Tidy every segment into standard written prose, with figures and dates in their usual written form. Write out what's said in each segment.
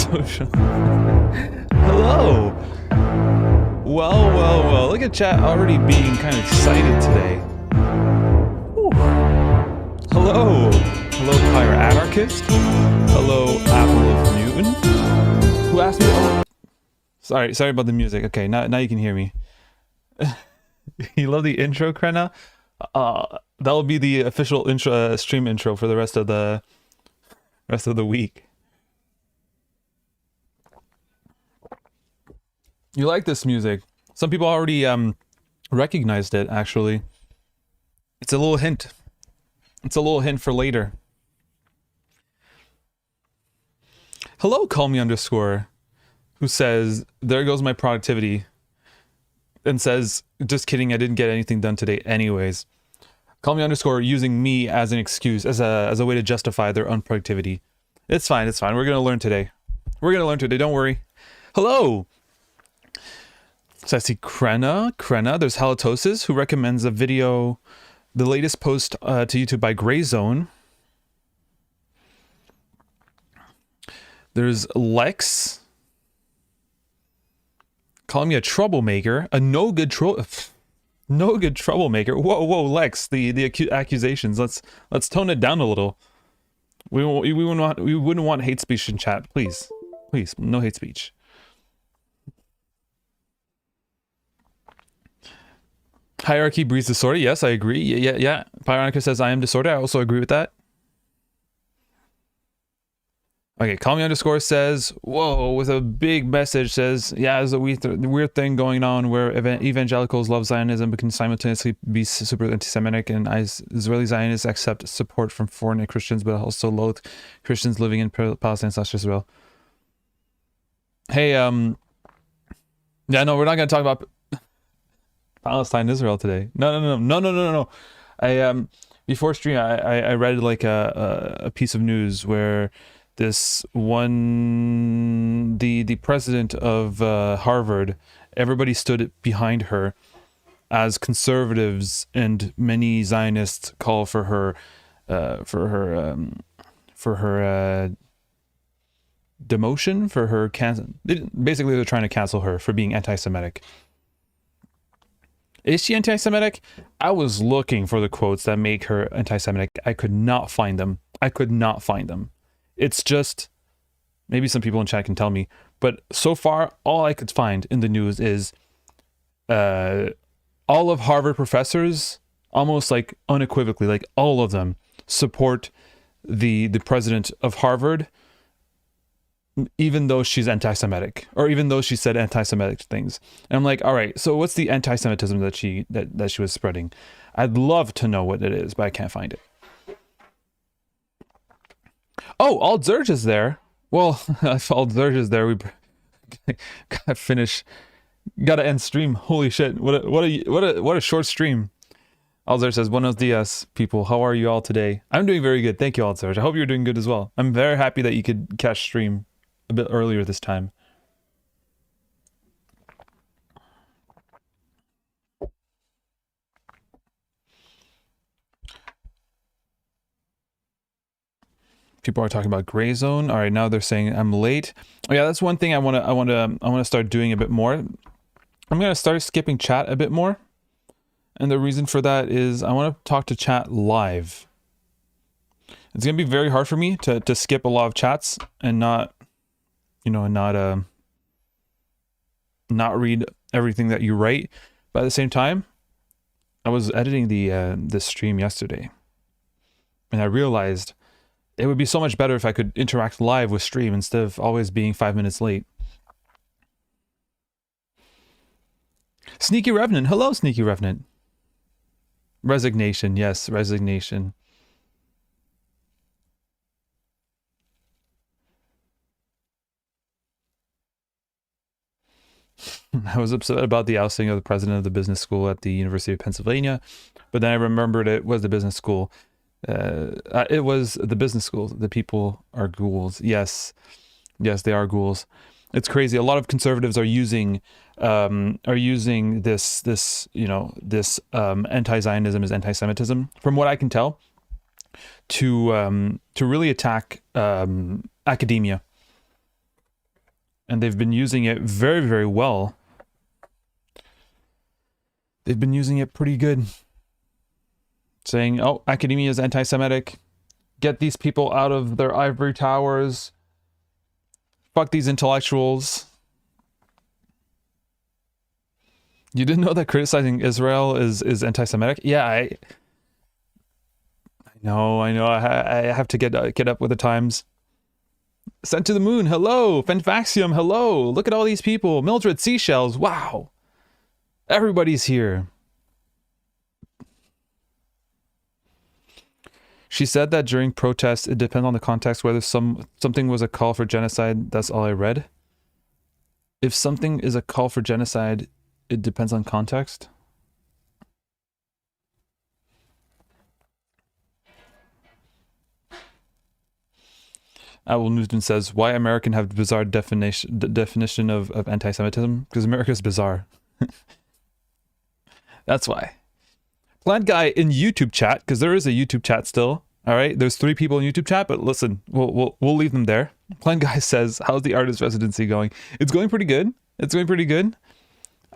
Social. Hello. Well. Look at chat already being kind of excited today. Whew. Hello, Hierarchist. Hello, Apple of Newton. Who asked me? Oh, sorry about the music. Okay, now you can hear me. You love the intro, Krenna? That will be the official intro, stream intro for the rest of the week. You like this music? Some people already recognized it. Actually, it's a little hint. It's a little hint for later. Hello, call me underscore, who says, there goes my productivity, and says, just kidding, I didn't get anything done today anyways. Call me underscore using me as an excuse, as a way to justify their unproductivity. It's fine. We're gonna learn today. Don't worry. Hello. So I see Krenna. There's Halitosis, who recommends a video, the latest post to YouTube by Gray Zone. There's Lex, calling me a troublemaker, a no good troublemaker. Whoa, Lex, the accusations. Let's tone it down a little. We wouldn't want hate speech in chat, please, no hate speech. Hierarchy breeds disorder. Yes, I agree. Yeah. Pyronica says I am disorder. I also agree with that. Okay, call me underscore says, whoa, with a big message says, yeah, there's a weird thing going on where evangelicals love Zionism but can simultaneously be super anti-Semitic, and Israeli Zionists accept support from foreign Christians but also loathe Christians living in Palestine/Israel. Hey, yeah, no, we're not going to talk about Palestine, Israel today. No. Before stream, I read like a piece of news where this one, the president of Harvard, everybody stood behind her as conservatives, and many Zionists call for her demotion, for her cancel. Basically, they're trying to cancel her for being anti-Semitic. Is she anti-Semitic? I was looking for the quotes that make her anti-Semitic. I could not find them. It's just, maybe some people in chat can tell me, but so far, all I could find in the news is all of Harvard professors, almost like unequivocally, like all of them, support the president of Harvard, even though she's anti-Semitic, or even though she said anti-Semitic things. And I'm like, all right, so what's the anti-Semitism that she was spreading? I'd love to know what it is, but I can't find it. Oh, Alt Zurge is there. Well, if Alt Zurge is there, we gotta end stream. Holy shit! What a short stream. Alt Zurge says, "Buenos dias, people. How are you all today?" I'm doing very good, thank you, Alt Zurge. I hope you're doing good as well. I'm very happy that you could catch stream a bit earlier this time. People are talking about Gray Zone. All right, now they're saying I'm late. Oh yeah, that's one thing I want to start doing a bit more. I'm going to start skipping chat a bit more. And the reason for that is I want to talk to chat live. It's going to be very hard for me to skip a lot of chats and not read everything that you write. But at the same time, I was editing the stream yesterday, and I realized it would be so much better if I could interact live with stream instead of always being 5 minutes late. Sneaky Revenant. Hello, Sneaky Revenant. Resignation. Yes, resignation. I was upset about the ousting of the president of the business school at the University of Pennsylvania, but then I remembered it was the business school. It was the business school. The people are ghouls. Yes, they are ghouls. It's crazy. A lot of conservatives are using this anti-Zionism as anti-Semitism, from what I can tell, to really attack academia. and they've been using it very, very well. They've been using it pretty good. Saying, oh, academia is anti-Semitic. Get these people out of their ivory towers. Fuck these intellectuals. You didn't know that criticizing Israel is anti-Semitic? Yeah, I know. I have to get up with the times. Sent to the moon, hello. Fenfaxium, hello. Look at all these people. Mildred Seashells, wow. Everybody's here. She said that during protests, it depends on the context whether something was a call for genocide. That's all I read. If something is a call for genocide, it depends on context. Owl Newton says, why American have bizarre definition of anti-Semitism? Because America is bizarre. That's why. Plant Guy in YouTube chat, because there is a YouTube chat still. All right, there's 3 people in YouTube chat, but listen, we'll leave them there. Plant Guy says, how's the artist residency going? It's going pretty good. It's going pretty good.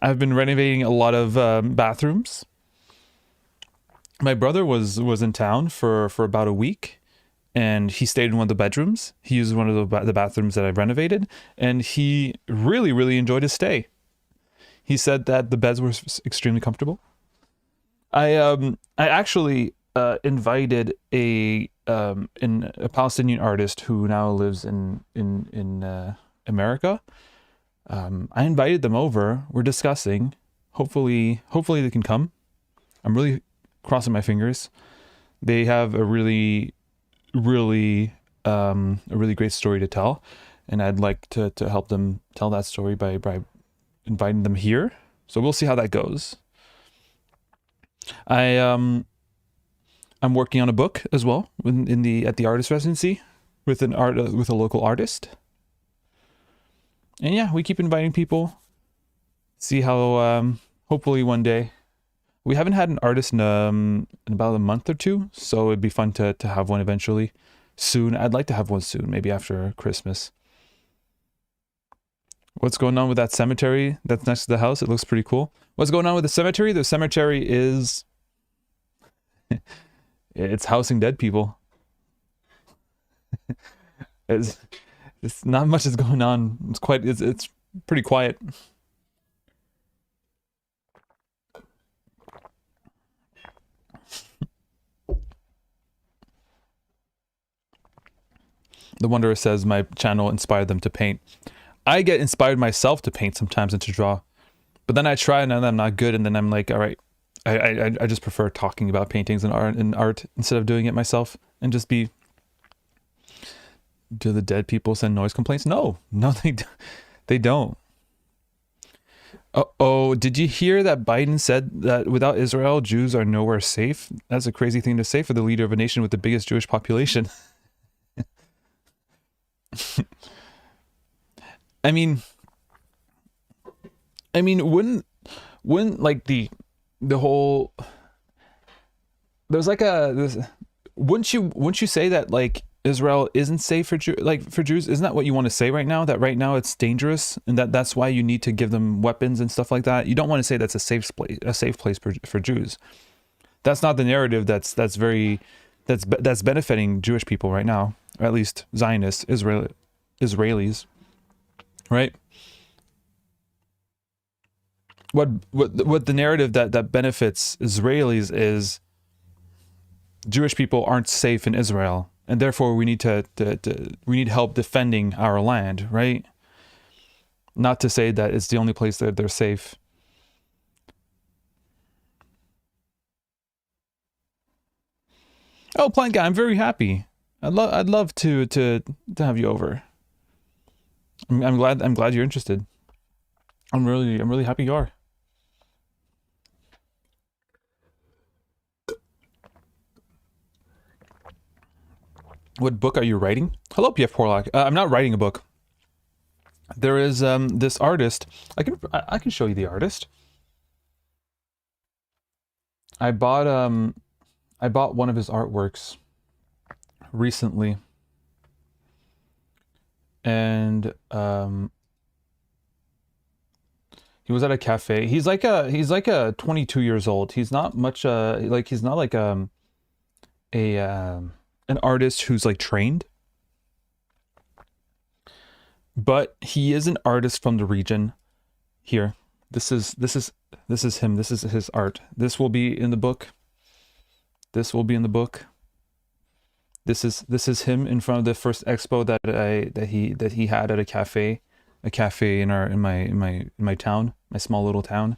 I've been renovating a lot of bathrooms. My brother was in town for about a week, and he stayed in one of the bedrooms. He used one of the bathrooms that I've renovated, and he really, really enjoyed his stay. He said that the beds were extremely comfortable. I actually invited a Palestinian artist who now lives in America. I invited them over. We're discussing. Hopefully they can come. I'm really crossing my fingers. They have a really great story to tell, and I'd like to help them tell that story by inviting them here. So we'll see how that goes. I'm working on a book as well at the artist residency with a local artist. And yeah, we keep inviting people. See how hopefully one day. We haven't had an artist in about a month or 2, so it'd be fun to have one eventually. Soon. I'd like to have one soon, maybe after Christmas. What's going on with that cemetery that's next to the house? It looks pretty cool. What's going on with the cemetery? The cemetery is... it's housing dead people. It's not much is going on. It's pretty quiet. The Wanderer says my channel inspired them to paint. I get inspired myself to paint sometimes and to draw, but then I try and then I'm not good, and then I'm like, all right, I just prefer talking about paintings and art instead of doing it myself and just be. Do the dead people send noise complaints? No, they don't. Oh, did you hear that Biden said that without Israel, Jews are nowhere safe? That's a crazy thing to say for the leader of a nation with the biggest Jewish population. I mean, wouldn't like the whole there's like wouldn't you say that like Israel isn't safe for Jews? Isn't that what you want to say right now? That right now it's dangerous, and that's why you need to give them weapons and stuff like that. You don't want to say that's a safe place for Jews. That's not the narrative that's benefiting Jewish people right now, or at least Zionists, Israelis, right? What the narrative that benefits Israelis is Jewish people aren't safe in Israel, and therefore we need we need help defending our land, right? Not to say that it's the only place that they're safe. Oh, Plant Guy, I'm very happy. I'd love to have you over. I'm glad you're interested. I'm really happy you are. What book are you writing? Hello, PF Porlock. I'm not writing a book. There is this artist. I can show you the artist. I bought one of his artworks recently, and He was at a cafe. He's like a 22 years old. He's not much like he's not like a an artist who's like trained, but he is an artist from the region. Here, this is him. This is his art. This will be in the book. This will be in the book. This is him in front of the first expo that he had at a cafe in my town, my small little town.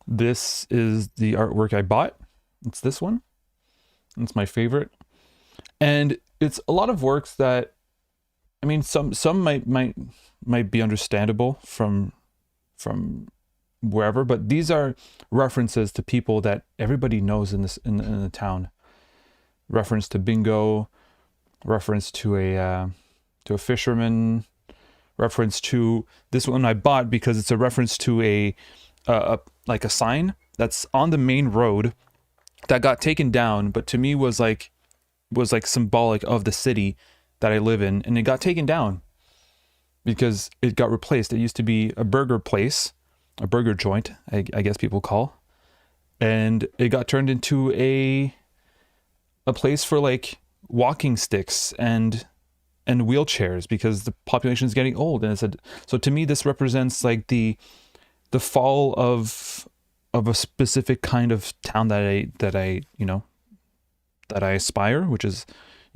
This is the artwork I bought. It's this one. It's my favorite. And it's a lot of works that, I mean, some might be understandable from wherever, but these are references to people that everybody knows in the town. Reference to Bingo, reference to a fisherman, reference to this one I bought because it's a reference to a like a sign that's on the main road that got taken down, but to me was like symbolic of the city that I live in, and it got taken down because it got replaced. It used to be a burger place, a burger joint, I guess people call, and it got turned into a place for like walking sticks and wheelchairs because the population is getting old. And it said, so to me this represents like the fall of a specific kind of town that I aspire, which is,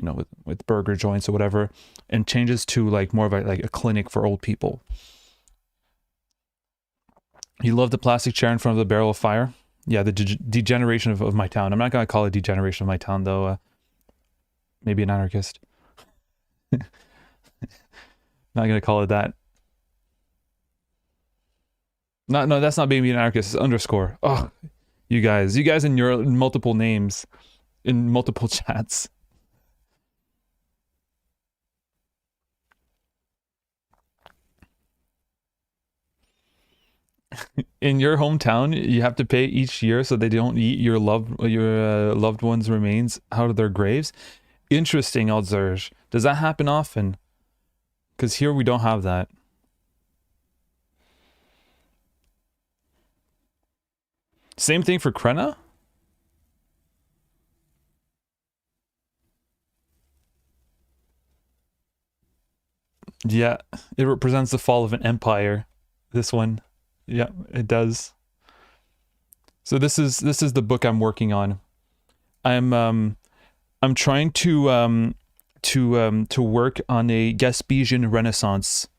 with burger joints or whatever, and changes to like more of a clinic for old people. You love the plastic chair in front of the barrel of fire. Yeah, the degeneration of my town. I'm not going to call it degeneration of my town, though. Maybe an anarchist. Not going to call it that. No, that's not being an anarchist. It's underscore. Oh, you guys in your multiple names, in multiple chats. In your hometown, you have to pay each year so they don't eat your loved ones' remains out of their graves. Interesting, Alzerge. Does that happen often? Because here we don't have that. Same thing for Krenna? Yeah, it represents the fall of an empire. This one. Yeah, it does. So this is the book I'm working on. I'm trying to work on a Gaspesian Renaissance.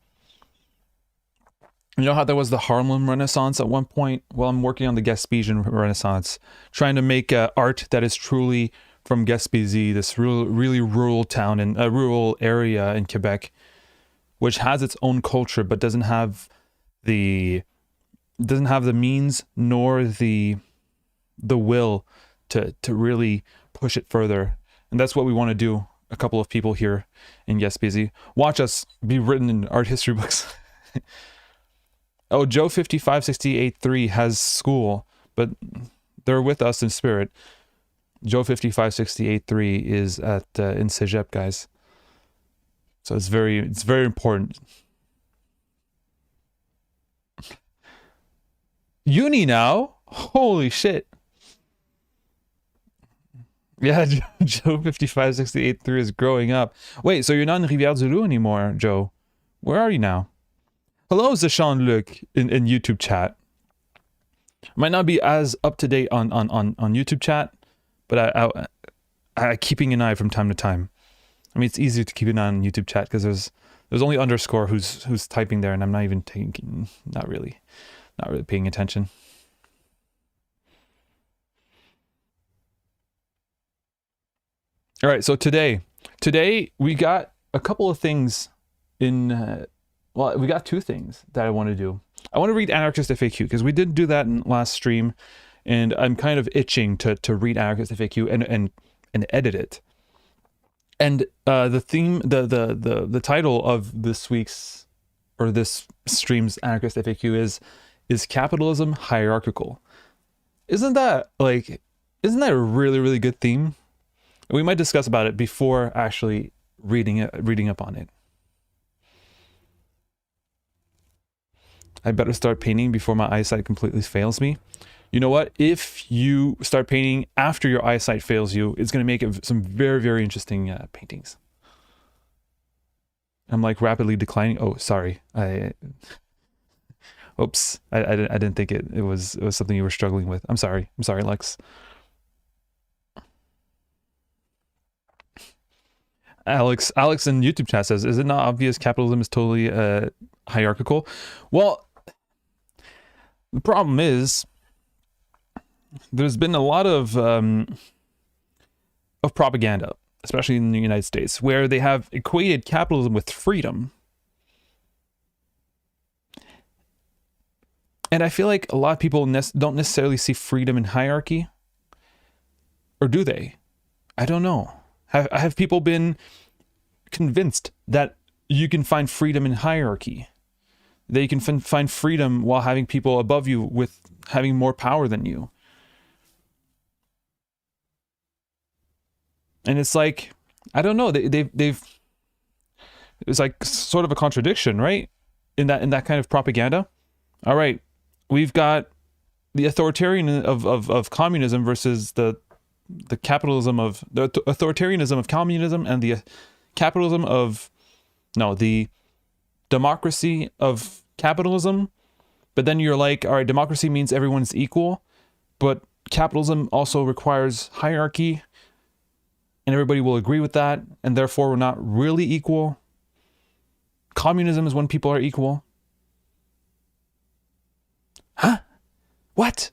You know how there was the Harlem Renaissance at one point? Well, I'm working on the Gaspesian Renaissance, trying to make art that is truly from Gaspésie, this really rural town and a rural area in Quebec, which has its own culture but doesn't have the means nor the will to really push it further. And that's what we want to do. A couple of people here in Gaspésie. Watch us be written in art history books. Oh, Joe 5568-3 has school, but they're with us in spirit. Joe 5568-3 is at in Cégep, guys. So it's very important. Uni now? Holy shit. Yeah, Joe 5568-3 is growing up. Wait, so you're not in Rivière-du-Loup anymore, Joe? Where are you now? Hello, Zeshan Luc in YouTube chat. Might not be as up to date on YouTube chat, but I keeping an eye from time to time. I mean, it's easier to keep an eye on YouTube chat because there's only underscore who's typing there, and I'm not even not really paying attention. All right, so today we got a couple of things in. Well, we got two things that I want to do. I want to read Anarchist FAQ because we didn't do that in last stream, and I'm kind of itching to read Anarchist FAQ and edit it. And the theme, the title of this week's or this stream's Anarchist FAQ is Capitalism Hierarchical. Isn't that a really good theme? We might discuss about it before actually reading up on it. I better start painting before my eyesight completely fails me. You know what? If you start painting after your eyesight fails you, it's going to make it some very, very interesting paintings. I'm like rapidly declining. Oh, sorry. Oops. I didn't think it was something you were struggling with. I'm sorry, Lex. Alex in YouTube chat says, is it not obvious capitalism is totally hierarchical? Well, the problem is there's been a lot of propaganda, especially in the United States, where they have equated capitalism with freedom. And I feel like a lot of people don't necessarily see freedom in hierarchy. Or do they? I don't know. Have people been convinced that you can find freedom in hierarchy? That you can find freedom while having people above you with having more power than you? And it's like, I don't know. They've it's like sort of a contradiction, right? In that kind of propaganda. All right, we've got the authoritarian of communism versus the capitalism of the authoritarianism of communism and the capitalism of the democracy of capitalism. But then you're like, all right, democracy means everyone's equal, but capitalism also requires hierarchy, and everybody will agree with that, and therefore we're not really equal. Communism is when people are equal. Huh? What?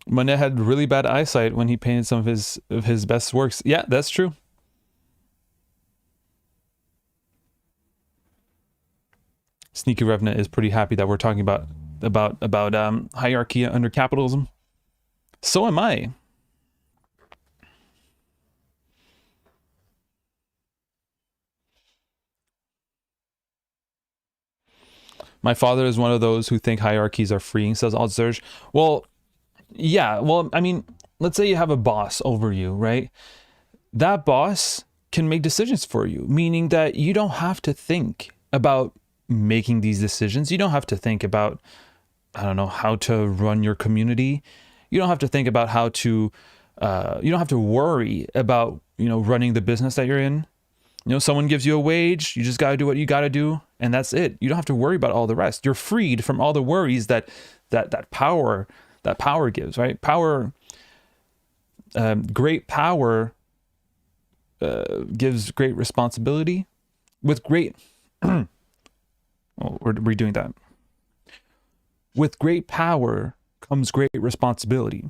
Monet had really bad eyesight when he painted some of his best works. Yeah, that's true. Sneaky Revenant is pretty happy that we're talking about hierarchy under capitalism. So am I. My father is one of those who think hierarchies are freeing, says Oddsurge. Well, yeah, well, I mean, let's say you have a boss over you, right? That boss can make decisions for you, meaning that you don't have to think about making these decisions. You don't have to think about, I don't know, how to run your community. You don't have to think about how to, you don't have to worry about, running the business that you're in. Someone gives you a wage, you just got to do what you got to do, and that's it. You don't have to worry about all the rest. You're freed from all the worries that power gives, right? Power, great power gives great responsibility. With great, we're redoing that. With great power comes great responsibility.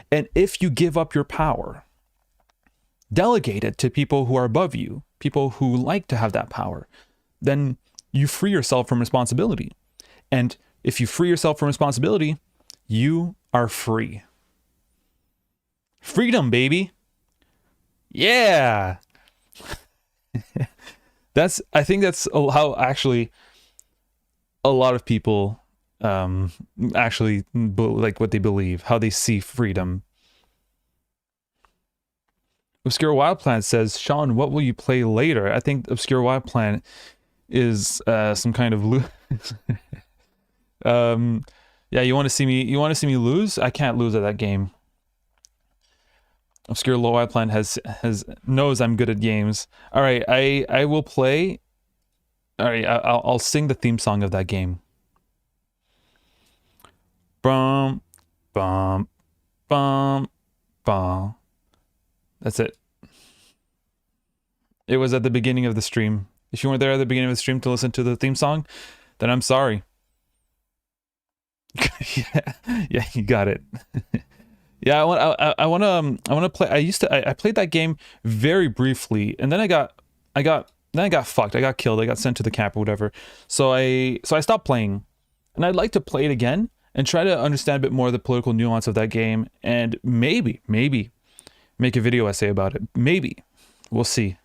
And if you give up your power, delegate it to people who are above you, people who like to have that power, then you free yourself from responsibility. And if you free yourself from responsibility, you are free. Freedom, baby. Yeah. I think that's how actually a lot of people actually like what they believe, how they see freedom. Obscure Wild Plant says, Sean, what will you play later? I think Obscure Wild Plant is some kind of yeah, you want to see me lose? I can't lose at that game. Obscure Wild Plant knows I'm good at games. All right, I will play. All right, I'll sing the theme song of that game. Bum bum bum bum. That's it. It was at the beginning of the stream. If you weren't there at the beginning of the stream to listen to the theme song, then I'm sorry. yeah, you got it. Yeah, I want to play. I played that game very briefly, and then I got fucked. I got killed. I got sent to the camp or whatever. So I stopped playing, and I'd like to play it again and try to understand a bit more of the political nuance of that game, and maybe make a video essay about it. Maybe. We'll see.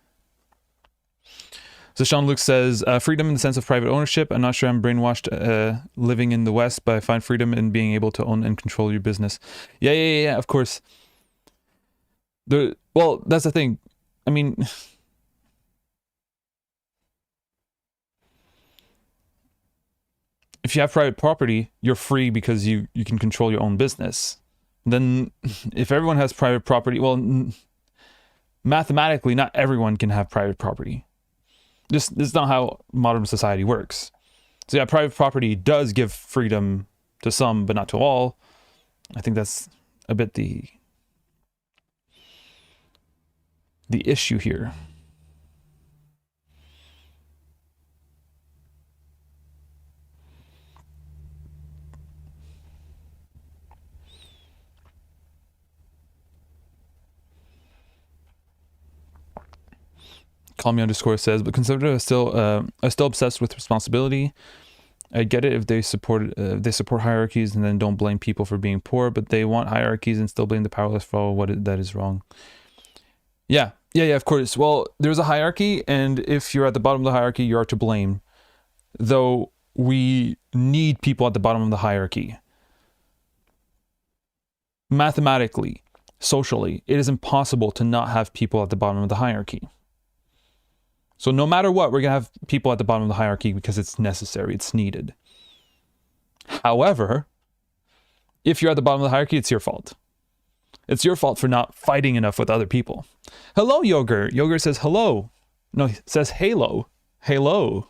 So Sean Luke says, freedom in the sense of private ownership. I'm not sure I'm brainwashed living in the West, but I find freedom in being able to own and control your business. Yeah, of course. Well, that's the thing. I mean, if you have private property, you're free because you can control your own business. Then if everyone has private property, well, mathematically, not everyone can have private property. This is not how modern society works. So yeah, private property does give freedom to some, but not to all. I think that's a bit the issue here. Call me underscore says, but conservatives are still obsessed with responsibility. I get it if they support hierarchies and then don't blame people for being poor, but they want hierarchies and still blame the powerless for that is wrong. Yeah, of course. Well, there's a hierarchy, and if you're at the bottom of the hierarchy, you are to blame. Though we need people at the bottom of the hierarchy. Mathematically, socially, it is impossible to not have people at the bottom of the hierarchy. So no matter what, we're going to have people at the bottom of the hierarchy because it's necessary, it's needed. However, if you're at the bottom of the hierarchy, it's your fault. It's your fault for not fighting enough with other people. Hello, Yogurt. Yogurt says hello. No, he says halo. Halo.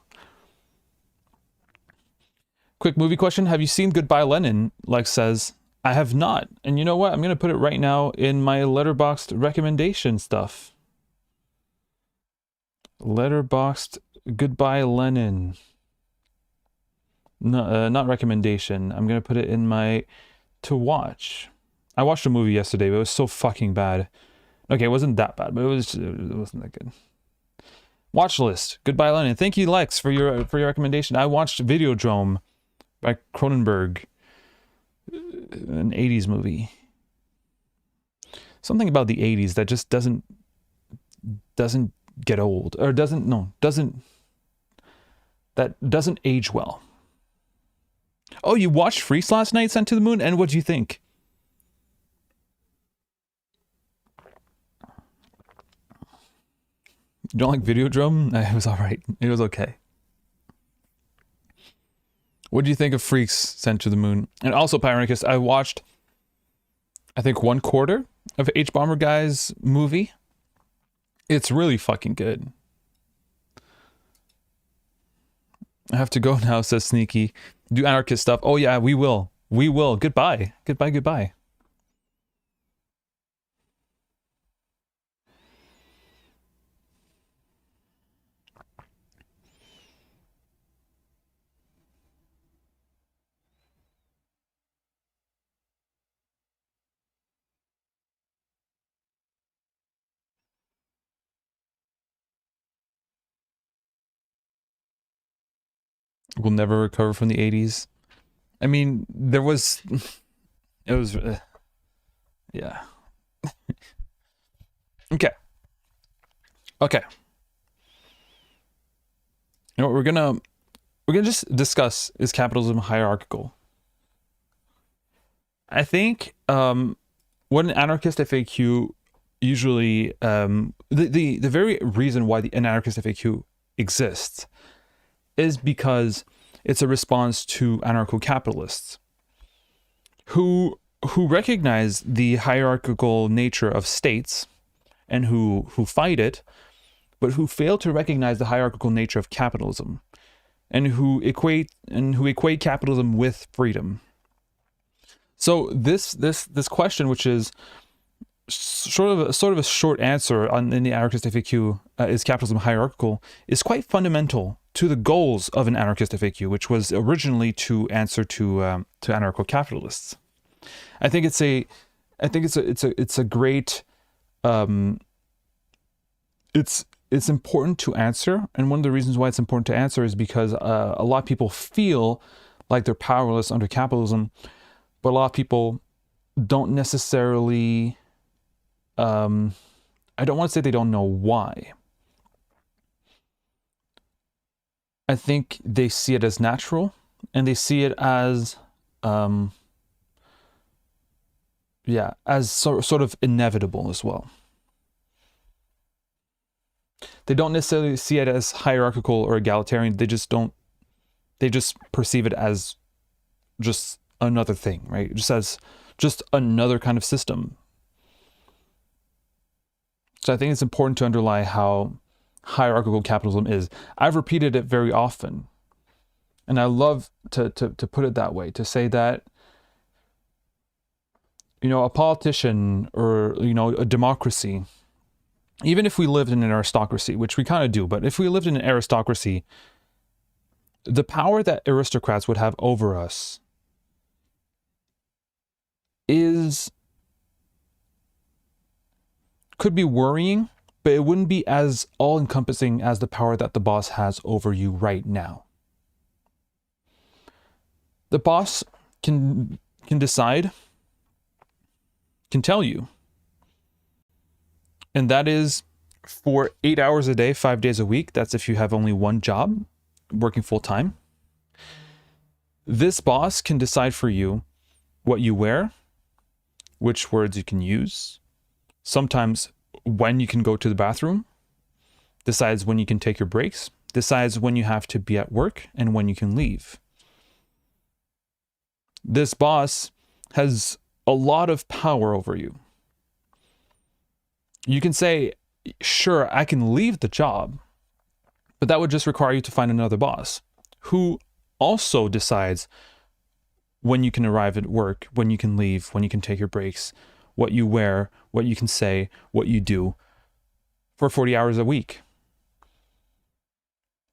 Quick movie question. Have you seen Goodbye Lenin? Lex says, I have not. And you know what? I'm going to put it right now in my Letterboxd recommendation stuff. Letterboxd Goodbye Lenin. No, not recommendation. I'm gonna put it in my to watch. I watched a movie yesterday, but it was so fucking bad. Okay, it wasn't that bad, but it wasn't that good. Watch list. Goodbye Lenin. Thank you, Lex, for your recommendation. I watched Videodrome by Cronenberg, an 80s movie. Something about the 80s that just doesn't get old, or doesn't age well. Oh, you watched Freaks last night, Sent to the Moon, and what do you think? You don't like Videodrome? It was alright. It was okay. What do you think of Freaks, Sent to the Moon? And also, Pyrrhicus, I watched, I think, 1/4 of H-Bomber Guy's movie. It's really fucking good. I have to go now, says Sneaky. Do anarchist stuff. Oh yeah, we will. We will. Goodbye. Goodbye, goodbye. We'll never recover from the 80s. I mean, there was... It was... yeah. Okay. Okay. You know what we're gonna just discuss, is capitalism hierarchical? I think what an anarchist FAQ usually the very reason why an anarchist FAQ exists is because it's a response to anarcho-capitalists who recognize the hierarchical nature of states and who fight it, but who fail to recognize the hierarchical nature of capitalism, and who equate capitalism with freedom. So this question, which is sort of a short answer in the anarchist FAQ, is capitalism hierarchical, is quite fundamental to the goals of an anarchist FAQ, which was originally to answer to anarcho-capitalists. I think it's a great it's important to answer, and one of the reasons why it's important to answer is because a lot of people feel like they're powerless under capitalism, but a lot of people don't necessarily I don't want to say they don't know why. I think they see it as natural, and they see it as sort of inevitable as well. They don't necessarily see it as hierarchical or egalitarian. They just don't They just perceive it as just another thing, right? Just as just another kind of system. So I think it's important to underlie how hierarchical capitalism is. I've repeated it very often. And I love to put it that way, to say that, a politician or, a democracy, even if we lived in an aristocracy, which we kind of do, but if we lived in an aristocracy, the power that aristocrats would have over us could be worrying, but it wouldn't be as all-encompassing as the power that the boss has over you right now. The boss can decide, can tell you, and that is for 8 hours a day, 5 days a week. That's if you have only one job, working full-time. This boss can decide for you what you wear, which words you can use, sometimes when you can go to the bathroom, decides when you can take your breaks, decides when you have to be at work and when you can leave. This boss has a lot of power over you. You can say, sure, I can leave the job, but that would just require you to find another boss who also decides when you can arrive at work, when you can leave, when you can take your breaks, what you wear, what you can say, what you do for 40 hours a week.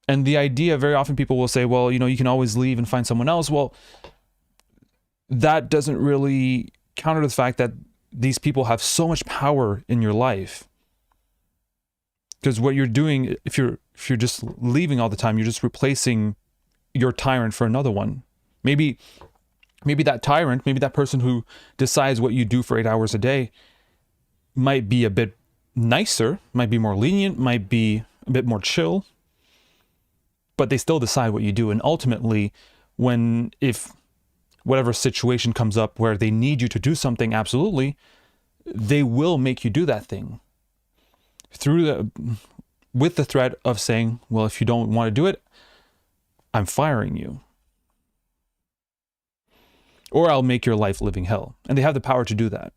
And the idea, very often people will say, well, you can always leave and find someone else. Well, that doesn't really counter the fact that these people have so much power in your life. Because what you're doing, if you're just leaving all the time, you're just replacing your tyrant for another one. Maybe that tyrant, maybe that person who decides what you do for 8 hours a day might be a bit nicer, might be more lenient, might be a bit more chill, but they still decide what you do. And ultimately, if whatever situation comes up where they need you to do something, absolutely, they will make you do that thing. With the threat of saying, well, if you don't want to do it, I'm firing you. Or I'll make your life living hell. And they have the power to do that.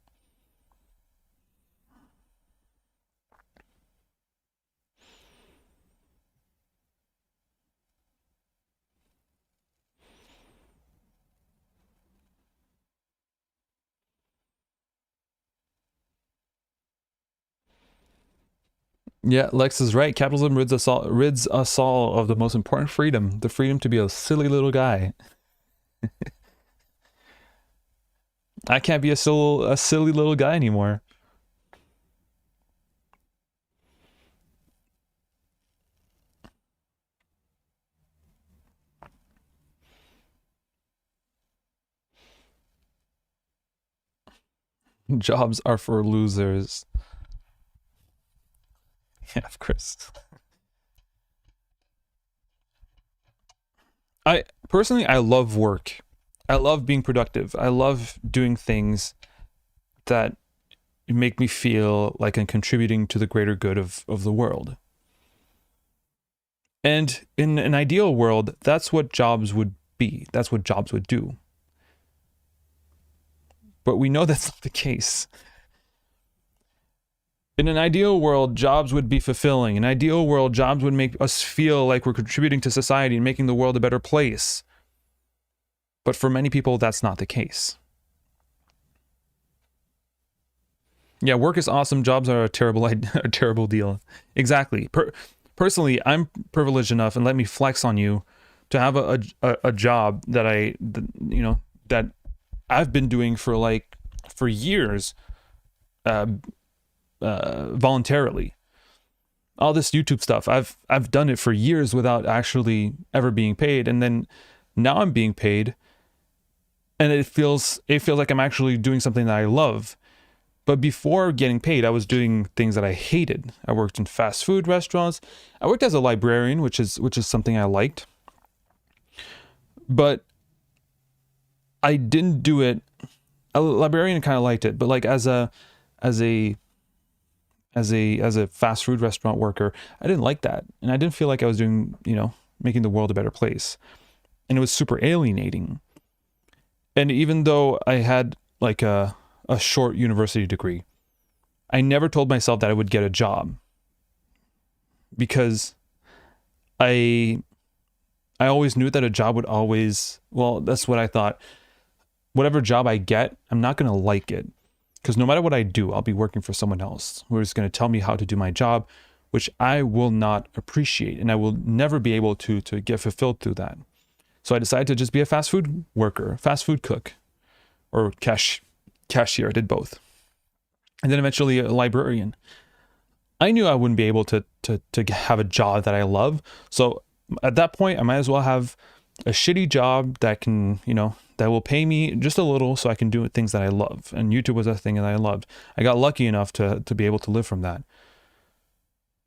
Yeah, Lex is right. Capitalism rids us all of the most important freedom, the freedom to be a silly little guy. I can't be a silly little guy anymore. Jobs are for losers. Yeah, of course. I love work. I love being productive. I love doing things that make me feel like I'm contributing to the greater good of the world. And in an ideal world, that's what jobs would be. That's what jobs would do. But we know that's not the case. In an ideal world, jobs would be fulfilling. In an ideal world, jobs would make us feel like we're contributing to society and making the world a better place. But for many people, that's not the case. Yeah, work is awesome. Jobs are a terrible deal. Exactly. Personally, I'm privileged enough, and let me flex on you, to have a job that I've been doing for years, voluntarily. All this YouTube stuff, I've done it for years without actually ever being paid, and then now I'm being paid, and it feels like I'm actually doing something that I love. But before getting paid, I was doing things that I hated. I worked in fast food restaurants. I worked as a librarian, which is something I liked. But I didn't do it. A librarian kind of liked it, but like as a fast food restaurant worker, I didn't like that, and I didn't feel like I was doing, making the world a better place. and it was super alienating. And even though I had like a short university degree, I never told myself that I would get a job, because I always knew that a job would always, well, that's what I thought. Whatever job I get, I'm not going to like it, because no matter what I do, I'll be working for someone else who is going to tell me how to do my job, which I will not appreciate, and I will never be able to get fulfilled through that. So I decided to just be a fast food worker, fast food cook, or cashier. I did both. And then eventually a librarian. I knew I wouldn't be able to have a job that I love. So at that point, I might as well have a shitty job that can, that will pay me just a little so I can do things that I love. And YouTube was a thing that I loved. I got lucky enough to be able to live from that.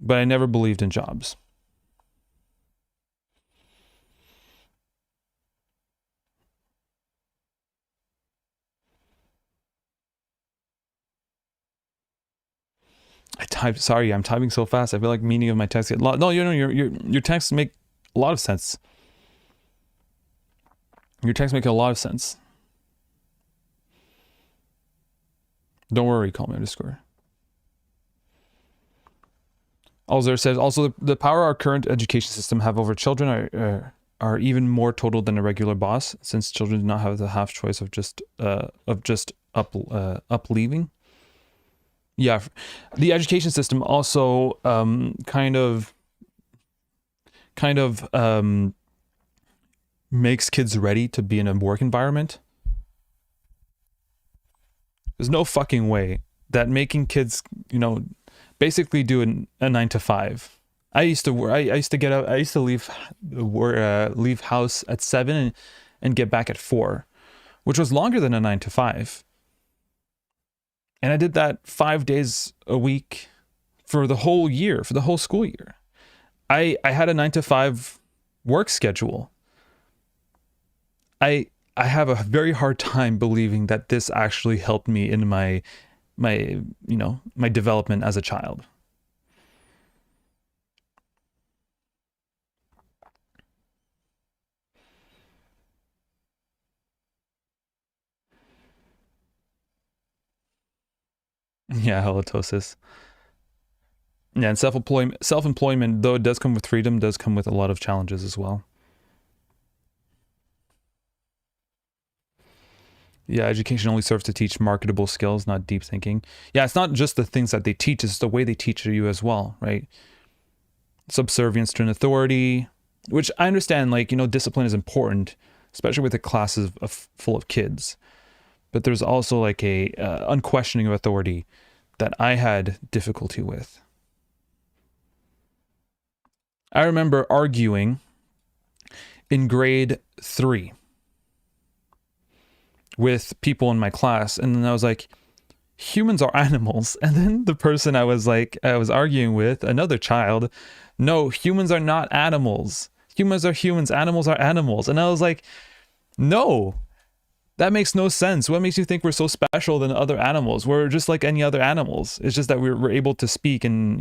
But I never believed in jobs. Sorry, I'm typing so fast. I feel like meaning of my text get lost. No, your texts make a lot of sense. Your texts make a lot of sense. Don't worry, call me underscore. Alzer says, also the power our current education system have over children are even more total than a regular boss, since children do not have the half choice of just up leaving. Yeah, the education system also kind of makes kids ready to be in a work environment. There's no fucking way that making kids, basically do a 9 to 5. I used to work. I used to get out. I used to leave house at 7 and get back at 4, which was longer than a 9 to 5. And I did that 5 days a week for the whole year, for the whole school year. I had a 9 to 5 work schedule. I have a very hard time believing that this actually helped me in my development as a child. Yeah, halitosis. Yeah, and self-employment, though it does come with freedom, does come with a lot of challenges as well. Yeah, education only serves to teach marketable skills, not deep thinking. Yeah, it's not just the things that they teach, it's the way they teach you as well, right? Subservience to an authority, which I understand, discipline is important, especially with a class full of kids. But there's also like a unquestioning of authority that I had difficulty with. I remember arguing in grade 3 with people in my class, and then I was like, humans are animals. And then the person I was arguing with, another child, no, humans are not animals. Humans are humans, animals are animals. And I was like, no, that makes no sense. What makes you think we're so special than other animals? We're just like any other animals. It's just that we're able to speak, and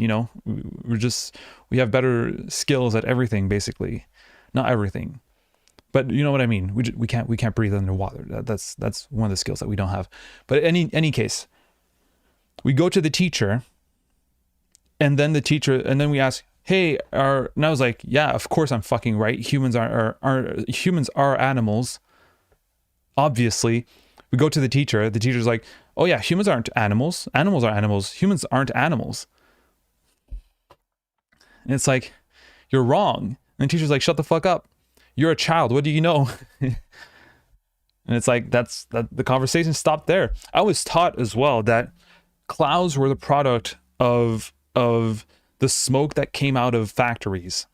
we have better skills at everything, basically. Not everything, but you know what I mean. We can't breathe underwater. That's one of the skills that we don't have. But any case, we go to the teacher, and then we ask, hey, and I was like, yeah, of course I'm fucking right. Humans humans are animals. Obviously. We go to the teacher. The teacher's like, oh yeah, humans aren't animals. Animals are animals. Humans aren't animals. And it's like, you're wrong. And the teacher's like, shut the fuck up. You're a child. What do you know? And it's like, the conversation stopped there. I was taught as well that clouds were the product of the smoke that came out of factories.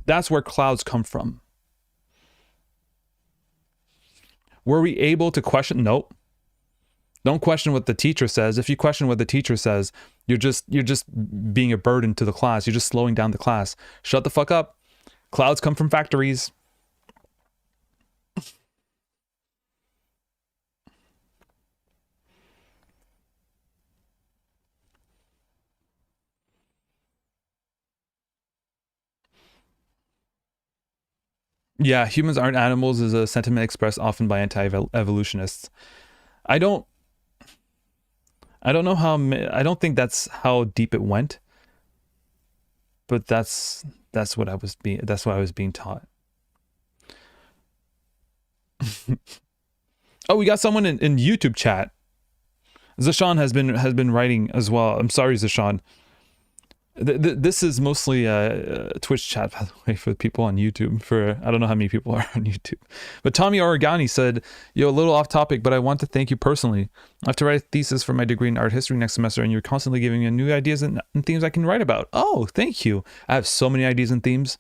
That's where clouds come from. Were we able to question? Nope. Don't question what the teacher says. If you question what the teacher says, you're just being a burden to the class. You're just slowing down the class. Shut the fuck up. Clouds come from factories. Yeah, humans aren't animals is a sentiment expressed often by anti-evolutionists. I don't I don't know how I don't think that's how deep it went, but that's what I was being taught. Oh, we got someone in YouTube chat. Zashan has been writing as well. I'm sorry, Zashan. This is mostly a Twitch chat, by the way, for the people on YouTube. For I don't know how many people are on YouTube, but Tommy Origani said, "Yo, a little off topic, but I want to thank you personally. I have to write a thesis for my degree in art history next semester, and you're constantly giving me new ideas and themes I can write about. Oh, thank you. I have so many ideas and themes.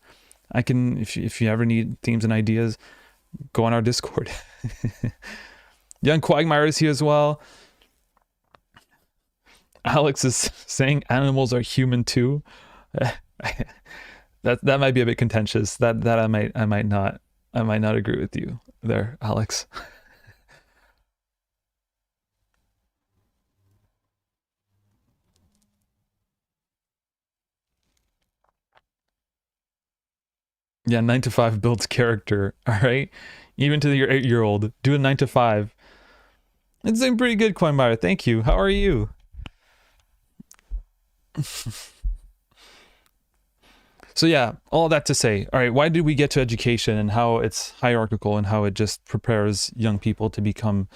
I can, if you ever need themes and ideas, go on our Discord." Young Quagmire is here as well. Alex is saying animals are human too. That might be a bit contentious. That I might not agree with you there, Alex. Yeah, 9 to 5 builds character. All right, even to your 8-year-old, do a 9 to 5. It's doing pretty good, Quagmire. Thank you. How are you? So yeah, all that to say, all right, why did we get to education and how it's hierarchical and how it just prepares young people to become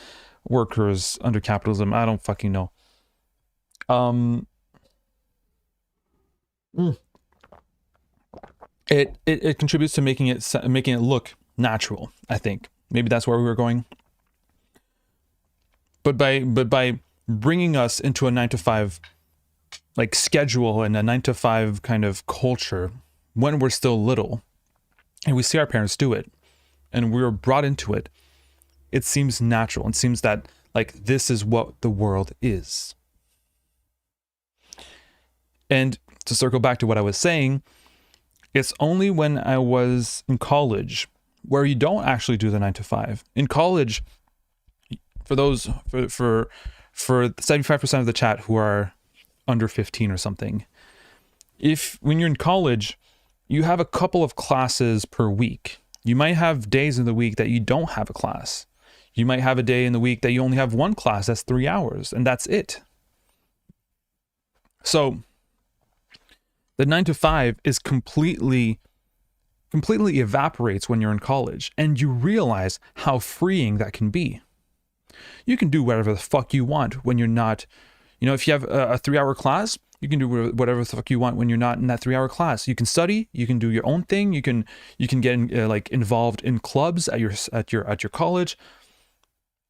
workers under capitalism? I don't fucking know. Um, mm. it contributes to making it look natural. I think maybe that's where we were going. But by bringing us into a 9 to 5 like schedule and a 9 to 5 kind of culture when we're still little, and we see our parents do it, and we're brought into it, it seems natural. It seems that like this is what the world is. And to circle back to what I was saying, it's only when I was in college where you don't actually do the 9 to 5. In college, for those for 75% of the chat who are under 15 or something, if when you're in college, you have a couple of classes per week. You might have days in the week that you don't have a class. You might have a day in the week that you only have one class that's 3 hours, and that's it. So the 9 to 5 is completely evaporates when you're in college, and you realize how freeing that can be. You can do whatever the fuck you want when you're not, if you have a 3-hour class, you can do whatever the fuck you want when you're not in that 3-hour class. You can study, you can do your own thing, you can get involved in clubs at your college,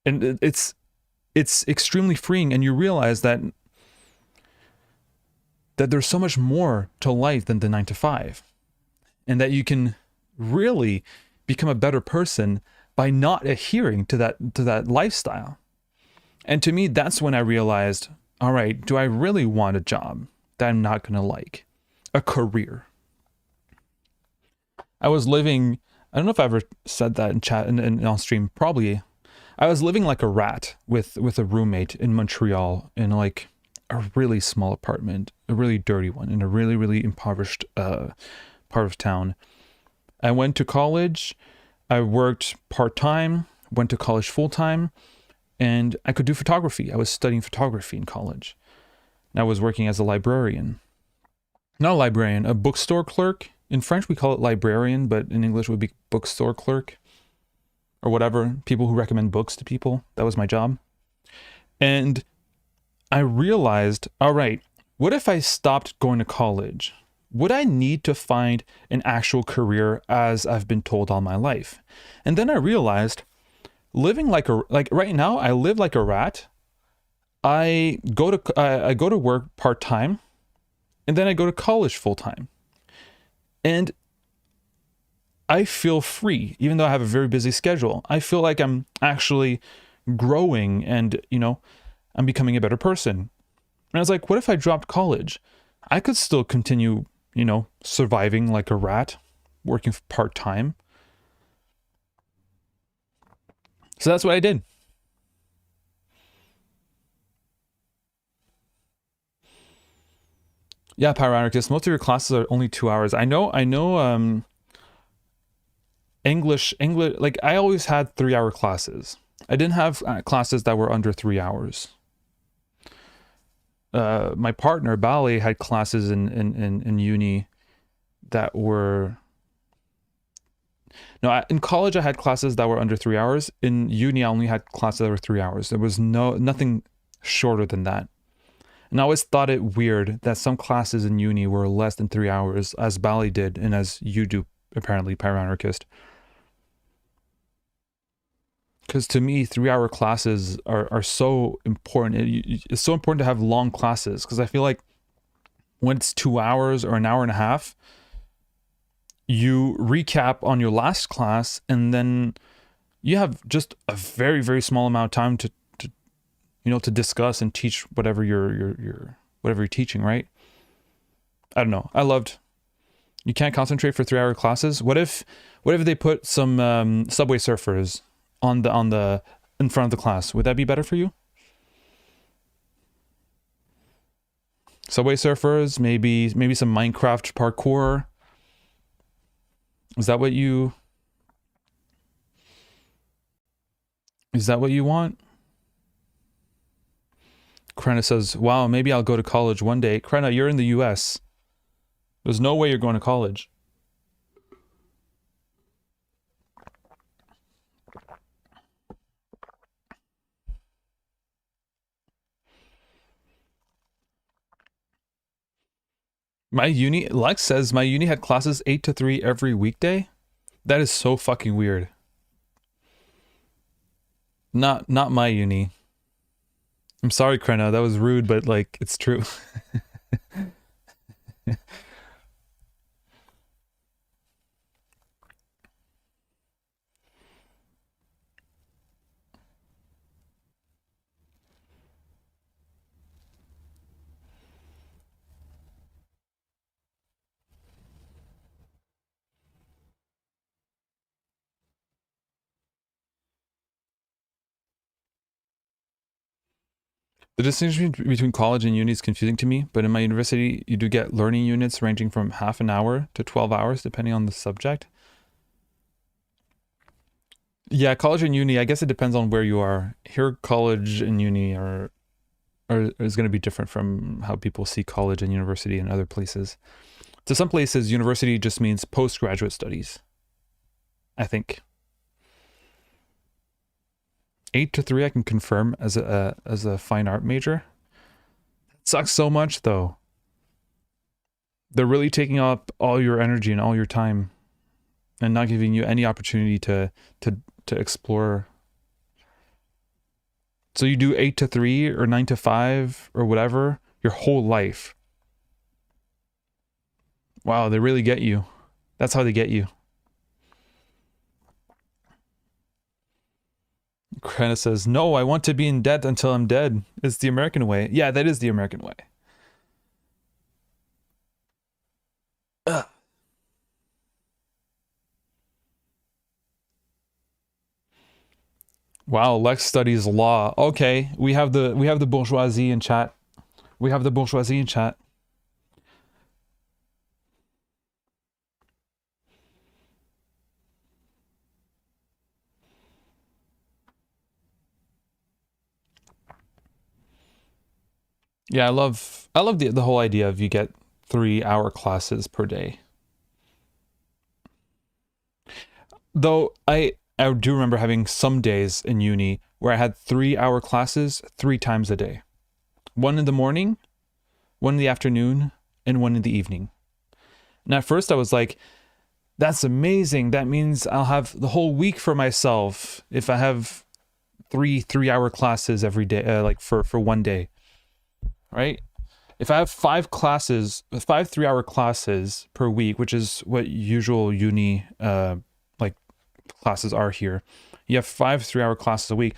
and it's extremely freeing, and you realize that there's so much more to life than the 9 to 5, and that you can really become a better person by not adhering to that lifestyle. And to me, that's when I realized, all right, do I really want a job that I'm not going to like? A career. I was living, I don't know if I ever said that in chat and on stream, probably. I was living like a rat with a roommate in Montreal in like a really small apartment, a really dirty one, in a really, really impoverished part of town. I went to college, I worked part-time, went to college full-time, and I could do photography. I was studying photography in college. And I was working as a librarian. Not a librarian, a bookstore clerk. In French, we call it librarian, but in English it would be bookstore clerk. Or whatever, people who recommend books to people. That was my job. And I realized, all right, what if I stopped going to college? Would I need to find an actual career as I've been told all my life? And then I realized, living like right now, I live like a rat. I go to work part-time, and then I go to college full-time. And I feel free, even though I have a very busy schedule. I feel like I'm actually growing and, I'm becoming a better person. And I was like, what if I dropped college? I could still continue, surviving like a rat, working part-time. So that's what I did. Yeah, Pyranarchist, most of your classes are only 2 hours. I know, English, like I always had 3 hour classes. I didn't have classes that were under 3 hours. My partner, Bali, had classes in uni that were, no, in college I had classes that were under 3 hours. In uni, I only had classes that were 3 hours. There was nothing shorter than that. And I always thought it weird that some classes in uni were less than 3 hours, as Bali did, and as you do, apparently, Pyroanarchist. Because to me, 3 hour classes are so important. It's so important to have long classes, because I feel like when it's 2 hours or an hour and a half, you recap on your last class, and then you have just a very, very small amount of time to discuss and teach whatever you're teaching, right? I don't know. You can't concentrate for 3 hour classes. What if they put some Subway Surfers on the in front of the class? Would that be better for you? Subway Surfers, maybe some Minecraft parkour. Is that what you want? Krenna says, wow, maybe I'll go to college one day. Krenna, you're in the US. There's no way you're going to college. Lex says, my uni had classes 8 to 3 every weekday. That is so fucking weird. Not my uni. I'm sorry, Krenna, that was rude, but like, it's true. The distinction between college and uni is confusing to me, but in my university, you do get learning units ranging from half an hour to 12 hours, depending on the subject. Yeah, college and uni, I guess it depends on where you are. Here, college and uni is going to be different from how people see college and university in other places. To some places, university just means postgraduate studies, I think. 8 to 3 I can confirm as a fine art major. It sucks so much though. They're really taking up all your energy and all your time and not giving you any opportunity to explore. So you do 8 to 3 or 9 to 5 or whatever your whole life. Wow, they really get you. That's how they get you. Krenna says, no, I want to be in debt until I'm dead. It's the American way. Yeah, that is the American way. Ugh. Wow, Lex studies law. Okay, we have the bourgeoisie in chat. We have the bourgeoisie in chat. Yeah, I love the whole idea of you get 3 hour classes per day. Though I do remember having some days in uni where I had 3 hour classes 3 times a day. One in the morning, one in the afternoon, and one in the evening. And at first I was like, that's amazing. That means I'll have the whole week for myself if I have 3 hour classes every day, like for one day. Right? If I have 5 3 hour classes per week, which is what usual uni like classes are here, you have 5 3 hour classes a week.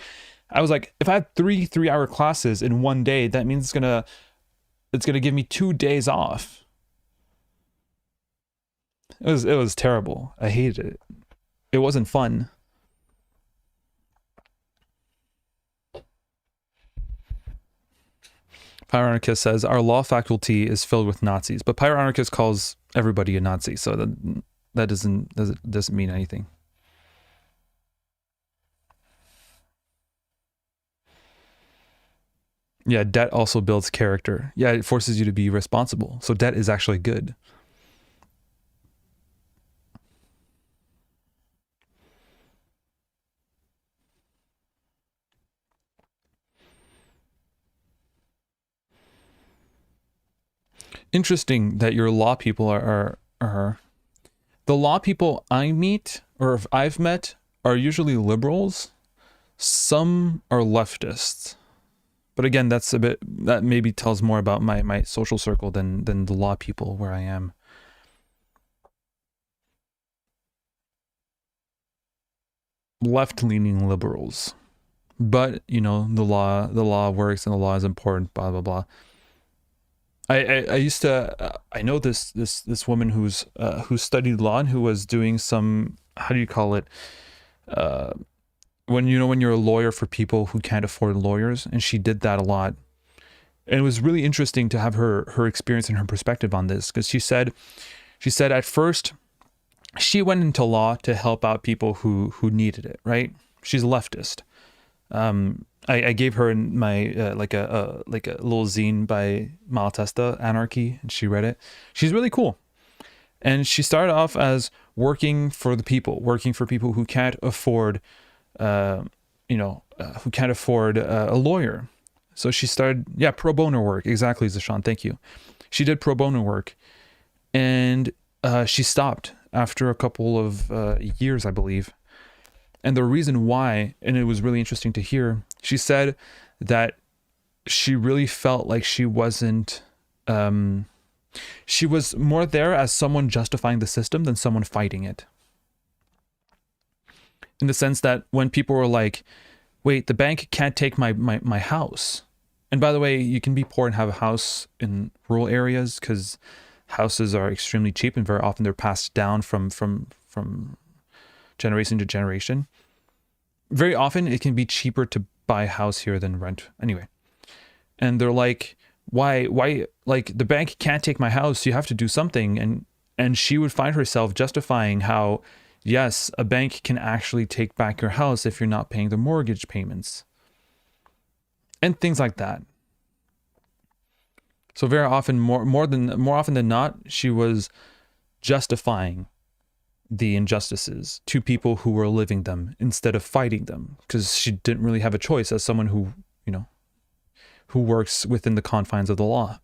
I was like, if I had 3 hour classes in one day, that means it's gonna give me 2 days off. It was terrible. I hated it. It wasn't fun. Pyroanarchist says, our law faculty is filled with Nazis, but Pyroanarchist calls everybody a Nazi, so that doesn't mean anything. Yeah, debt also builds character. Yeah, it forces you to be responsible. So debt is actually good. Interesting that your law people are the law people I meet or if I've met are usually liberals. Some are leftists. But again, that maybe tells more about my social circle than the law people where I am. Left-leaning liberals. But, you know, the law works and the law is important, blah blah blah. I used to I know this woman who studied law and who was doing some, how do you call it, when when you're a lawyer for people who can't afford lawyers, and she did that a lot. And it was really interesting to have her experience and her perspective on this, because she said at first she went into law to help out people who needed it, right? She's a leftist. I gave her my like a little zine by Malatesta, Anarchy, and she read it. She's really cool. And she started off as working for the people, working for people who can't afford, who can't afford a lawyer. So she started, yeah, pro bono work. Exactly, Zashan. Thank you. She did pro bono work, and she stopped after a couple of years, I believe. And the reason why, and it was really interesting to hear, she said that she really felt like she wasn't, she was more there as someone justifying the system than someone fighting it. In the sense that when people were like, wait, the bank can't take my house. And by the way, you can be poor and have a house in rural areas because houses are extremely cheap and very often they're passed down from generation to generation. Very often it can be cheaper to buy a house here than rent anyway. And they're like, why, like the bank can't take my house, you have to do something. And she would find herself justifying how, yes, a bank can actually take back your house if you're not paying the mortgage payments and things like that. So very often, more often than not, she was justifying the injustices to people who were living them instead of fighting them, because she didn't really have a choice as someone who, who works within the confines of the law.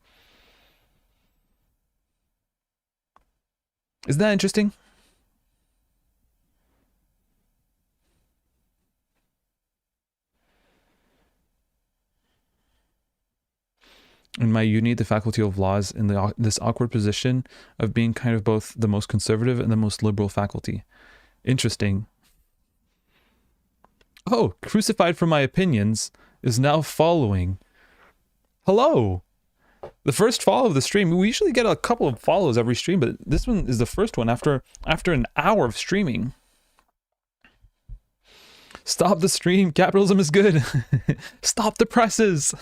Isn't that interesting? In my uni, the Faculty of Law is in this awkward position of being kind of both the most conservative and the most liberal faculty. Interesting. Oh, Crucified for My Opinions is now following. Hello! The first follow of the stream. We usually get a couple of follows every stream, but this one is the first one after an hour of streaming. Stop the stream. Capitalism is good. Stop the presses.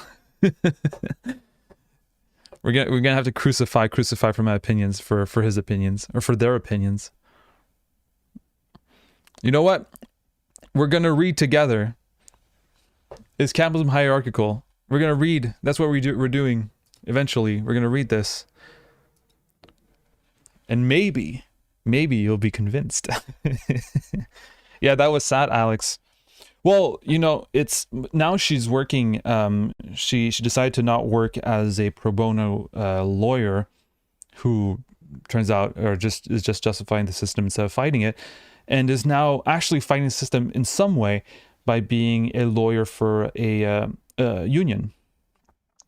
We're gonna have to crucify for my opinions for his opinions or for their opinions. You know what? We're gonna read together. Is capitalism hierarchical? We're gonna read. That's what we're doing. Eventually, we're gonna read this, and maybe you'll be convinced. Yeah, that was sad, Alex. Well, it's now she's working. She decided to not work as a pro bono lawyer, who turns out is just justifying the system instead of fighting it, and is now actually fighting the system in some way by being a lawyer for a union,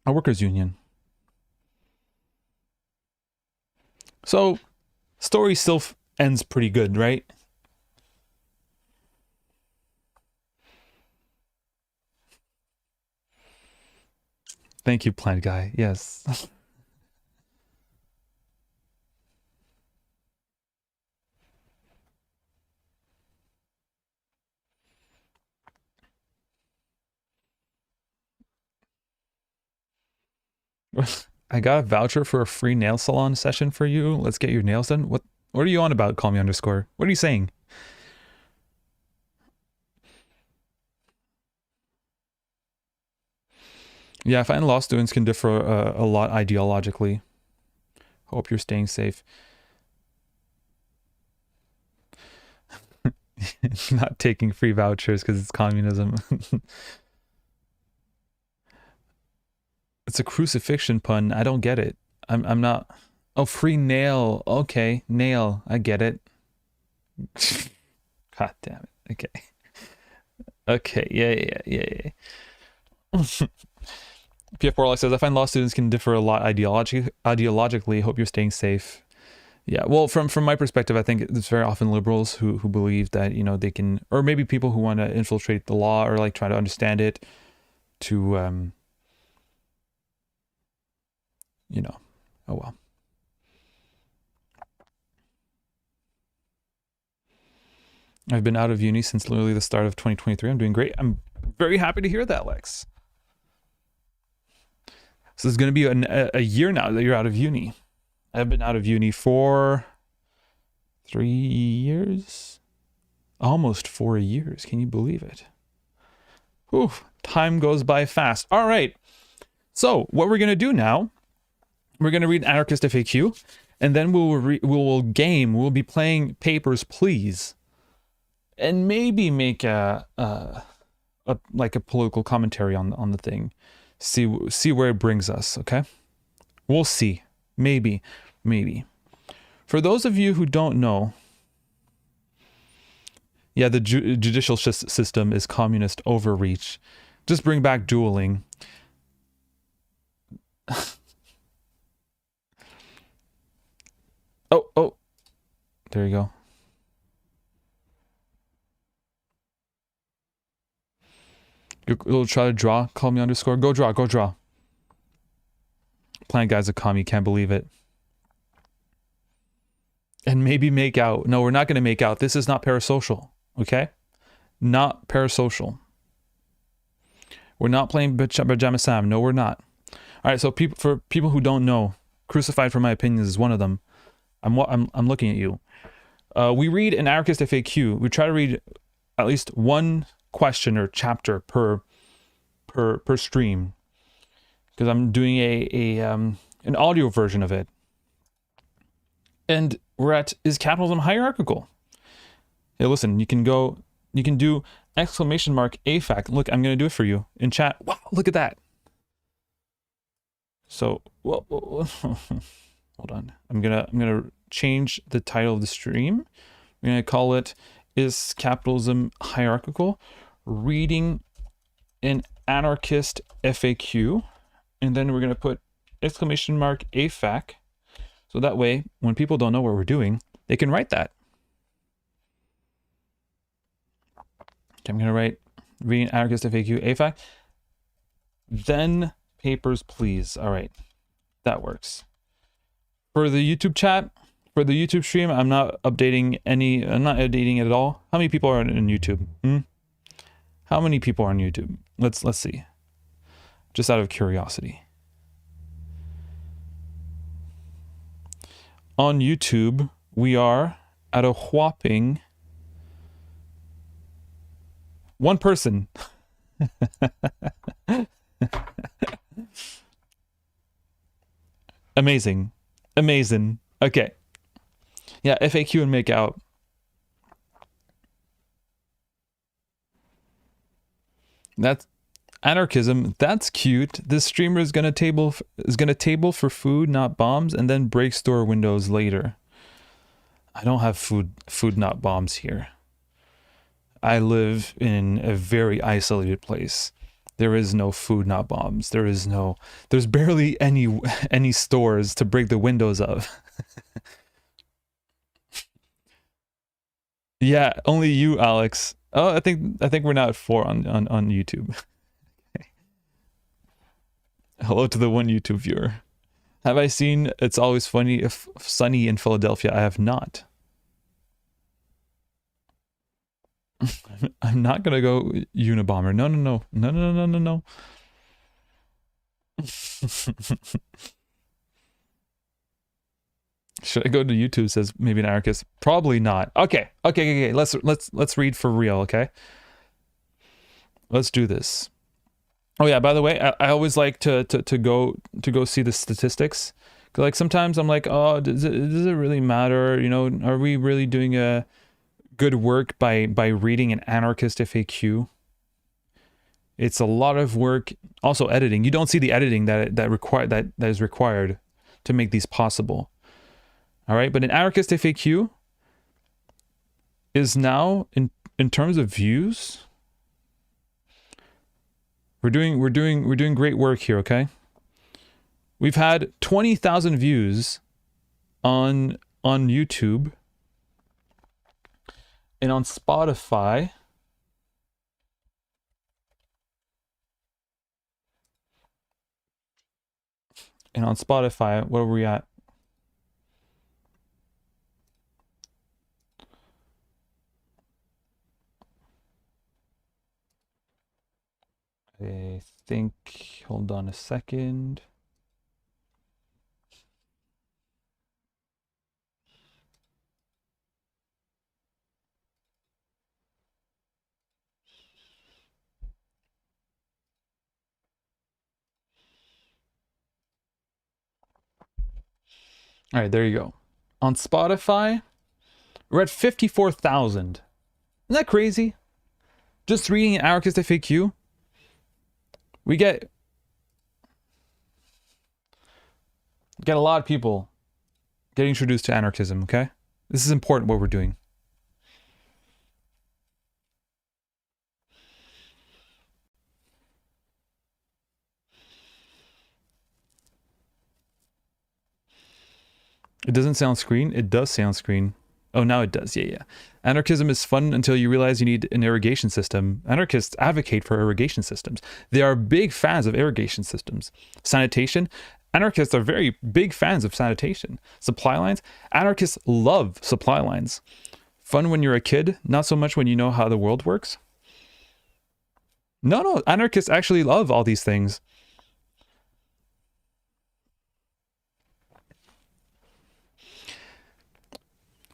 a workers' union. So, story still ends pretty good, right? Thank you, Plant Guy. Yes. I got a voucher for a free nail salon session for you. Let's get your nails done. What are you on about, call me underscore? What are you saying? Yeah, I find law students can differ a lot ideologically. Hope you're staying safe. Not taking free vouchers because it's communism. It's a crucifixion pun. I don't get it. I'm not. Oh, free nail. Okay, nail. I get it. God damn it. Okay. Okay. Yeah. PF4 says, I find law students can differ a lot ideologically. Hope you're staying safe. Yeah, well, from my perspective, I think it's very often liberals who believe that, you know, they can, or maybe people who want to infiltrate the law or like try to understand it to, you know, oh well. I've been out of uni since literally the start of 2023. I'm doing great. I'm very happy to hear that, Lex. So it's going to be a year now that you're out of uni. I've been out of uni for 3 years, almost 4 years. Can you believe it? Whew, time goes by fast. All right. So what we're going to do now, we're going to read Anarchist FAQ, and then we'll game. We'll be playing Papers, Please, and maybe make a political commentary on the thing. See where it brings us. Okay, we'll see. Maybe. For those of you who don't know, yeah, the judicial system is communist overreach. Just bring back dueling. Oh, there you go. You'll try to draw. Call me _ Go draw. Plant guy's a commie. Can't believe it. And maybe make out. No, we're not going to make out. This is not parasocial. Okay? Not parasocial. We're not playing Pajama Sam. No, we're not. All right. So for people who don't know, Crucified for My Opinions is one of them. I'm looking at you. We read an Anarchist FAQ. We try to read at least one question or chapter per stream, because I'm doing an audio version of it. And we're at, is capitalism hierarchical? Hey, listen, you can do !AFAC. Look, I'm going to do it for you in chat. Wow, look at that. So, whoa. Hold on. I'm gonna change the title of the stream. We're gonna call it, Is Capitalism Hierarchical? Reading an Anarchist FAQ. And then we're gonna put !AFAC. So that way, when people don't know what we're doing, they can write that. Okay, I'm gonna write reading Anarchist FAQ !AFAC. Then Papers, Please. All right, that works. For the YouTube chat, for the YouTube stream, I'm not updating it at all. How many people are on YouTube? How many people are on YouTube? Let's see. Just out of curiosity. On YouTube, we are at a whopping 1 person. Amazing. Okay. Yeah, FAQ and make out. That's anarchism. That's cute. This streamer is gonna table for food, not bombs, and then break store windows later. I don't have food not bombs here. I live in a very isolated place. There is no food not bombs. There's barely any stores to break the windows of. Yeah, only you, Alex. Oh, I think we're now at 4 on YouTube. Hello to the 1 YouTube viewer. Have I seen It's Always Sunny in Philadelphia? I have not. I'm not gonna go Unabomber. No. Should I go to YouTube? Says maybe an anarchist. Probably not. Okay. Let's read for real. Okay. Let's do this. Oh yeah, by the way, I always like to go see the statistics. 'Cause, like, sometimes I'm like, oh, does it really matter? You know, are we really doing a good work by reading an anarchist FAQ? It's a lot of work. Also editing. You don't see the editing that is required to make these possible. All right, but an anarchist FAQ is now in terms of views. We're doing great work here, okay? We've had 20,000 views on YouTube and on Spotify. And on Spotify, what are we at? I think, hold on a second. All right, there you go. On Spotify, we're at 54,000. Isn't that crazy? Just reading an anarchist FAQ, we get a lot of people getting introduced to anarchism, okay? This is important what we're doing. It doesn't say on screen. It does say on screen. Oh, now it does. Yeah. Anarchism is fun until you realize you need an irrigation system. Anarchists advocate for irrigation systems. They are big fans of irrigation systems. Sanitation. Anarchists are very big fans of sanitation. Supply lines. Anarchists love supply lines. Fun when you're a kid, not so much when you know how the world works. No. Anarchists actually love all these things.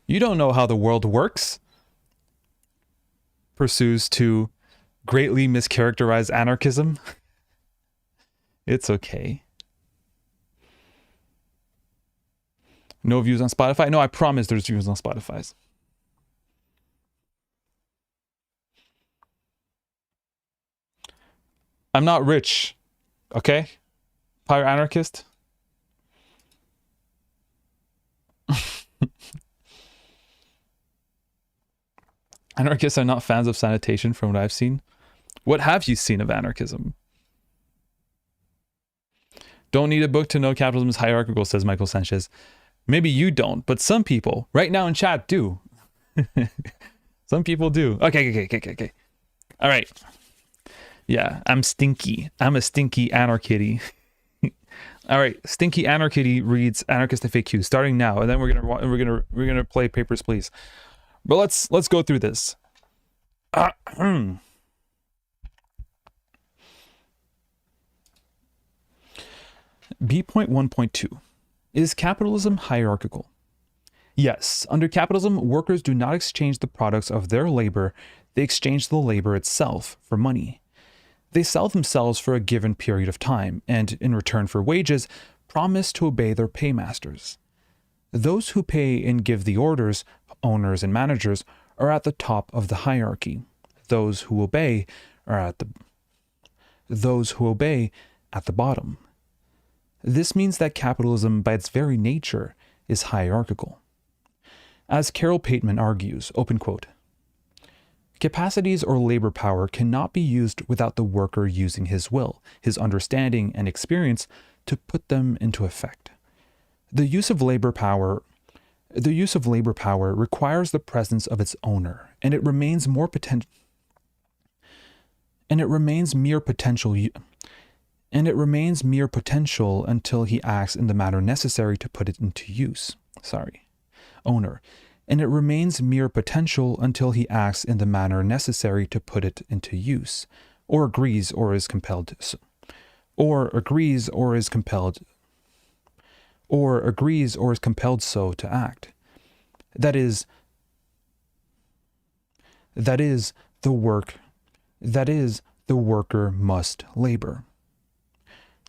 You don't know how the world works. Pursues to greatly mischaracterize anarchism. It's okay. No views on Spotify? No, I promise there's views on Spotify. I'm not rich, okay? Pyre anarchist. Anarchists are not fans of sanitation from what I've seen. What have you seen of anarchism? Don't need a book to know capitalism is hierarchical, says Michael Sanchez. Maybe you don't, but some people right now in chat do. Some people do. Okay. All right. Yeah, I'm stinky. I'm a stinky anarchitty. All right, Stinky Anarchitty reads Anarchist FAQ starting now, and then we're gonna play Papers, Please. But let's go through this. B.1.2 Is capitalism hierarchical? Yes, under capitalism, workers do not exchange the products of their labor, they exchange the labor itself for money. They sell themselves for a given period of time, and in return for wages, promise to obey their paymasters. Those who pay and give the orders, owners and managers, are at the top of the hierarchy. Those who obey at the bottom. This means that capitalism, by its very nature, is hierarchical. As Carol Pateman argues, open quote, capacities or labor power cannot be used without the worker using his will, his understanding and experience to put them into effect. The use of labor power requires the presence of its owner, and it remains mere potential until he acts in the manner necessary to put it into use. Owner. And it remains mere potential until he acts in the manner necessary to put it into use, or agrees or is compelled so to act. That is the the worker must labor.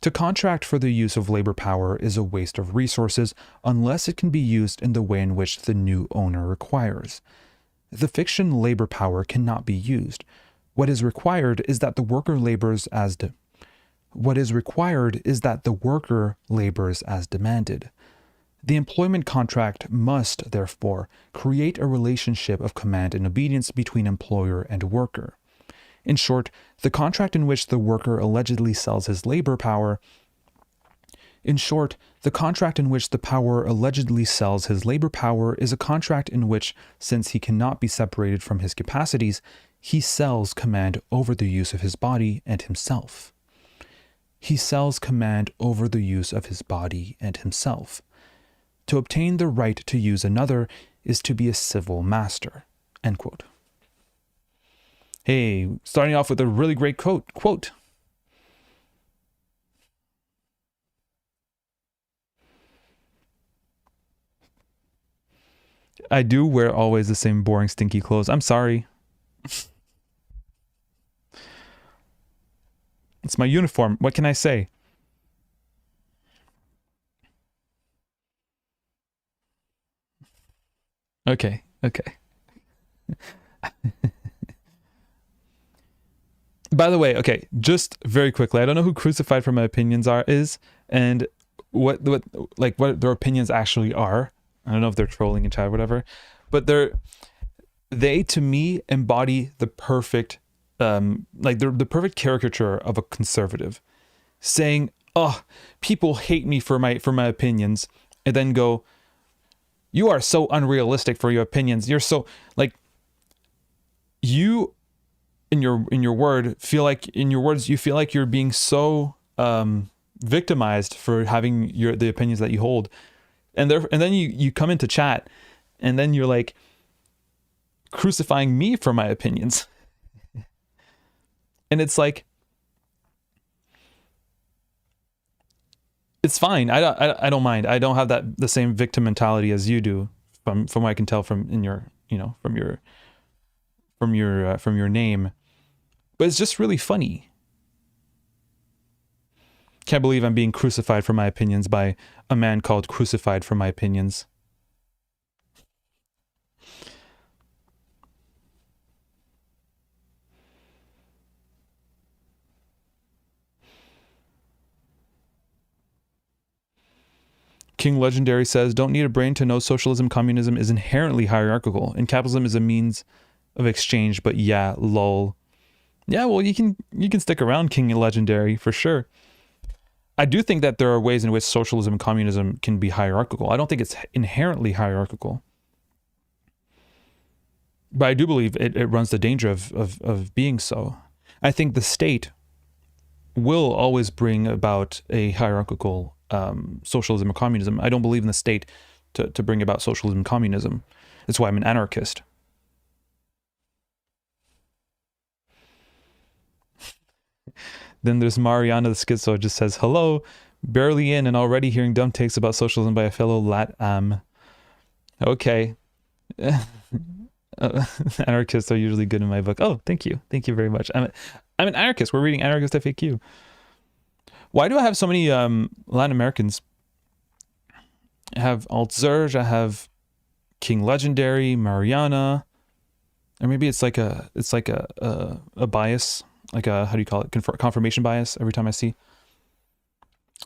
To contract for the use of labor power is a waste of resources unless it can be used in the way in which the new owner requires. The fiction labor power cannot be used. What is required is that the worker labors as demanded. The employment contract must, therefore, create a relationship of command and obedience between employer and worker. In short, the contract in which the worker allegedly sells his labor power is a contract in which, since he cannot be separated from his capacities, he sells command over the use of his body and himself. To obtain the right to use another is to be a civil master. End quote. Hey, starting off with a really great quote. I do wear always the same boring, stinky clothes. I'm sorry. It's my uniform. What can I say? Okay. By the way, okay, just very quickly, I don't know who Crucified for My Opinions is, and what their opinions actually are. I don't know if they're trolling in chat or whatever, but they to me embody the perfect, the perfect caricature of a conservative, saying, "Oh, people hate me for my opinions," and then go, "You are so unrealistic for your opinions. You're so you." In your words, you feel like you're being so victimized for having the opinions that you hold, and then you come into chat, and then you're like crucifying me for my opinions, and it's like, it's fine. I don't mind. I don't have the same victim mentality as you do, from what I can tell from your name. But it's just really funny. Can't believe I'm being crucified for my opinions by a man called Crucified for My Opinions. King Legendary says, "Don't need a brain to know socialism. Communism is inherently hierarchical, and capitalism is a means of exchange, but yeah, lol." Yeah, well, you can stick around, King Legendary, for sure. I do think that there are ways in which socialism and communism can be hierarchical. I don't think it's inherently hierarchical. But I do believe it runs the danger of being so. I think the state will always bring about a hierarchical socialism or communism. I don't believe in the state to bring about socialism and communism. That's why I'm an anarchist. Then there's Mariana the Schizo, just says, "Hello, barely in and already hearing dumb takes about socialism by a fellow Lat-Am." Okay. Anarchists are usually good in my book. Oh, thank you very much. I'm an anarchist. We're reading Anarchist FAQ. Why do I have so many Latin Americans? I have Alt Zerge, I have King Legendary, Mariana, or maybe it's like a bias, like a, how do you call it, confirmation bias every time I see.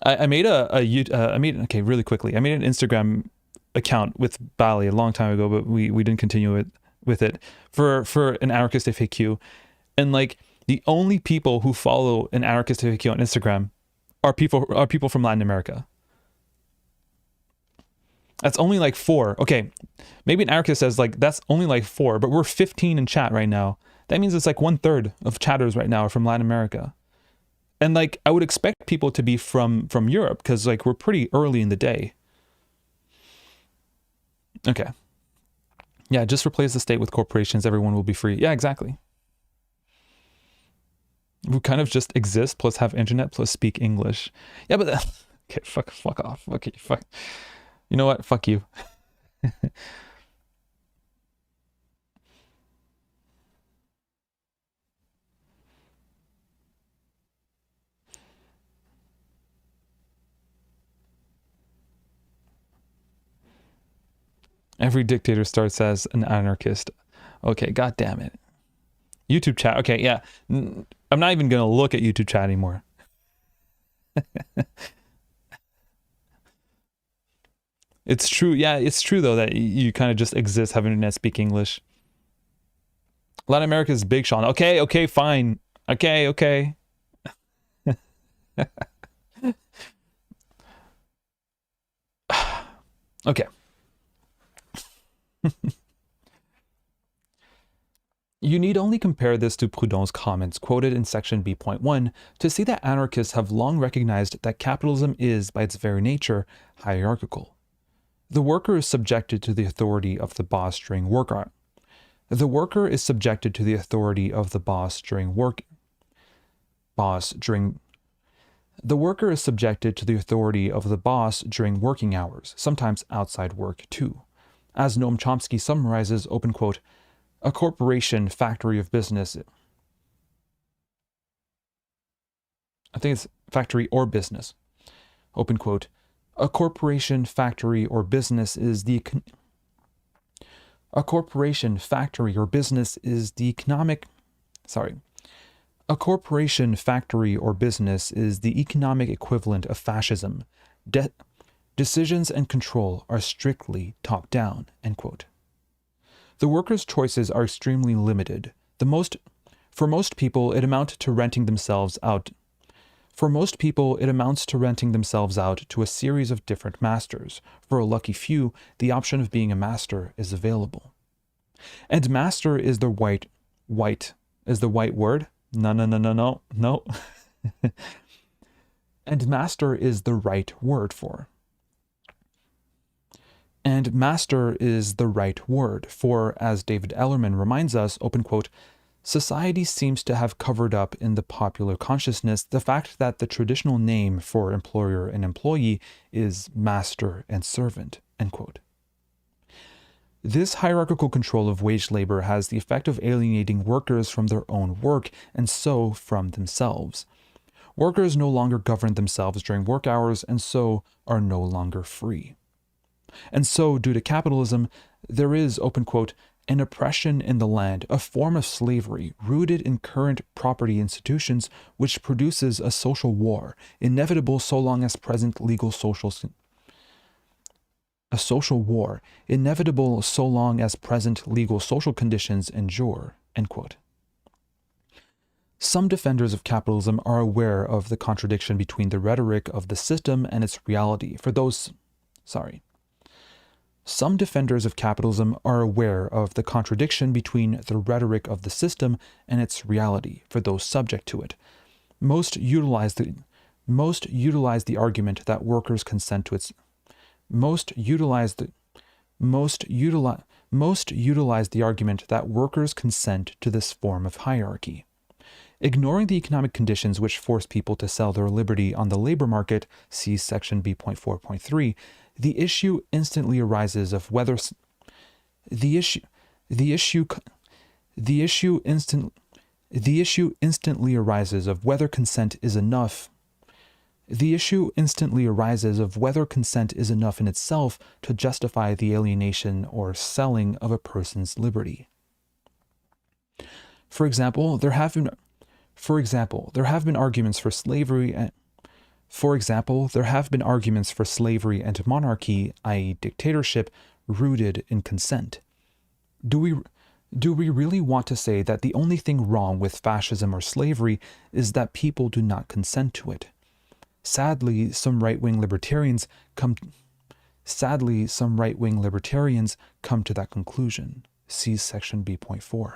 I made okay, really quickly, I made an Instagram account with Bali a long time ago, but we didn't continue with it for an anarchist FAQ, and like the only people who follow an anarchist FAQ on Instagram are people from Latin America. That's only like 4. Okay, maybe an anarchist says like that's only like 4, but we're 15 in chat right now. That means it's like 1/3 of chatters right now are from Latin America. And like I would expect people to be from Europe, because like we're pretty early in the day. Okay. Yeah, just replace the state with corporations, everyone will be free. Yeah, exactly. We kind of just exist plus have internet plus speak English. Yeah, but okay, fuck off. Okay, fuck. You know what? Fuck you. Every dictator starts as an anarchist. Okay, god damn it. YouTube chat. Okay, yeah. I'm not even going to look at YouTube chat anymore. It's true. Yeah, it's true, though, that you kind of just exist, have internet, speak English. Latin America is big, Sean. Okay, okay, fine. Okay, okay. Okay. You need only compare this to Proudhon's comments quoted in section B.1 to see that anarchists have long recognized that capitalism is, by its very nature, hierarchical. The worker is subjected to the authority of the boss during work hours. The worker is subjected to the authority of the boss during work. The worker is subjected to the authority of the boss during working hours, sometimes outside work too. As Noam Chomsky summarizes, open quote, a corporation, factory of business. I think it's factory or business. Open quote. A corporation, factory, or business is the economic. A corporation, factory, or business is the economic equivalent of fascism. Decisions and control are strictly top-down. End quote. The workers' choices are extremely limited. For most people, it amounts to renting themselves out. For most people, it amounts to renting themselves out to a series of different masters. For a lucky few, the option of being a master is available. And master is the white word? No. And master is the right word for. And master is the right word, for, as David Ellerman reminds us, open quote, society seems to have covered up in the popular consciousness the fact that the traditional name for employer and employee is master and servant, end quote. This hierarchical control of wage labor has the effect of alienating workers from their own work and so from themselves. Workers no longer govern themselves during work hours and so are no longer free. And so, due to capitalism, there is, open quote, an oppression in the land, a form of slavery rooted in current property institutions which produces a social war, inevitable so long as present legal social conditions endure, end quote. Some defenders of capitalism are aware of the contradiction between the rhetoric of the system and its reality. Some defenders of capitalism are aware of the contradiction between the rhetoric of the system and its reality for those subject to it. Most utilize the argument that workers consent to its argument that workers consent to this form of hierarchy. Ignoring the economic conditions which force people to sell their liberty on the labor market, see section B.4.3, the issue instantly arises of whether consent is enough. The issue instantly arises of whether consent is enough in itself to justify the alienation or selling of a person's liberty. For example, there have been arguments for slavery and monarchy, i.e. dictatorship, rooted in consent. Do we really want to say that the only thing wrong with fascism or slavery is that people do not consent to it? Sadly, some right-wing libertarians come to that conclusion. See section B.4.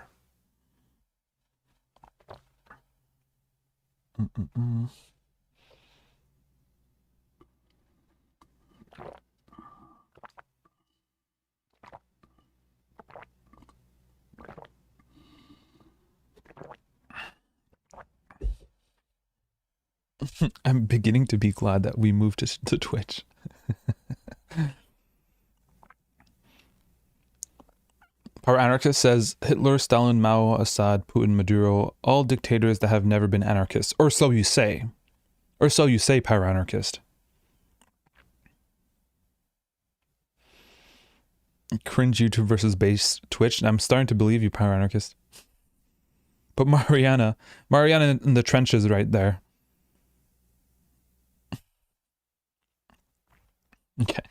I'm beginning to be glad that we moved to Twitch. Power Anarchist says, Hitler, Stalin, Mao, Assad, Putin, Maduro, all dictators that have never been anarchists. Or so you say. Or so you say, Power Anarchist. Cringe YouTube versus base Twitch. I'm starting to believe you, Power Anarchist. But Mariana in the trenches right there. Okay.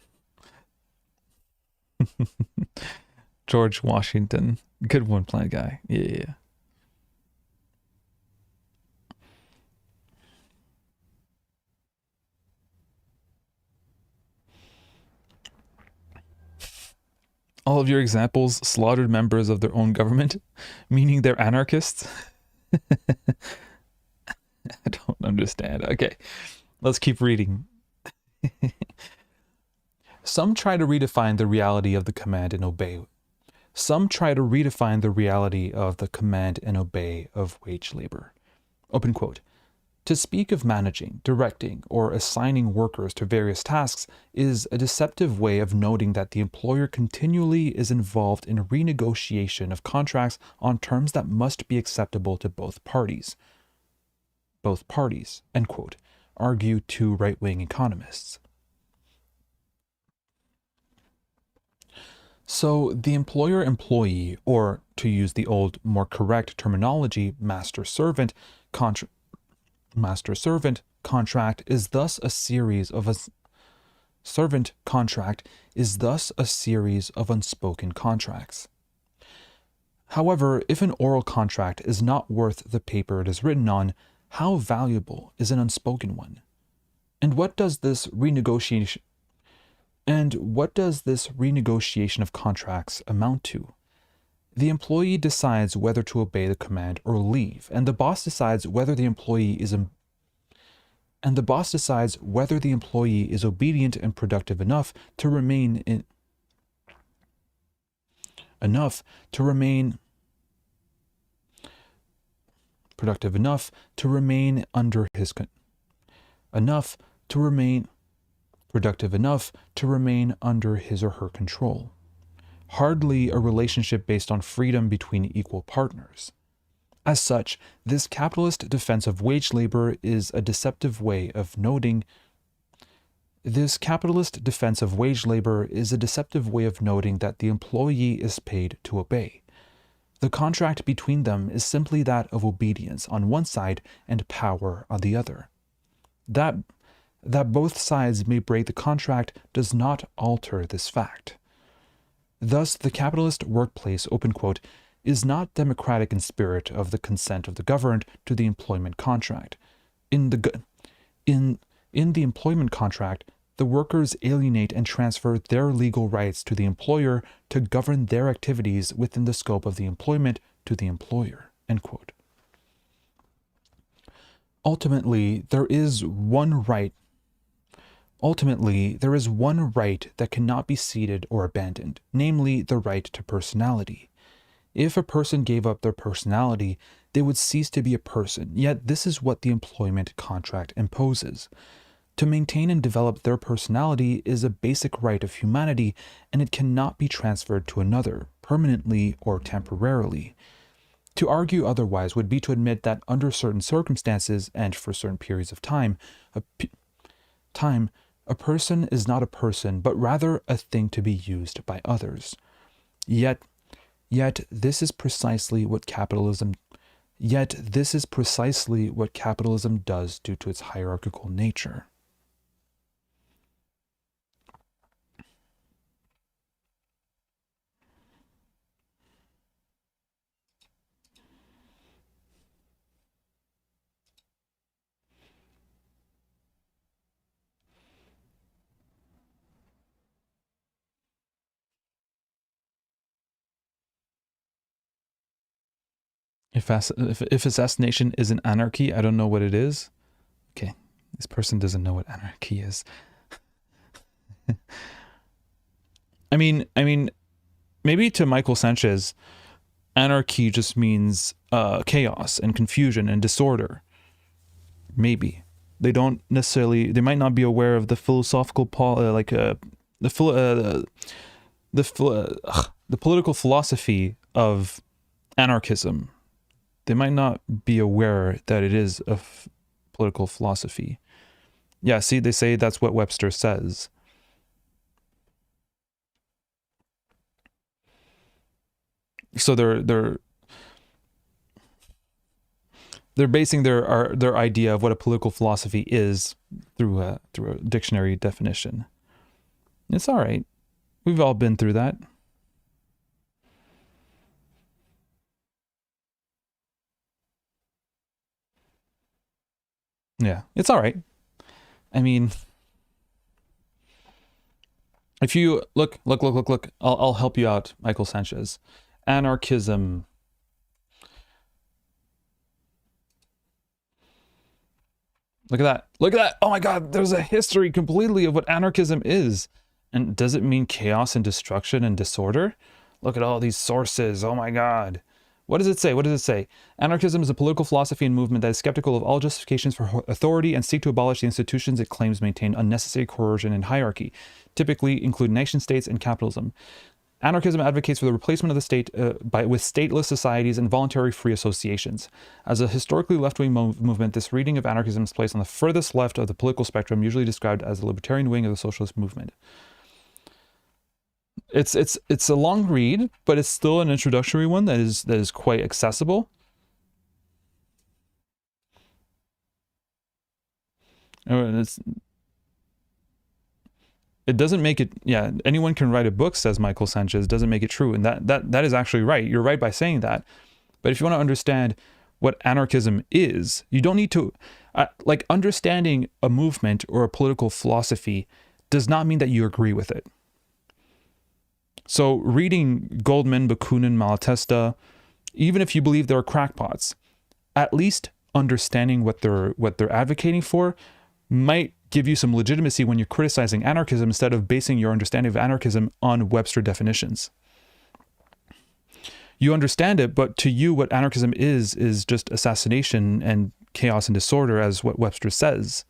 George Washington. Good one, Planet Guy. Yeah. All of your examples slaughtered members of their own government, meaning they're anarchists? I don't understand. Okay, let's keep reading. Some try to redefine the reality of the command and obey. Some try to redefine the reality of the command and obey of wage labor. Open quote. To speak of managing, directing, or assigning workers to various tasks is a deceptive way of noting that the employer continually is involved in renegotiation of contracts on terms that must be acceptable to both parties. Both parties, end quote, argue two right-wing economists. So the employer-employee, or to use the old, more correct terminology, master-servant contract is thus a series of unspoken contracts. However, if an oral contract is not worth the paper it is written on, how valuable is an unspoken one? And what does this renegotiation of contracts amount to? The employee decides whether to obey the command or leave, and the boss decides whether the employee is obedient and productive enough to remain under his or her control. Hardly a relationship based on freedom between equal partners. As such, this capitalist defense of wage labor is a deceptive way of noting that the employee is paid to obey. The contract between them is simply that of obedience on one side and power on the other. That both sides may break the contract does not alter this fact. Thus, the capitalist workplace, open quote, is not democratic in spirit of the consent of the governed to the employment contract. In the employment contract, the workers alienate and transfer their legal rights to the employer to govern their activities within the scope of the employment to the employer, end quote. Ultimately, there is one right that cannot be ceded or abandoned, namely the right to personality. If a person gave up their personality, they would cease to be a person, yet this is what the employment contract imposes. To maintain and develop their personality is a basic right of humanity, and it cannot be transferred to another, permanently or temporarily. To argue otherwise would be to admit that under certain circumstances, and for certain periods of time, a person is not a person, but rather a thing to be used by others. Yet this is precisely what capitalism does due to its hierarchical nature. If assassination isn't anarchy, I don't know what it is. Okay, this person doesn't know what anarchy is. I mean, maybe to Michael Sanchez, anarchy just means chaos and confusion and disorder. Maybe they might not be aware of the philosophical the political philosophy of anarchism. They might not be aware that it is a political philosophy. Yeah, see, they say that's what Webster says. So they're basing their idea of what a political philosophy is through a dictionary definition. It's all right. We've all been through that. Yeah, it's all right. I mean, if you look, I'll help you out, Michael Sanchez. Anarchism. Look at that. Look at that. Oh my God, there's a history completely of what anarchism is. And does it mean chaos and destruction and disorder? Look at all these sources. Oh my God. What does it say? What does it say? Anarchism is a political philosophy and movement that is skeptical of all justifications for authority and seek to abolish the institutions it claims maintain unnecessary coercion and hierarchy, typically include nation states and capitalism. Anarchism advocates for the replacement of the state with stateless societies and voluntary free associations. As a historically left-wing movement, this reading of anarchism is placed on the furthest left of the political spectrum, usually described as the libertarian wing of the socialist movement. It's a long read, but it's still an introductory one that is quite accessible. It doesn't make it, yeah, anyone can write a book, says Michael Sanchez, doesn't make it true. And that is actually right. You're right by saying that. But if you want to understand what anarchism is, you don't need to, like, understanding a movement or a political philosophy does not mean that you agree with it. So reading Goldman, Bakunin, Malatesta, even if you believe they're crackpots, at least understanding what they're advocating for might give you some legitimacy when you're criticizing anarchism instead of basing your understanding of anarchism on Webster definitions. You understand it, but to you what anarchism is just assassination and chaos and disorder, as what Webster says.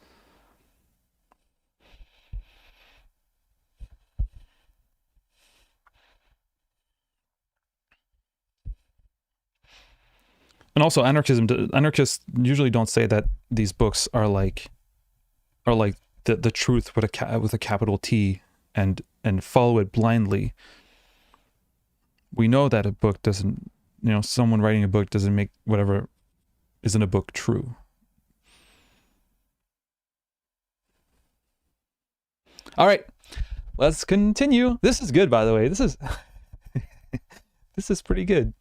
And also anarchists usually don't say that these books are like the truth with a capital T and follow it blindly. We know that a book doesn't, someone writing a book doesn't make whatever is in a book true. All right, let's continue. This is good, by the way. This is this is pretty good.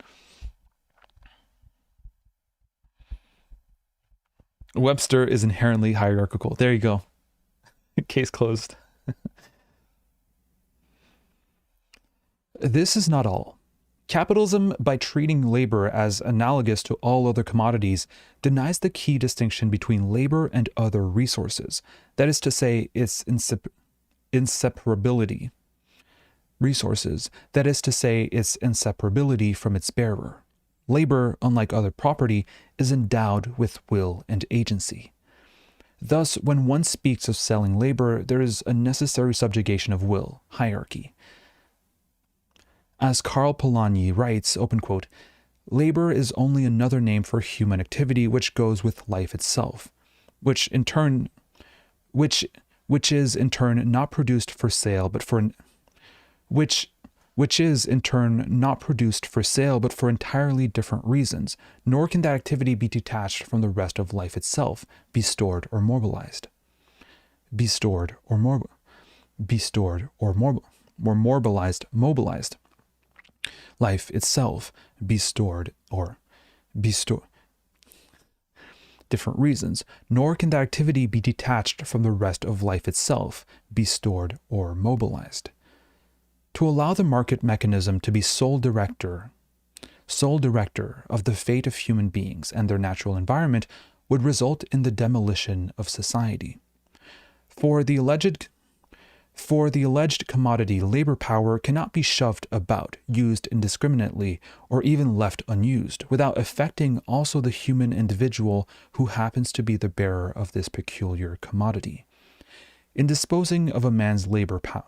Webster is inherently hierarchical. There you go. Case closed. This is not all. Capitalism, by treating labor as analogous to all other commodities, denies the key distinction between labor and other resources. That is to say, its inseparability. Resources, that is to say, its inseparability from its bearer. Labor, unlike other property, is endowed with will and agency. Thus, when one speaks of selling labor, there is a necessary subjugation of will, hierarchy. As Karl Polanyi writes, open quote, labor is only another name for human activity which goes with life itself, which is in turn not produced for sale, but for which is in turn not produced for sale, but for entirely different reasons, nor can that activity be detached from the rest of life itself, be stored or mobilized. Mobilized. Life itself, different reasons, nor can that activity be detached from the rest of life itself, be stored or mobilized. To allow the market mechanism to be sole director of the fate of human beings and their natural environment would result in the demolition of society. For the alleged commodity, labor power cannot be shoved about, used indiscriminately, or even left unused, without affecting also the human individual who happens to be the bearer of this peculiar commodity. In disposing of a man's labor power,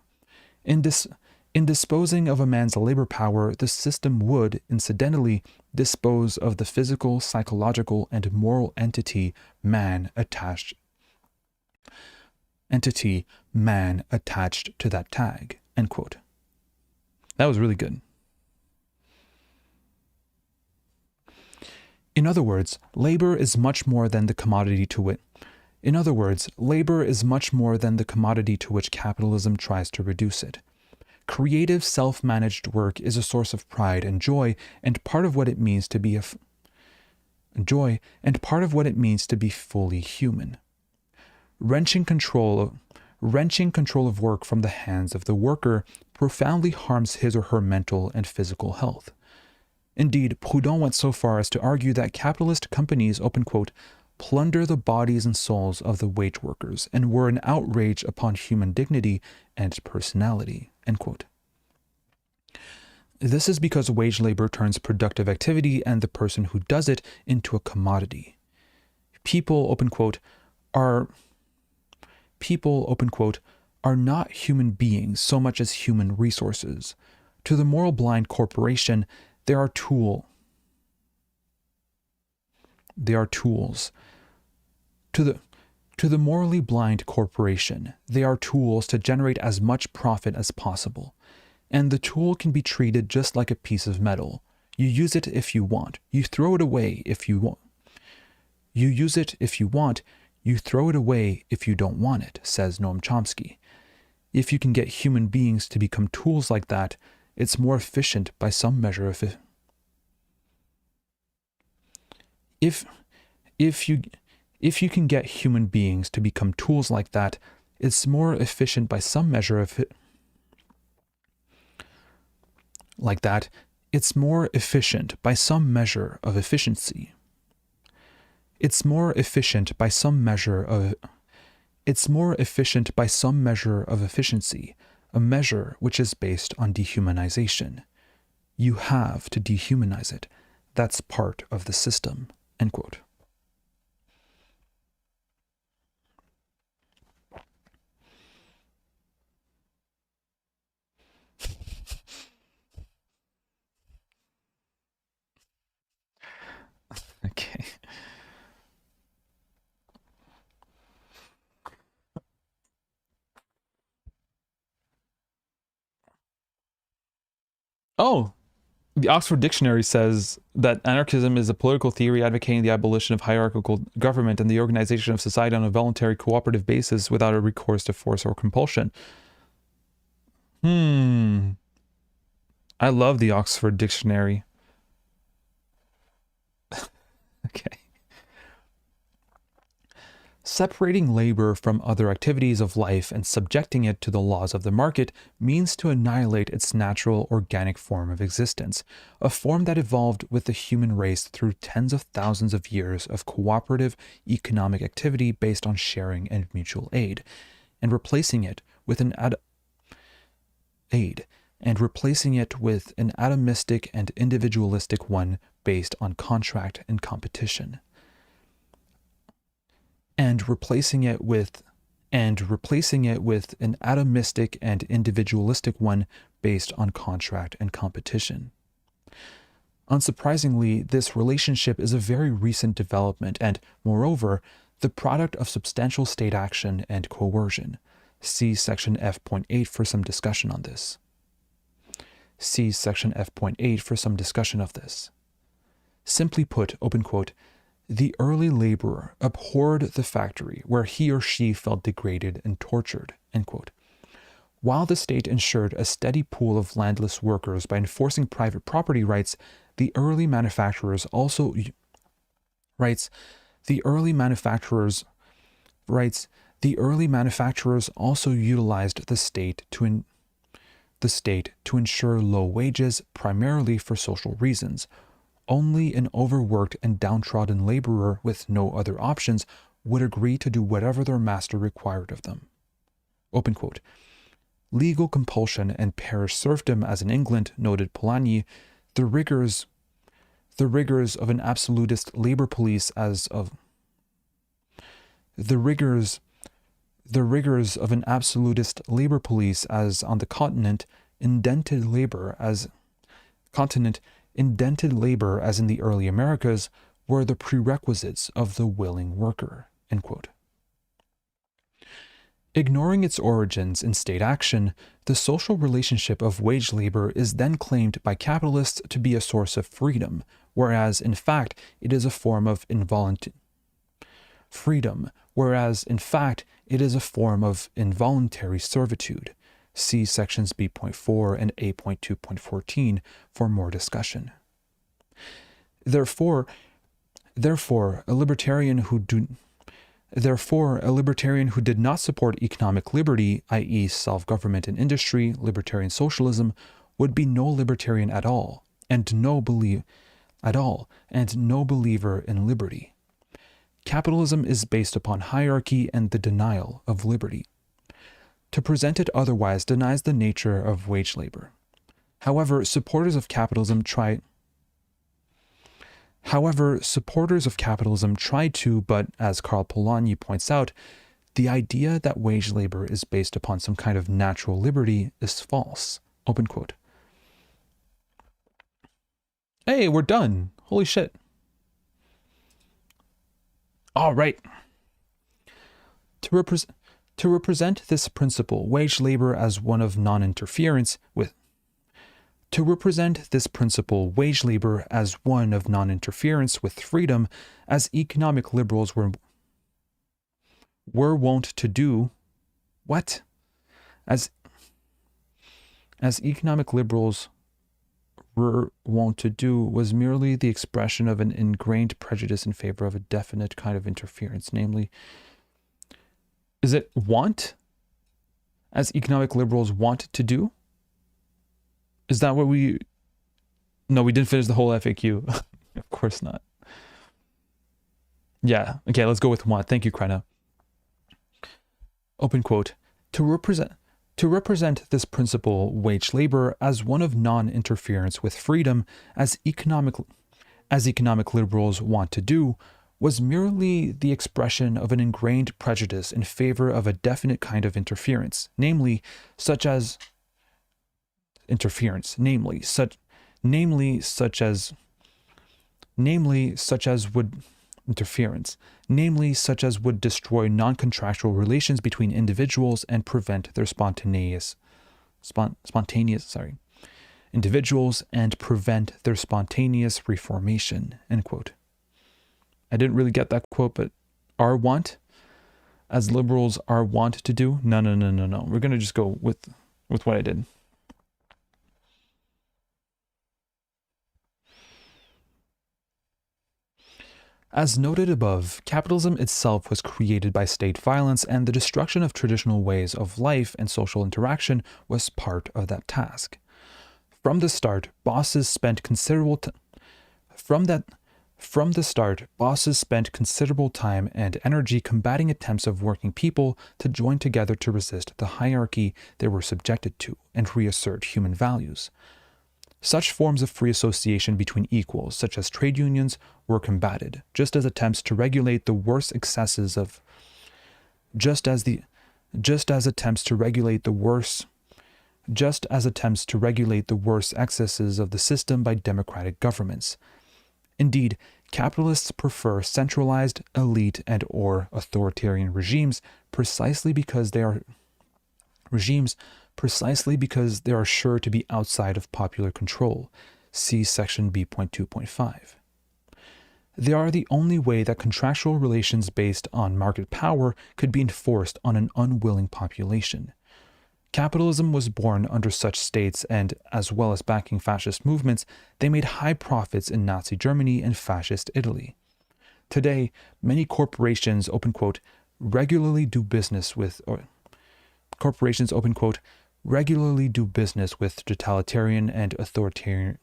the system would, incidentally, dispose of the physical, psychological, and moral entity man attached to that tag. End quote. That was really good. In other words, labor is much more than the commodity to which capitalism tries to reduce it. Creative, self-managed work is a source of pride and joy, and part of what it means to be fully human. Wrenching control of work from the hands of the worker profoundly harms his or her mental and physical health. Indeed, Proudhon went so far as to argue that capitalist companies, open quote, plunder the bodies and souls of the wage workers and were an outrage upon human dignity and personality, end quote. This is because wage labor turns productive activity and the person who does it into a commodity. People, open quote, are not human beings so much as human resources. To the moral blind corporation, they are tools. To the morally blind corporation, they are tools to generate as much profit as possible. And the tool can be treated just like a piece of metal. You use it if you want. You throw it away if you want. You use it if you want. You throw it away if you don't want it, says Noam Chomsky. If you can get human beings to become tools like that, it's more efficient by some measure of it. If you can get human beings to become tools like that, it's more efficient by some measure of it. Like that, it's more efficient by some measure of efficiency. It's more efficient by some measure of efficiency, a measure which is based on dehumanization. You have to dehumanize it. That's part of the system, end quote. Okay. Oh, the Oxford Dictionary says that anarchism is a political theory advocating the abolition of hierarchical government and the organization of society on a voluntary cooperative basis without a recourse to force or compulsion. I love the Oxford Dictionary. Okay. Separating labor from other activities of life and subjecting it to the laws of the market means to annihilate its natural, organic form of existence, a form that evolved with the human race through tens of thousands of years of cooperative economic activity based on sharing and mutual aid, and replacing it with an atomistic and individualistic one based on contract and competition. And replacing it with an atomistic and individualistic one based on contract and competition. Unsurprisingly, this relationship is a very recent development and, moreover, the product of substantial state action and coercion. See section F.8 for some discussion on this. Simply put, open quote, the early laborer abhorred the factory where he or she felt degraded and tortured, end quote. While the state ensured a steady pool of landless workers by enforcing private property rights, the early manufacturers also utilized the state to ensure low wages, primarily for social reasons. Only an overworked and downtrodden laborer with no other options would agree to do whatever their master required of them. Open quote. Legal compulsion and parish serfdom, as in England, noted Polanyi, the rigors of an absolutist labor police as on the continent, indented labor as in the early Americas, were the prerequisites of the willing worker, end quote. Ignoring its origins in state action, the social relationship of wage labor is then claimed by capitalists to be a source of freedom, whereas in fact it is a form of involuntary freedom, whereas in fact it is a form of involuntary servitude. See sections B.4 and A.2.14 for more discussion. Therefore, a libertarian who did not support economic liberty, i.e. self-government and industry, libertarian socialism, would be no libertarian at all, and no believer in liberty. Capitalism is based upon hierarchy and the denial of liberty. To present it otherwise denies the nature of wage labor. However, supporters of capitalism try to, but as Karl Polanyi points out, the idea that wage labor is based upon some kind of natural liberty is false. Open quote. Hey, we're done. Holy shit. All right. To represent this principle, wage labor as one of non-interference with freedom, as economic liberals were wont to do. What? As economic liberals were wont to do, was merely the expression of an ingrained prejudice in favor of a definite kind of interference, namely, is it want? As economic liberals want to do? Is that what we... No, we didn't finish the whole FAQ. Of course not. Yeah, okay, let's go with want. Thank you, Krena. Open quote. To represent this principle, wage labor, as one of non-interference with freedom, as economic liberals want to do, was merely the expression of an ingrained prejudice in favor of a definite kind of interference, namely such as would destroy non-contractual relations between individuals and prevent their spontaneous reformation. End quote. I didn't really get that quote, but our want, as liberals are wont to do? No. We're going to just go with what I did. As noted above, capitalism itself was created by state violence, and the destruction of traditional ways of life and social interaction was part of that task. From the start, bosses spent considerable time and energy combating attempts of working people to join together to resist the hierarchy they were subjected to and reassert human values. Such forms of free association between equals, such as trade unions, were combated, just as attempts to regulate the worst excesses of the system by democratic governments. Indeed, capitalists prefer centralized, elite, and or authoritarian regimes precisely because they are sure to be outside of popular control. See section B.2.5. They are the only way that contractual relations based on market power could be enforced on an unwilling population. Capitalism was born under such states, and, as well as backing fascist movements, they made high profits in Nazi Germany and fascist Italy. Today, many corporations, open quote, regularly do business with totalitarian and authoritarian.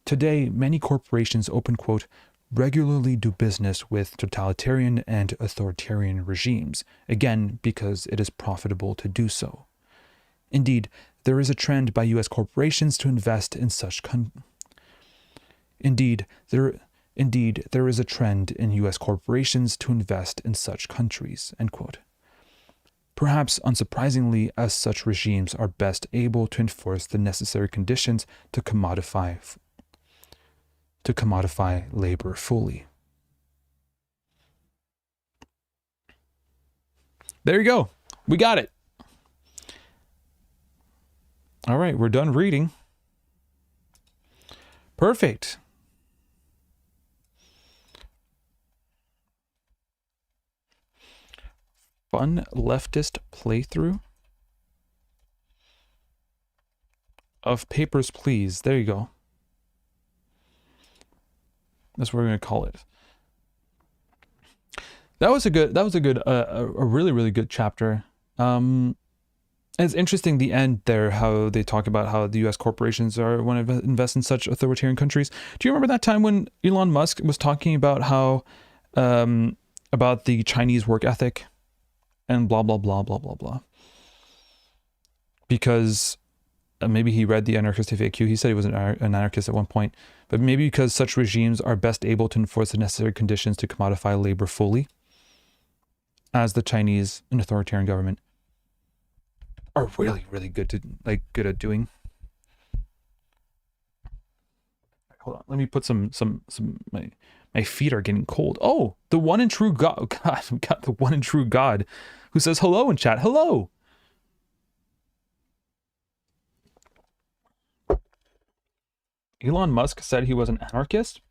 Today, many corporations, open quote, regularly do business with totalitarian and authoritarian regimes, again, because it is profitable to do so. Indeed, there is a trend by U.S. corporations to invest in such there is a trend in U.S. corporations to invest in such countries, end quote. Perhaps unsurprisingly, as such regimes are best able to enforce the necessary conditions to commodify labor fully. There you go. We got it. All right, we're done reading. Perfect. fun leftist playthrough of Papers, Please. There you go. That's what we're gonna call it. That was a really, really good chapter. It's interesting the end there, how they talk about how the U.S. corporations want to invest in such authoritarian countries. Do you remember that time when Elon Musk was talking about how about the Chinese work ethic and blah blah blah blah blah blah? Because maybe he read the anarchist FAQ. He said he was an anarchist at one point, but maybe because such regimes are best able to enforce the necessary conditions to commodify labor fully, as the Chinese and authoritarian government are really, really good at doing. Hold on, let me put some my feet are getting cold. Oh, the one and true God. Oh God, we got the one and true God who says hello in chat. Hello. Elon Musk said he was an anarchist.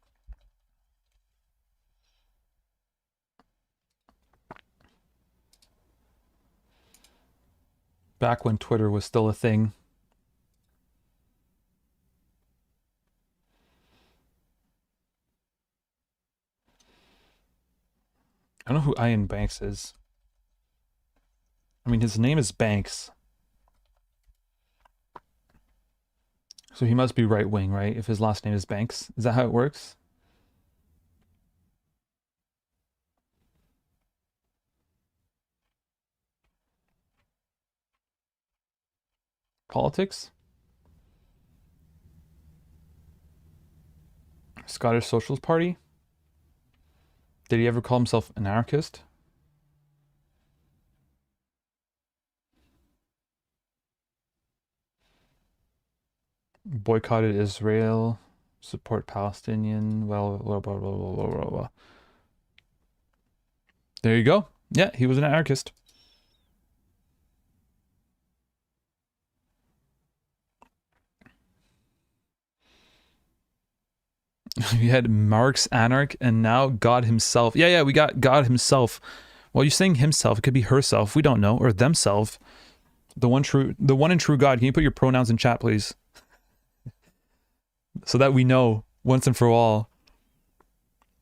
Back when Twitter was still a thing. I don't know who Ian Banks is. I mean, his name is Banks. So he must be right-wing, right? If his last name is Banks. Is that how it works? Politics? Scottish Socialist Party? Did he ever call himself anarchist? Boycotted Israel, support Palestinian, well, blah, blah, blah, blah, blah, blah, blah. There you go. Yeah, he was an anarchist. We had Marx Anarch and now God himself. Yeah, we got God himself. Well, you're saying himself, it could be herself, we don't know, or themself. The one and true God. Can you put your pronouns in chat, please? So that we know once and for all.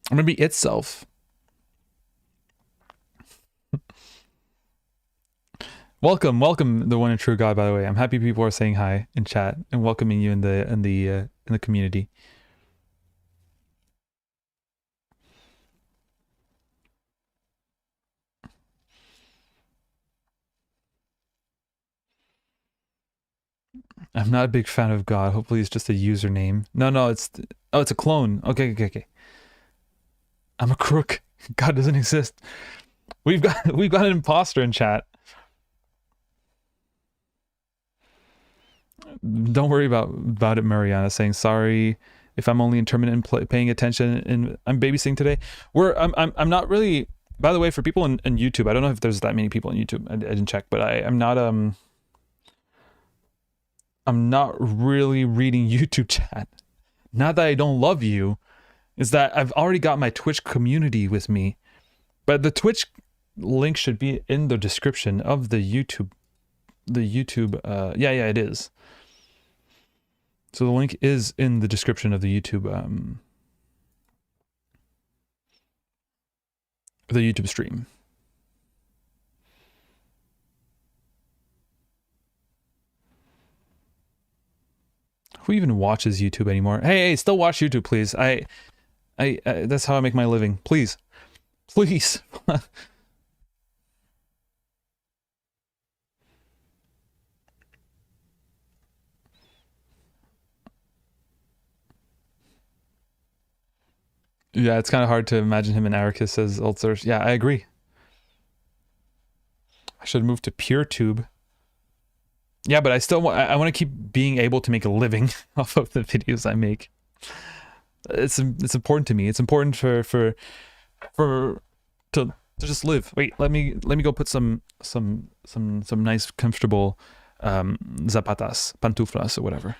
Or maybe itself. Welcome, the one and true God, by the way. I'm happy people are saying hi in chat and welcoming you in the community. I'm not a big fan of God. Hopefully it's just a username. No, it's a clone. Okay. I'm a crook. God doesn't exist. We've got an imposter in chat. Don't worry about it, Mariana saying sorry if I'm only intermittent paying attention and I'm babysitting today. I'm not really, by the way, for people in YouTube, I don't know if there's that many people on YouTube. I didn't check, but I'm not really reading YouTube chat. Not that I don't love you, is that I've already got my Twitch community with me. But the Twitch link should be in the description of the YouTube. Yeah, it is. So the link is in the description of the YouTube stream. Who even watches YouTube anymore? Hey, still watch YouTube, please. I that's how I make my living. Please. Yeah, it's kind of hard to imagine him in anarchist as ulcers. Yeah, I agree. I should move to PureTube. Yeah, but I want to keep being able to make a living off of the videos I make. It's important to me. It's important to just live. Wait, let me go put some nice comfortable zapatas, pantuflas or whatever.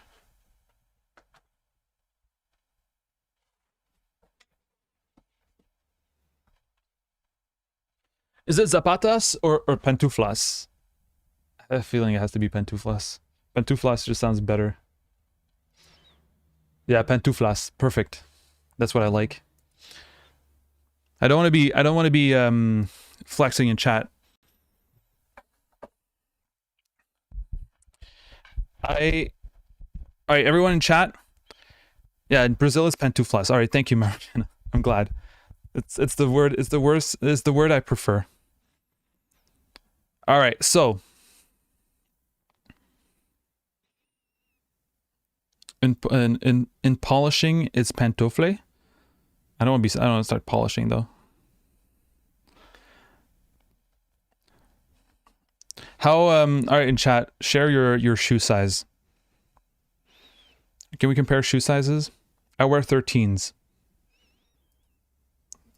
Is it zapatas or pantuflas? I have a feeling it has to be pantuflas. Pantuflas just sounds better. Yeah, pantuflas. Perfect. That's what I like. I don't want to be flexing in chat. All right, everyone in chat. Yeah, in Brazil it's pantuflas. All right, thank you, Mariana. I'm glad. It's the word. It's the word I prefer. All right, so in polishing, it's pantofle. I don't want to start polishing though. How all right, in chat, share your shoe size. Can we compare shoe sizes? I wear 13s.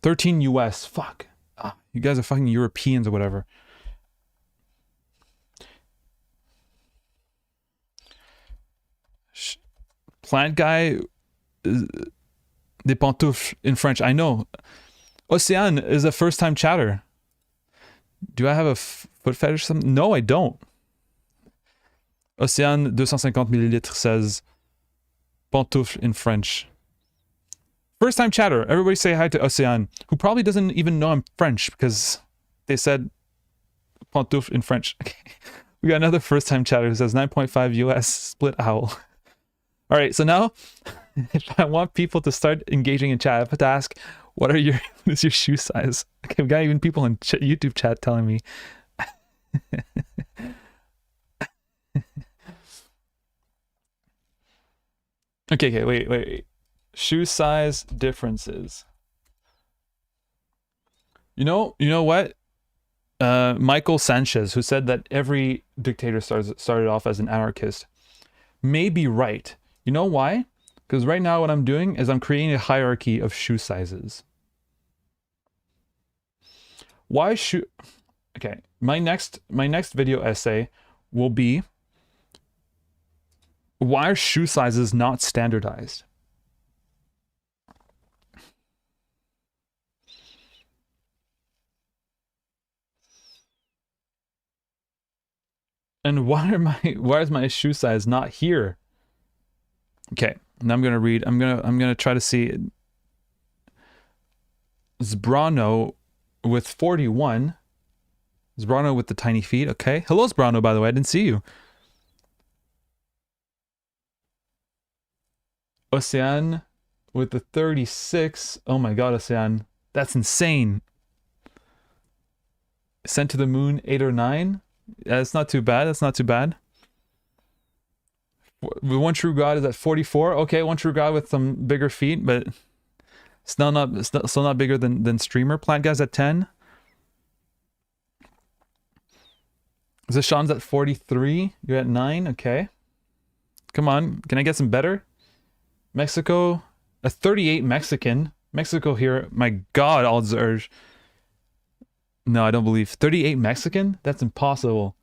13 US. Fuck. You guys are fucking Europeans or whatever. Plant guy, des pantoufles in French. I know. Océane is a first-time chatter. Do I have a foot fetish or something? No, I don't. Océane 250 milliliters says pantoufle in French. First-time chatter. Everybody say hi to Océane, who probably doesn't even know I'm French because they said pantoufle in French. We got another first-time chatter who says 9.5 US split owl. All right, so now if I want people to start engaging in chat, I have to ask, what is your shoe size? Okay, we got even people in YouTube chat telling me. Okay, wait. Shoe size differences. You know what? Michael Sanchez, who said that every dictator started off as an anarchist, may be right. You know why? Because right now what I'm doing is I'm creating a hierarchy of shoe sizes. Why shoe... Okay, my next video essay will be why are shoe sizes not standardized? And why is my shoe size not here? Okay, now I'm gonna read. I'm gonna try to see Zbrano with 41. Zbrano with the tiny feet. Okay, hello Zbrano. By the way, I didn't see you. Océane with the 36. Oh my God, Océane, that's insane. Sent to the moon 8 or 9. That's not too bad. That's not too bad. The One True God is at 44. Okay, One True God with some bigger feet, but still not bigger than Streamer. Plant Guy's at 10. Zashan's at 43. You're at 9. Okay. Come on. Can I get some better? Mexico, a 38 Mexican. Mexico here. My God, odds urge. No, I don't believe. 38 Mexican? That's impossible.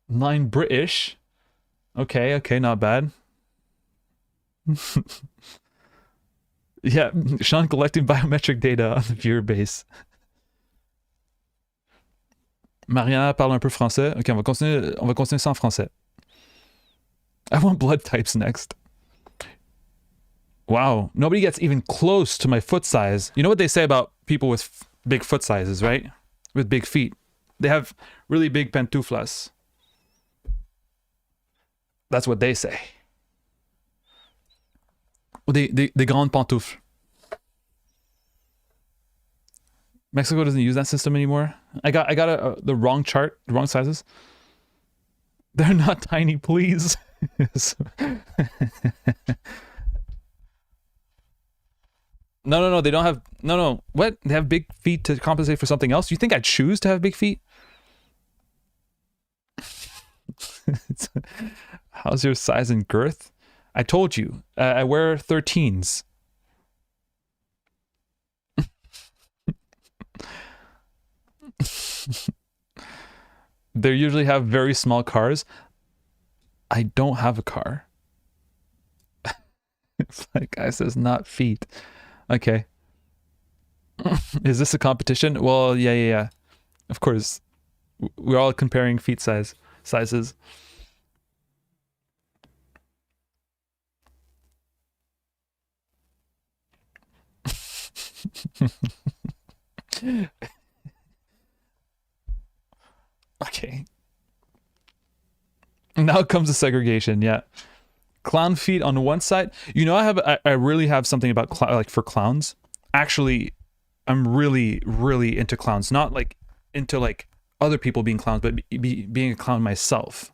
9 British. Okay, not bad. Yeah, Sean collecting biometric data on the viewer base. Mariana parle un peu français. Ok, on va continuer ça en français. I want blood types next. Wow, nobody gets even close to my foot size. You know what they say about people with big foot sizes, right? With big feet. They have really big pantuflas. That's what they say. Des grandes pantoufles. Mexico doesn't use that system anymore. I got the wrong chart, the wrong sizes. They're not tiny, please. No, they don't have... No, what? They have big feet to compensate for something else? You think I'd choose to have big feet? How's your size and girth? I told you. I wear 13s. They usually have very small cars. I don't have a car. That guy says not feet. Okay. Is this a competition? Well, yeah. Of course. We're all comparing feet sizes. Okay. Now comes the segregation. Yeah. Clown feet on one side. You know, I really have something about like for clowns. Actually, I'm really into clowns. Not like into like other people being clowns, but being a clown myself.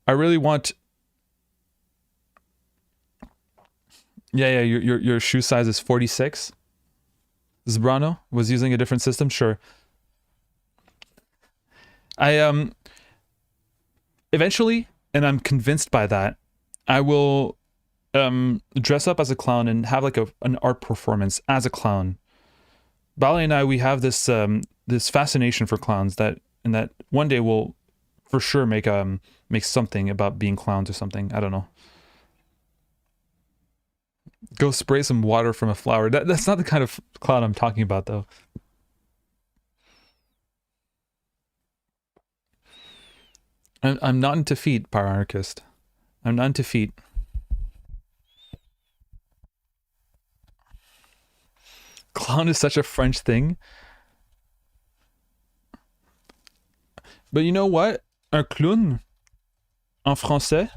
I really want. Yeah. Your shoe size is 46. Zbrano was using a different system. Sure. I eventually, and I'm convinced by that, I will dress up as a clown and have like an art performance as a clown. Bali and I, we have this this fascination for clowns that one day we'll for sure make something about being clowns or something. I don't know. Go spray some water from a flower. That's not the kind of clown I'm talking about though. I'm not into feet, Pyranarchist. I'm not into feet. Clown is such a French thing. But you know what? Un clown en français,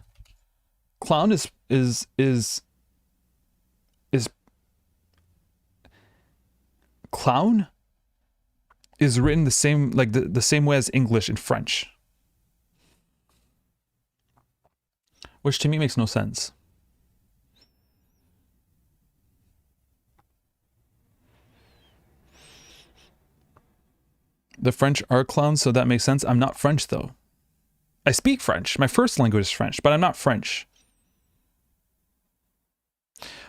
clown is clown is written the same like the same way as English in French. Which to me makes no sense. The French are clowns, so that makes sense. I'm not French though. I speak French. My first language is French, but I'm not French.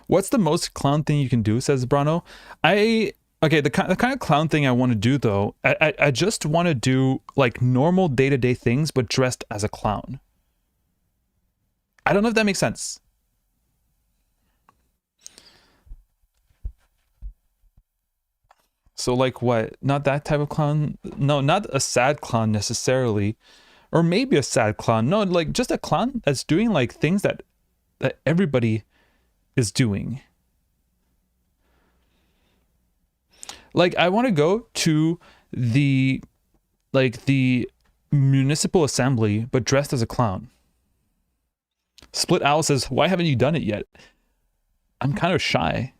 What's the most clown thing you can do, says Brano. Okay, the kind of clown thing I want to do though, I just want to do like normal day-to-day things but dressed as a clown. I don't know if that makes sense. So like what? Not that type of clown? No, not a sad clown necessarily. Or maybe a sad clown. No, like just a clown that's doing like things that everybody is doing. Like I want to go to the municipal assembly but dressed as a clown. Split Owl says, "Why haven't you done it yet?" I'm kind of shy.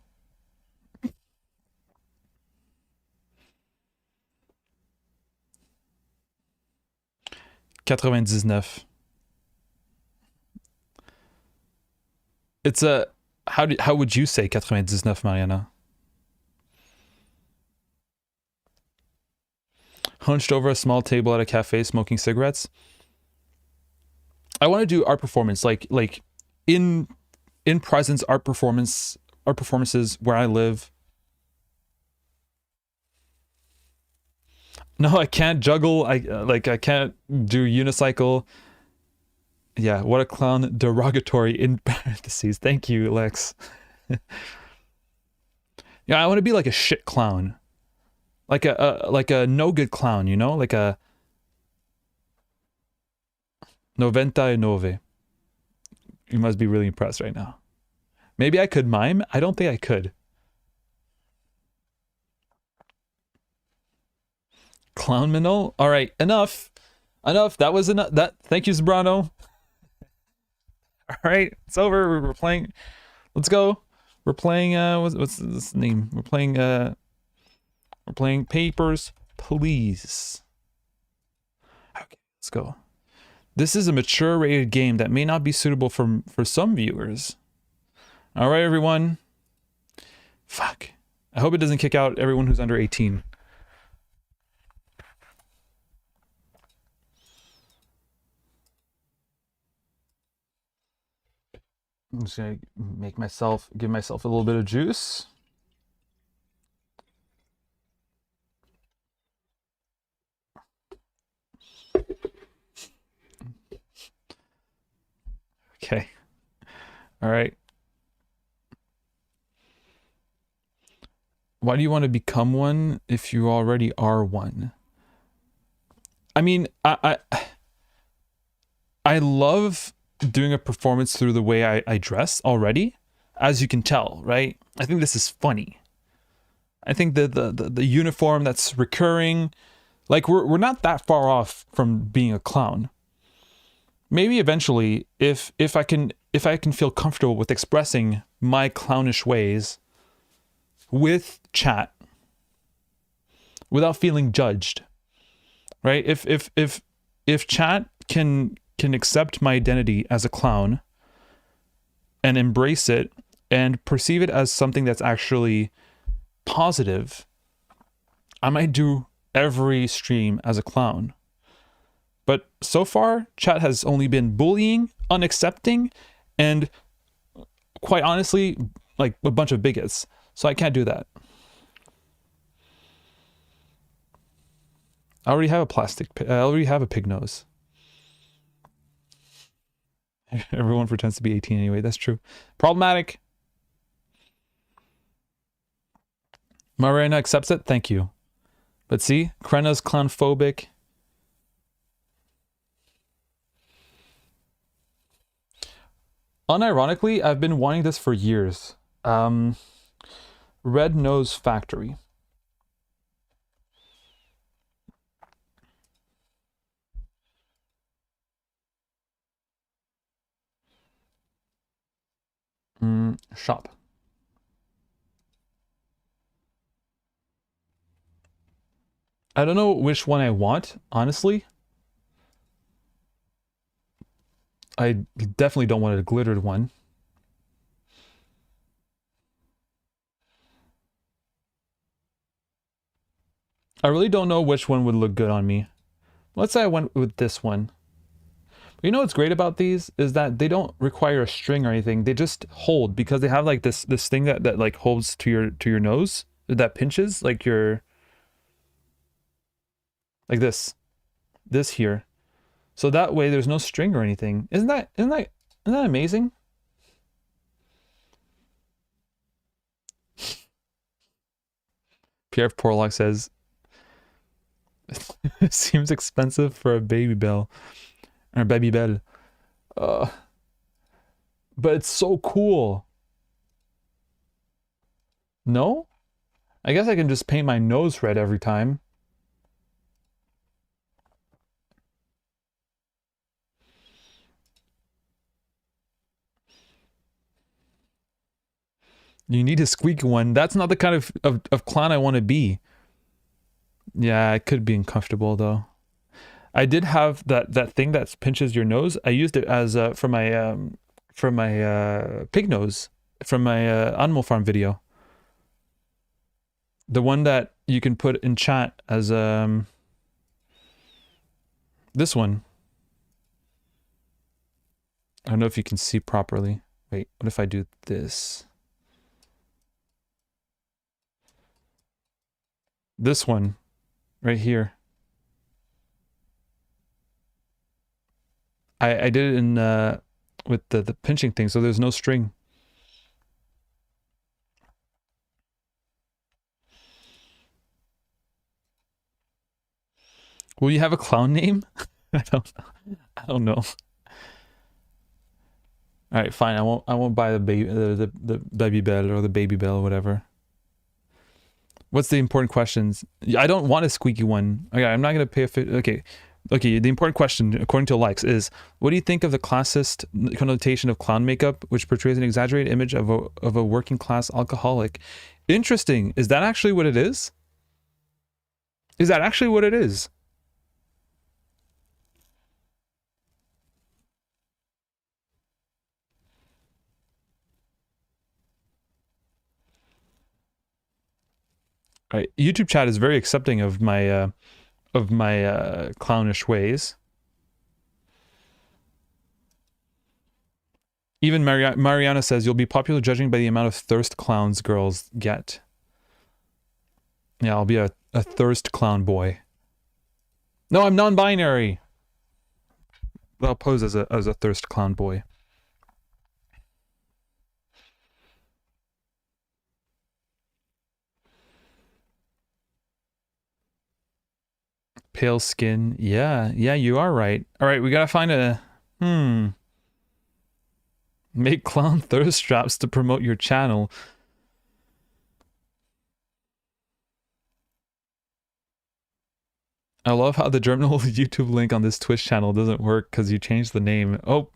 $99. It's a how would you say 99, Mariana? Hunched over a small table at a cafe smoking cigarettes. I want to do art performance like in presence art performances where I live. No, I can't juggle. I can't do unicycle. Yeah, what a clown. Derogatory in parentheses. Thank you, Lex. Yeah, I want to be like a shit clown. Like a no good clown, you know? Like a 99. You must be really impressed right now. Maybe I could mime. I don't think I could. Clown Minol? All right, enough. That was enough. Thank you, Zabrano. All right, it's over. We're playing. Let's go. We're playing what's this name? We're playing Papers, Please. Okay, let's go. This is a mature rated game that may not be suitable for some viewers. All right, everyone. Fuck. I hope it doesn't kick out everyone who's under 18. I'm just gonna give myself a little bit of juice. Okay. All right. Why do you want to become one if you already are one? I mean, I love doing a performance through the way I dress already, as you can tell, right? I think this is funny. I think the uniform that's recurring, like we're not that far off from being a clown. Maybe eventually, if I can feel comfortable with expressing my clownish ways with chat without feeling judged, right? If chat can accept my identity as a clown and embrace it and perceive it as something that's actually positive, I might do every stream as a clown. But so far, chat has only been bullying, unaccepting, and quite honestly, like a bunch of bigots. So I can't do that. I already have a pig nose. Everyone pretends to be 18 anyway. That's true. Problematic. Marina accepts it. Thank you. But see, Krena's clownphobic. Unironically, I've been wanting this for years. Red Nose Factory. Shop. I don't know which one I want, honestly. I definitely don't want a glittered one. I really don't know which one would look good on me. Let's say I went with this one. But you know what's great about these is that they don't require a string or anything. They just hold because they have like this thing that like holds to your nose that pinches like your like this here. So that way there's no string or anything. Isn't that amazing? Pierre Porlock says it seems expensive for a baby bell. Or baby bell. But it's so cool. No? I guess I can just paint my nose red every time. You need a squeaky one. That's not the kind of clown I want to be. Yeah, it could be uncomfortable though. I did have that thing that pinches your nose. I used it as for my pig nose from my Animal Farm video. The one that you can put in chat as this one. I don't know if you can see properly. Wait, what if I do this? This one right here. I did it in with the pinching thing, so there's no string. Will you have a clown name? I don't know. All right, fine. I won't buy the baby bell or the baby bell or whatever. What's the important questions? I don't want a squeaky one. Okay, I'm not gonna pay a okay. The important question, according to likes, is what do you think of the classist connotation of clown makeup, which portrays an exaggerated image of a working class alcoholic? Interesting. Is that actually what it is? Is that actually what it is? Right. YouTube chat is very accepting of my clownish ways. Even Mariana says you'll be popular judging by the amount of thirst clowns girls get. Yeah, I'll be a thirst clown boy. No, I'm non-binary. I'll pose as a thirst clown boy. Pale skin. Yeah, you are right. All right, we gotta find a... Make clown thirst traps to promote your channel. I love how the terminal YouTube link on this Twitch channel doesn't work because you changed the name. Oh.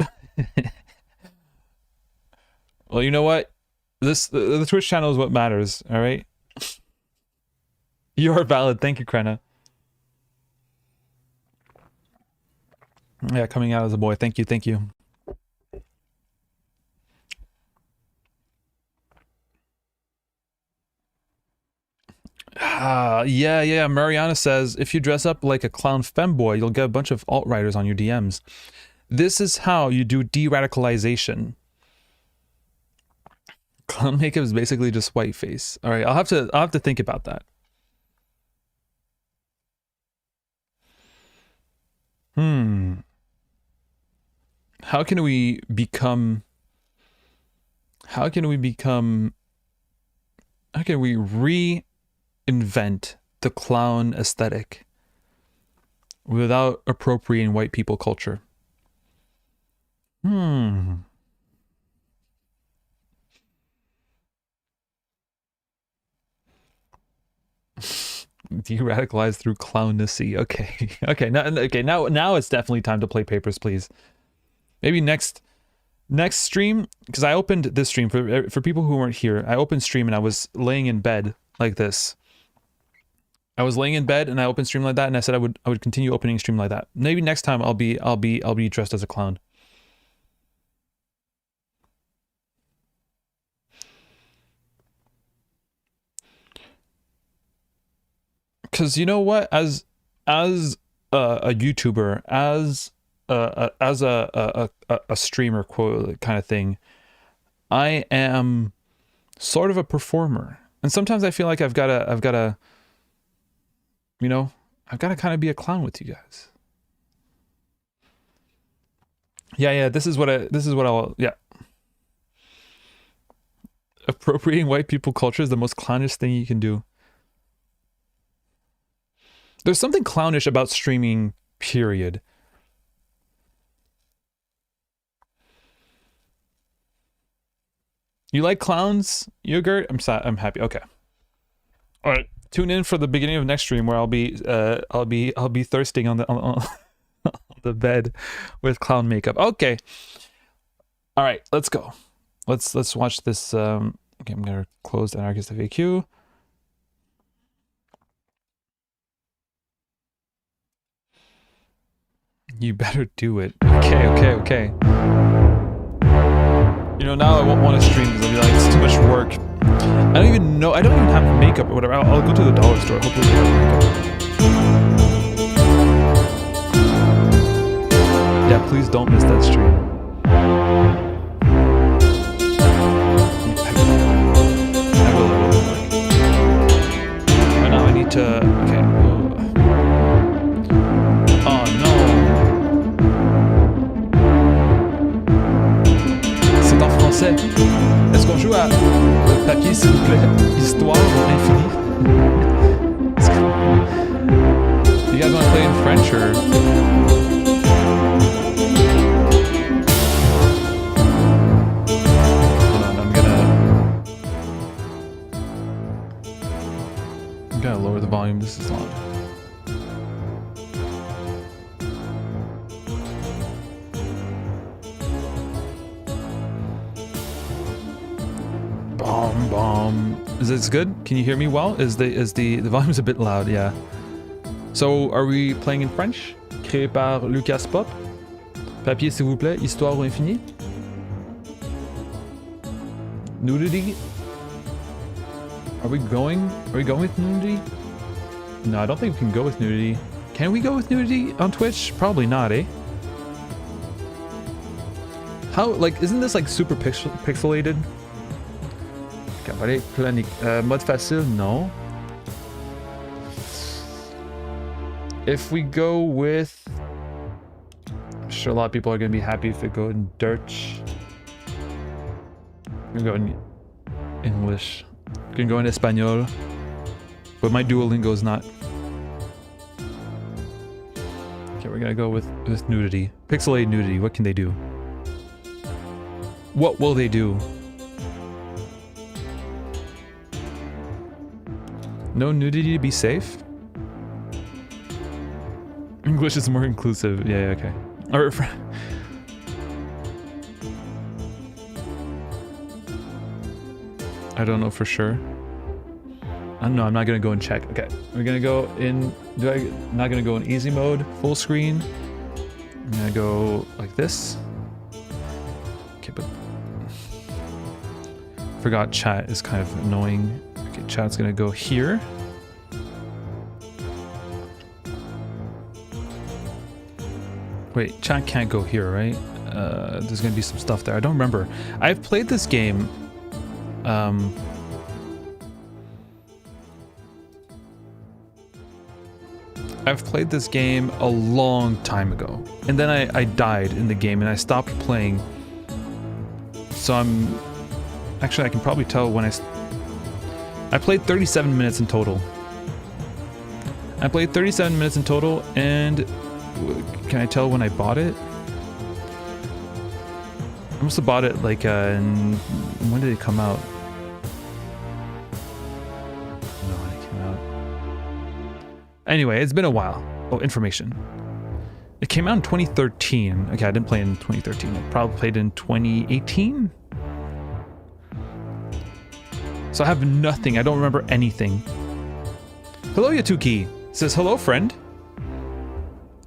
Well, you know what? The Twitch channel is what matters, all right? You are valid. Thank you, Krenna. Yeah, coming out as a boy. Thank you, thank you. Yeah. Mariana says, if you dress up like a clown femboy, you'll get a bunch of alt-writers on your DMs. This is how you do de-radicalization. Clown makeup is basically just white face. All right, I'll have to think about that. How can we reinvent the clown aesthetic without appropriating white people culture? De-radicalize through clownacy. Okay, now it's definitely time to play Papers, Please. Maybe next stream, because I opened this stream for people who weren't here. I opened stream and I was laying in bed like this. I was laying in bed and I opened stream like that, and I said I would continue opening stream like that. Maybe next time I'll be dressed as a clown. Because you know what, as a YouTuber, as a streamer, quote, kind of thing, I am sort of a performer, and sometimes I feel like I've gotta you know, I've gotta kind of be a clown with you guys. Yeah, this is what I'll appropriating white people culture is the most clownish thing you can do. There's something clownish about streaming, period. You like clowns, Yogurt? I'm happy. Okay. All right. Tune in for the beginning of next stream where I'll be thirsting on the bed with clown makeup. Okay. All right. Let's go. Let's watch this. Okay, I'm gonna close the Anarchist FAQ. You better do it. Okay. You know, now I won't want to stream because I'll be like, it's too much work. I don't even have makeup or whatever. I'll go to the dollar store. Hopefully they have makeup. Yeah, please don't miss that stream. I will. Right now I need to... Okay. Est-ce qu'on joue à papier, s'il vous plaît? Histoire infinie. You guys want to play in French or? Hold on, I'm gonna lower the volume. This is long. Is this good? Can you hear me well? Is the volume's a bit loud? Yeah. So are we playing in French? Créé par Lucas Pop. Papier s'il vous plaît. Histoire ou infinie. Nudity. Are we going with nudity? No, I don't think we can go with nudity. Can we go with nudity on Twitch? Probably not, eh? How, like, isn't this like super pixelated? Cabaret planique. Mode facile, no. If we go with... I'm sure a lot of people are going to be happy if we go in Dutch. I'm going to go in English. I'm going to go in Espanol. But my Duolingo is not Okay, we're gonna go with nudity. Pixelated nudity. What can they do? What will they do? No nudity to be safe? English is more inclusive. Yeah, okay. Or I don't know for sure. I don't know, I'm not gonna go and check. Okay, we're gonna go in, not gonna go in easy mode, full screen. I'm gonna go like this. Okay, but forgot chat is kind of annoying. Okay, chat's gonna go here. Wait, chat can't go here, right? There's gonna be some stuff there. I don't remember. I've played this game. I've played this game a long time ago, and then I died in the game and I stopped playing. So actually I can probably tell when I played 37 minutes in total. I played 37 minutes in total, and can I tell when I bought it? I must have bought it like when did it come out? Anyway, it's been a while. Oh, information. It came out in 2013. Okay, I didn't play it in 2013. I probably played it in 2018. So I have nothing. I don't remember anything. Hello, Yatuki. It says, hello, friend.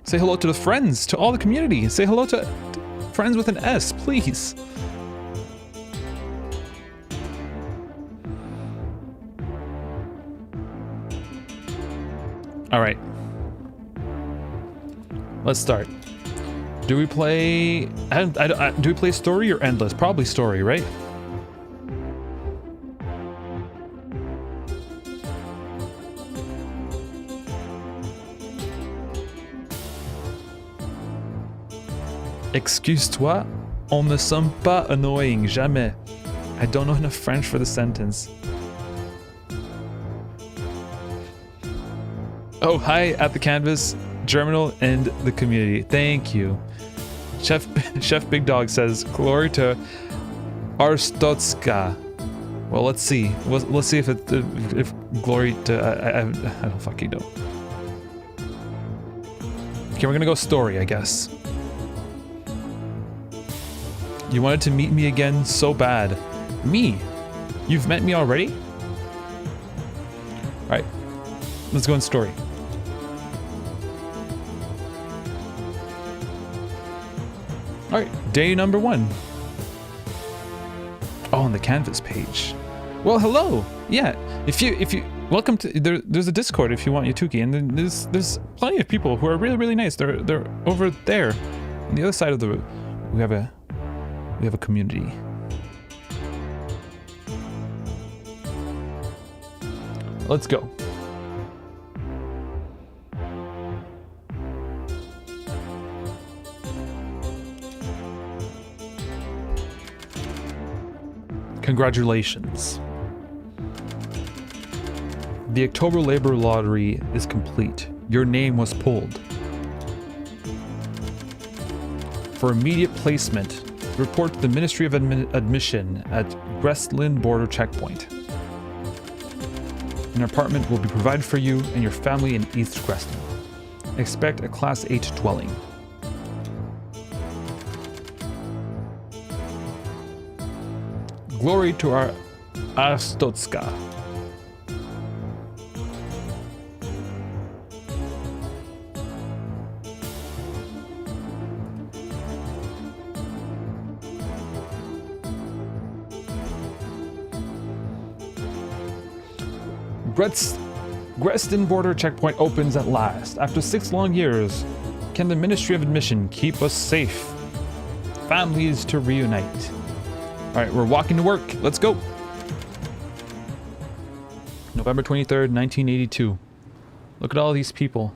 Say hello to the friends, to all the community. Say hello to friends with an S, please. All right, let's start. Do we play? Do we play story or endless? Probably story, right? Excuse-toi, on ne sommes pas annoying, jamais. I don't know enough French for the sentence. Oh, hi at the canvas, Germinal, and the community. Thank you. Chef Big Dog says, glory to Arstotska. Well, let's see. Let's see if glory to... I don't fucking know. Okay, we're gonna go story, I guess. You wanted to meet me again so bad. Me? You've met me already? Alright, let's go in story. Alright, day number 1. Oh, on the canvas page. Well, hello! Yeah, if you welcome to there's a Discord if you want Yatuki, and then there's plenty of people who are really nice. They're over there. On the other side of the room. We have a community. Let's go. Congratulations. The October Labor Lottery is complete. Your name was pulled. For immediate placement, report to the Ministry of Admission at Grestlin Border Checkpoint. An apartment will be provided for you and your family in East Grestlin. Expect a Class 8 dwelling. Glory to our Arstotska. Grestin Border Checkpoint opens at last. After 6 long years, can the Ministry of Admission keep us safe? Families to reunite. Alright, we're walking to work. Let's go. November 23rd, 1982. Look at all these people.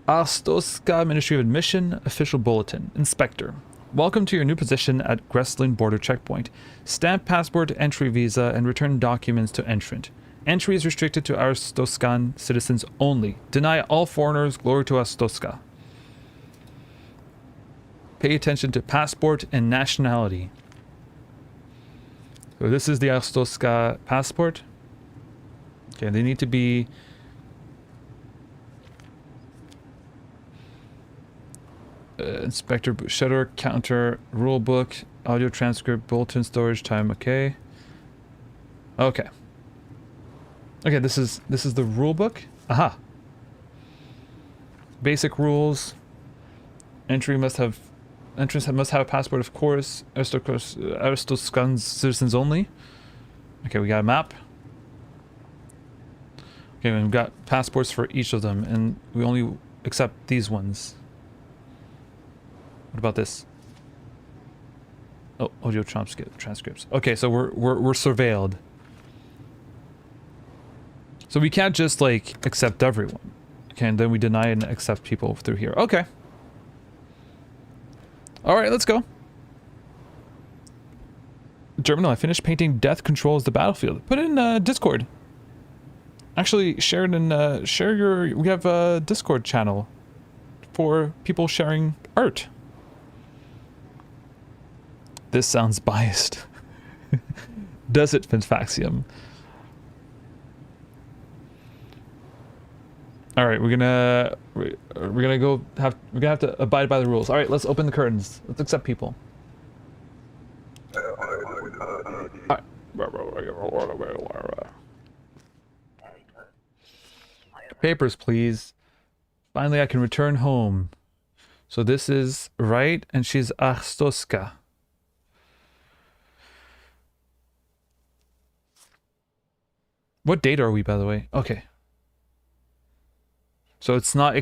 Astoska Ministry of Admission, Official Bulletin. Inspector. Welcome to your new position at Grestlin Border Checkpoint. Stamp passport, entry visa, and return documents to entrant. Entry is restricted to Aristoscan citizens only. Deny all foreigners glory to Arstoska. Pay attention to passport and nationality. So this is the Arstoska passport. Okay, they need to be... inspector, shutter, counter, rule book, audio transcript, bulletin, storage time. Okay. Okay. Okay, this is the rule book. Aha. Basic rules. Entrance must have a passport, of course. Aristoscan citizens only. Okay, we got a map. Okay, we've got passports for each of them, and we only accept these ones. What about this? Oh, audio transcripts. Okay, so we're surveilled. So we can't just like accept everyone. Okay, and then we deny and accept people through here. Okay. All right, let's go. Terminal, I finished painting Death Controls the Battlefield. Put it in Discord. Actually, share it in share your. We have a Discord channel for people sharing art. This sounds biased. Does it, Finfaxium? All right, we're gonna have to abide by the rules. All right, let's open the curtains. Let's accept people. All right. Papers, please. Finally, I can return home. So this is right, and she's Arstoska. What date are we, by the way? Okay. So it's not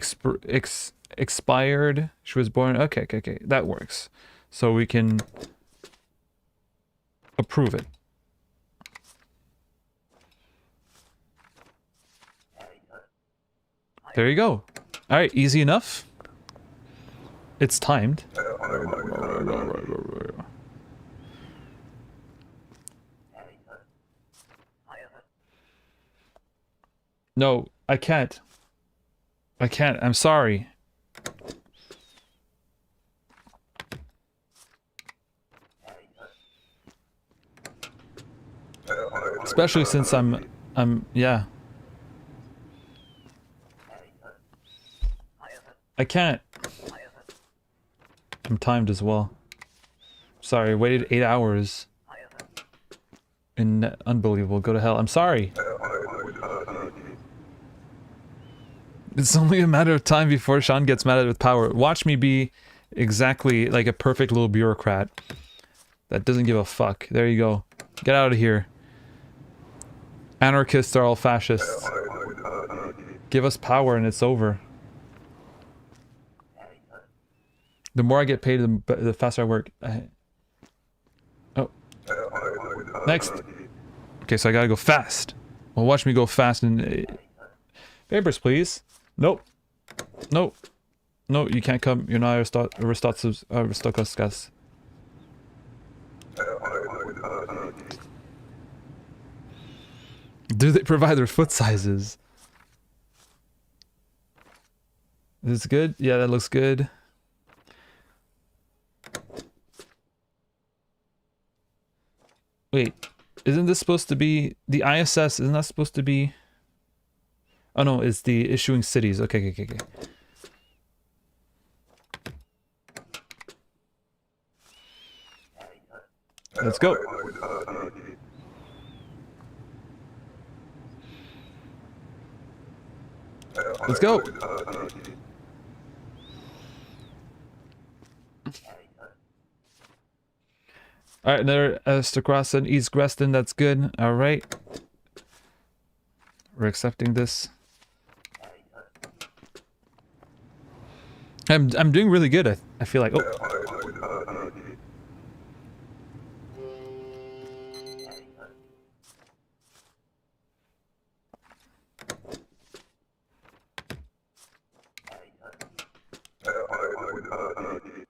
expired. She was born. Okay, okay, okay. That works. So we can approve it. There you go. All right, easy enough. It's timed. No, I can't. I can't. I'm sorry. Especially since yeah. I can't. I'm timed as well. Sorry, I waited 8 hours. And unbelievable. Go to hell. I'm sorry. It's only a matter of time before Sean gets mad with power. Watch me be exactly like a perfect little bureaucrat that doesn't give a fuck. There you go. Get out of here. Anarchists are all fascists. Give us power and it's over. The more I get paid, the faster I work. Oh. Next. Okay, so I gotta go fast. Well, watch me go fast and... Papers, please. Nope. Nope. No, you can't come. You're not Aristokoskas. Do they provide their foot sizes? Is this good? Yeah, that looks good. Wait, isn't this supposed to be the ISS? Isn't that supposed to be? Oh no, it's the issuing cities. Okay, okay, okay, okay. Let's go. Let's go. All right, another Aristocracy in East Greston. That's good. All right, we're accepting this. I'm doing really good. I feel like. Oh.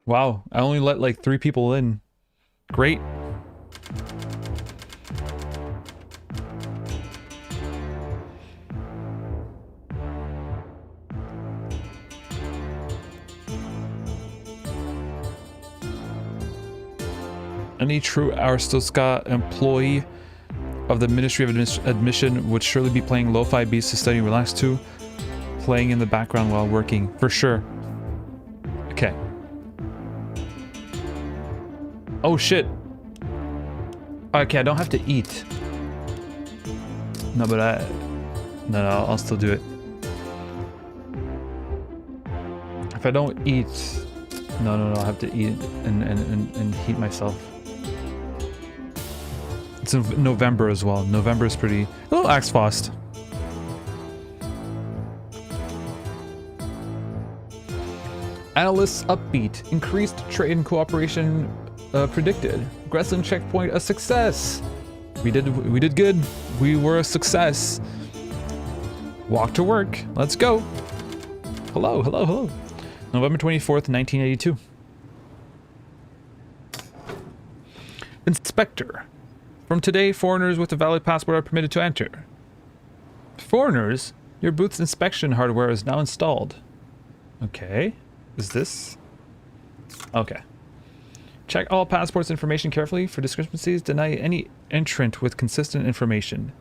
Wow, I only let like 3 people in. Great. Any true Arstotzka employee of the Ministry of Admission would surely be playing lo-fi beats to study and relax to, playing in the background while working, for sure. Okay. Oh shit. Okay, I don't have to eat. No, but no, I'll still do it. If I don't eat, no, I have to eat and heat myself. It's in November as well. November is pretty... A little Axfost. Analysts upbeat. Increased trade and cooperation predicted. Gresson checkpoint a success. We did good. We were a success. Walk to work. Let's go. Hello. November 24th, 1982. Inspector. From today, foreigners with a valid passport are permitted to enter. Foreigners? Your booth's inspection hardware is now installed. Okay. Is this? Okay. Check all passports information carefully for discrepancies. Deny any entrant with consistent information.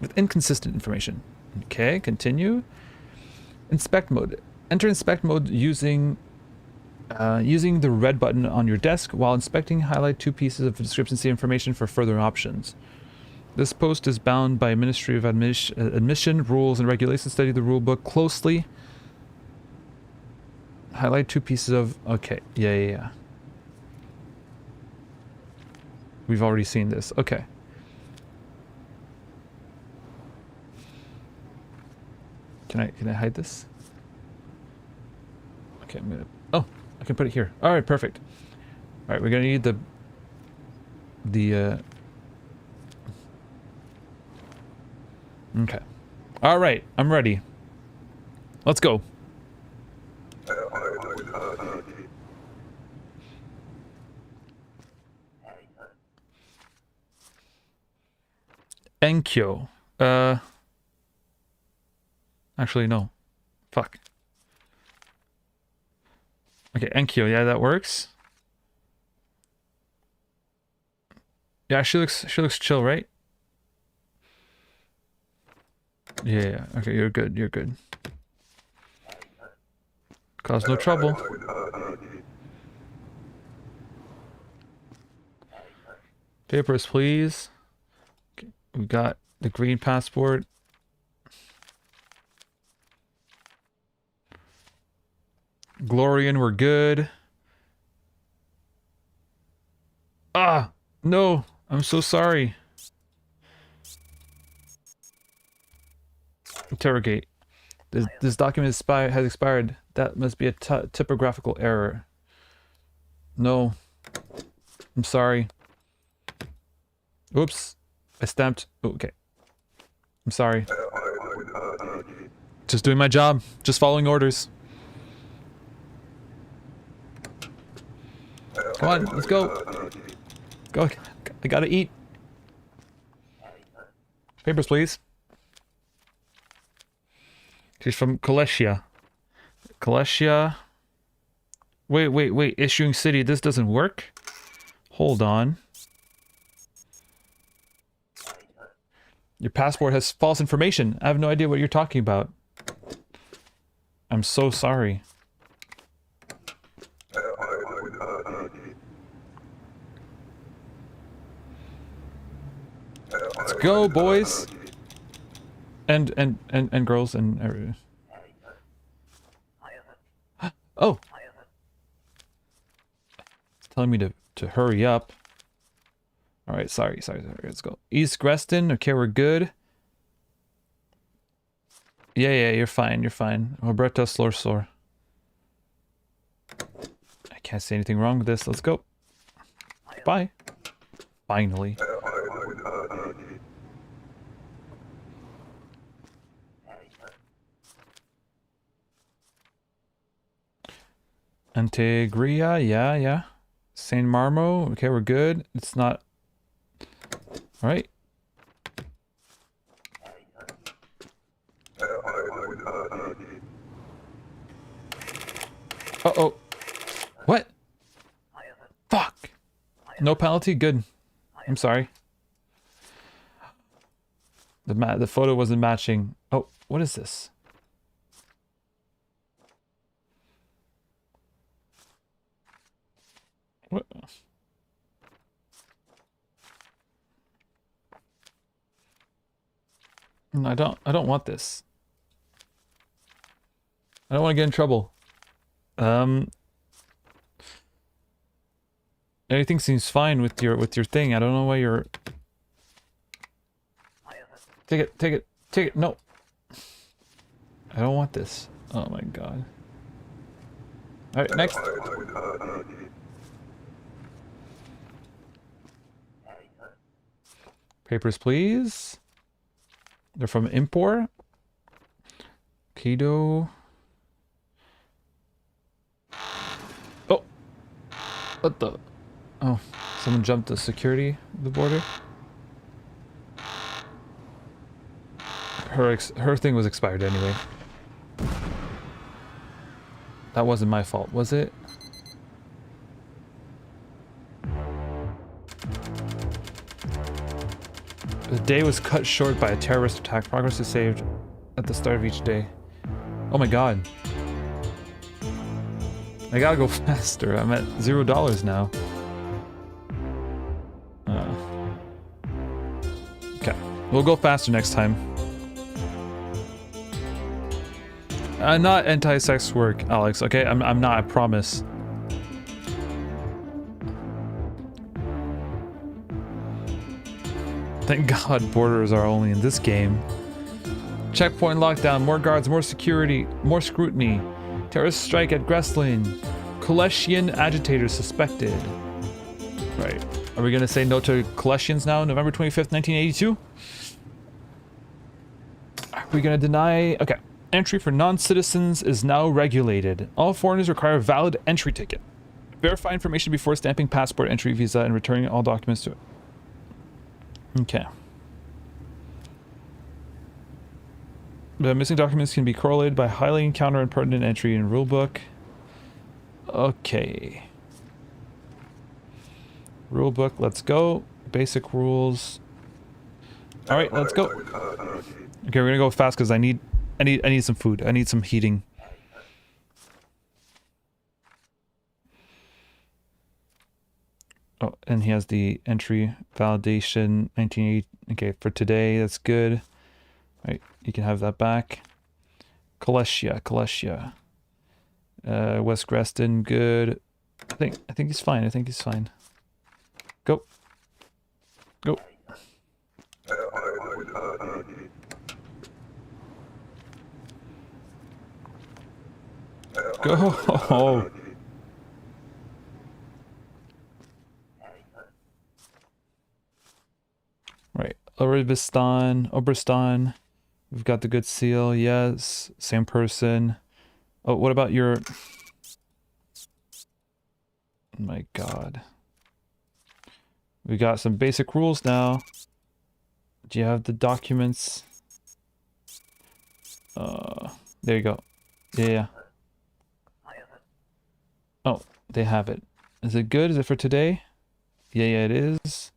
With inconsistent information. Okay, continue. Inspect mode. Enter inspect mode using the red button on your desk. While inspecting, highlight 2 pieces of discrepancy information for further options. This post is bound by Ministry of Admission rules and regulations. Study the rule book closely. Highlight 2 pieces of... Okay, yeah. We've already seen this. Okay. Can I hide this? Okay, I'm gonna... Oh, I can put it here. All right, perfect. All right, we're gonna need the Okay. All right, I'm ready. Let's go. Enkyo. Actually, no. Fuck. Okay, Enkyo, yeah, that works. Yeah, she looks chill, right? Yeah, okay, you're good. Cause no trouble. Papers, please. Okay, we got the green passport. Glorian, we're good. Ah, no, I'm so sorry. Interrogate. This document has expired. That must be a typographical error. No, I'm sorry. Oops, I stamped. Okay, I'm sorry. Just doing my job. Just following orders. Come on, let's go. Go. I gotta eat. Papers, please. She's from Koleshia. Koleshia. Wait. Issuing city. This doesn't work? Hold on. Your passport has false information. I have no idea what you're talking about. I'm so sorry. Let's go, boys. And girls and everything. Oh. It's telling me to hurry up. All right, sorry. Let's go. East Greston. Okay, we're good. Yeah, you're fine. Roberta Slorsor. I can't say anything wrong with this. Let's go. Bye. Finally. Antegria, yeah. Saint Marmo, okay, we're good. It's not... Alright. Uh-oh. What? Fuck. No penalty? Good. I'm sorry. The photo wasn't matching. Oh, what is this? What? No, I don't want this. I don't want to get in trouble. Everything seems fine with your thing. I don't know why you're... Take it, take it, take it. No. I don't want this. Oh my god. Alright, next. Papers, please. They're from Import. Keto. Oh. What the? Oh, someone jumped the security of the border. Her thing was expired anyway. That wasn't my fault, was it? The day was cut short by a terrorist attack. Progress is saved at the start of each day. Oh my god. I gotta go faster. I'm at $0 now. Okay. We'll go faster next time. I'm not anti-sex work, Alex, okay? I'm not, I promise. Thank God borders are only in this game. Checkpoint lockdown, more guards, more security, more scrutiny. Terrorist strike at Greslin. Koleshian agitators suspected. Right. Are we gonna say no to Koleshians now, November 25th, 1982? Are we gonna deny... Okay. Entry for non-citizens is now regulated. All foreigners require a valid entry ticket. Verify information before stamping passport, entry, visa, and returning all documents to it. Okay. The missing documents can be correlated by highlighting counter and pertinent entry in rulebook. Okay. Rulebook, let's go. Basic rules. Alright, let's go. Okay, we're gonna go fast because I need some food. I need some heating. Oh, and he has the entry validation 1980. Okay, for today, that's good. Right, you can have that back. Kolessia. West Greston, good. I think he's fine. I think he's fine. Go. Go. Go. Right. Oberstan. We've got the good seal. Yes. Same person. Oh, what about your... Oh my god. We got some basic rules now. Do you have the documents? There you go. Yeah. Oh, they have it. Is it good? Is it for today? Yeah, it is.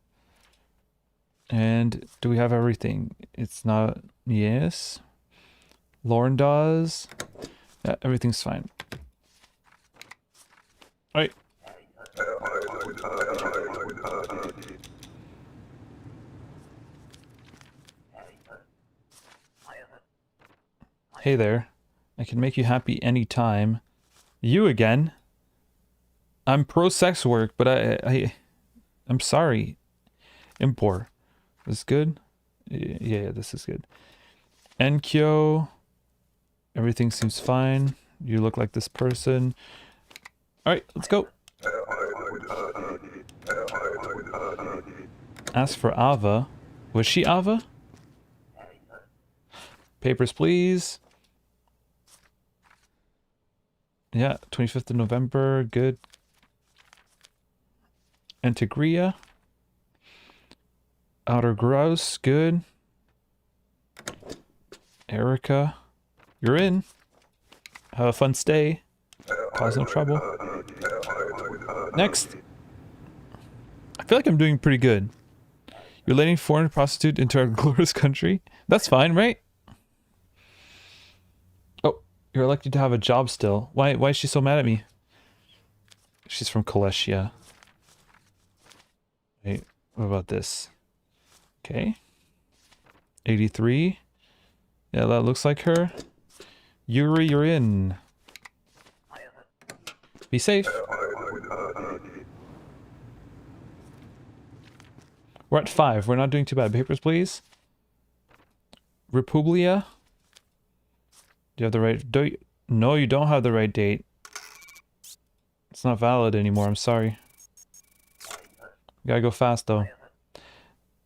And do we have everything? It's not... Yes. Lauren does. Yeah, everything's fine. Alright. Hey there. I can make you happy anytime. You again? I'm pro sex work, but I'm sorry. Import. This good? Yeah, this is good. Enkyo. Everything seems fine. You look like this person. Alright, let's go. Ask for Ava. Was she Ava? Papers, please. Yeah, 25th of November. Good. Antigria. Outer Grouse. Good. Erica. You're in. Have a fun stay. Cause no trouble. Next. I feel like I'm doing pretty good. You're letting foreign prostitute into our glorious country? That's fine, right? Oh, you're elected to have a job still. Why is she so mad at me? She's from Kaleshia. Wait, what about this? Okay. 83. Yeah, that looks like her. Yuri, you're in. Be safe. We're at 5. We're not doing too bad. Papers, please. Republia. Do you have the right... No, you don't have the right date. It's not valid anymore. I'm sorry. Gotta go fast, though.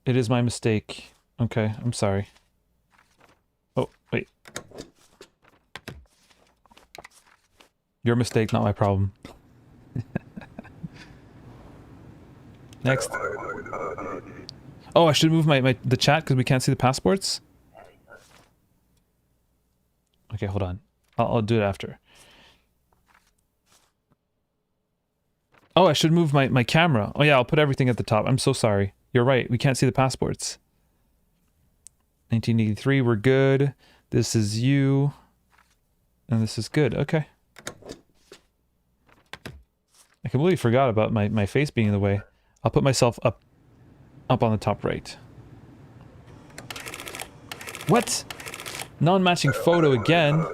It is my mistake. Okay, I'm sorry. Oh, wait. Your mistake, not my problem. Next. Oh, I should move the chat because we can't see the passports? Okay, hold on. I'll do it after. Oh, I should move my camera. Oh yeah, I'll put everything at the top. I'm so sorry. You're right, we can't see the passports. 1983, we're good. This is you. And this is good, okay. I completely forgot about my face being in the way. I'll put myself up on the top right. What? Non-matching photo again.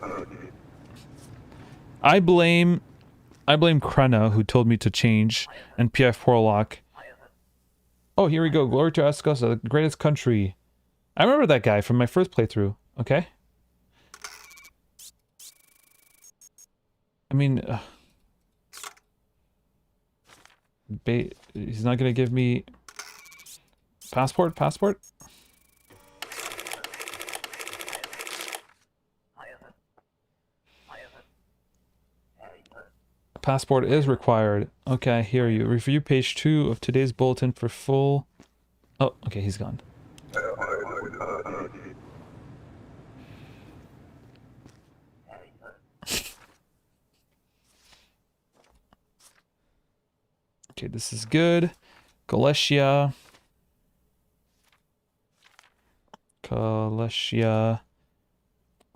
I blame Krena, who told me to change, and PF Porlock. Oh, here we go. Glory to Ascosa, the greatest country. I remember that guy from my first playthrough. Okay. I mean, he's not gonna give me passport. Passport is required. Okay, I hear you. Review page 2 of today's bulletin for full... Oh, okay, he's gone. Okay, this is good. Kaleshia.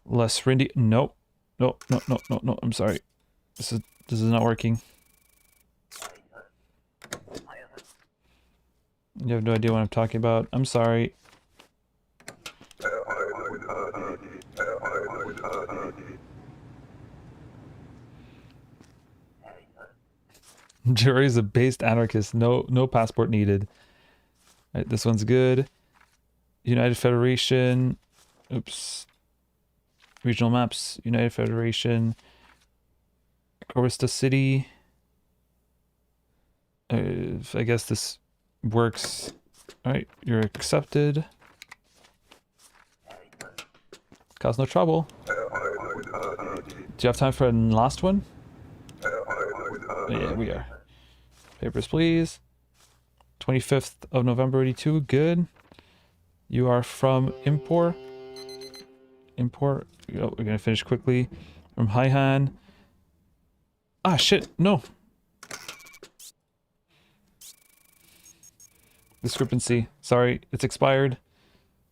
Less Rindy. Nope. No, I'm sorry. This is not working. You have no idea what I'm talking about. I'm sorry. Jerry is a based anarchist. No passport needed. All right, this one's good. United Federation. Oops. Regional maps. United Federation. Corista City. I guess this works. Alright, you're accepted. Cause no trouble. Do you have time for a last one? Yeah, we are. Papers, please. 25th of November 82. Good. You are from Import. Oh, we're gonna finish quickly. From Haihan. Ah, shit. No. Discrepancy. Sorry, it's expired.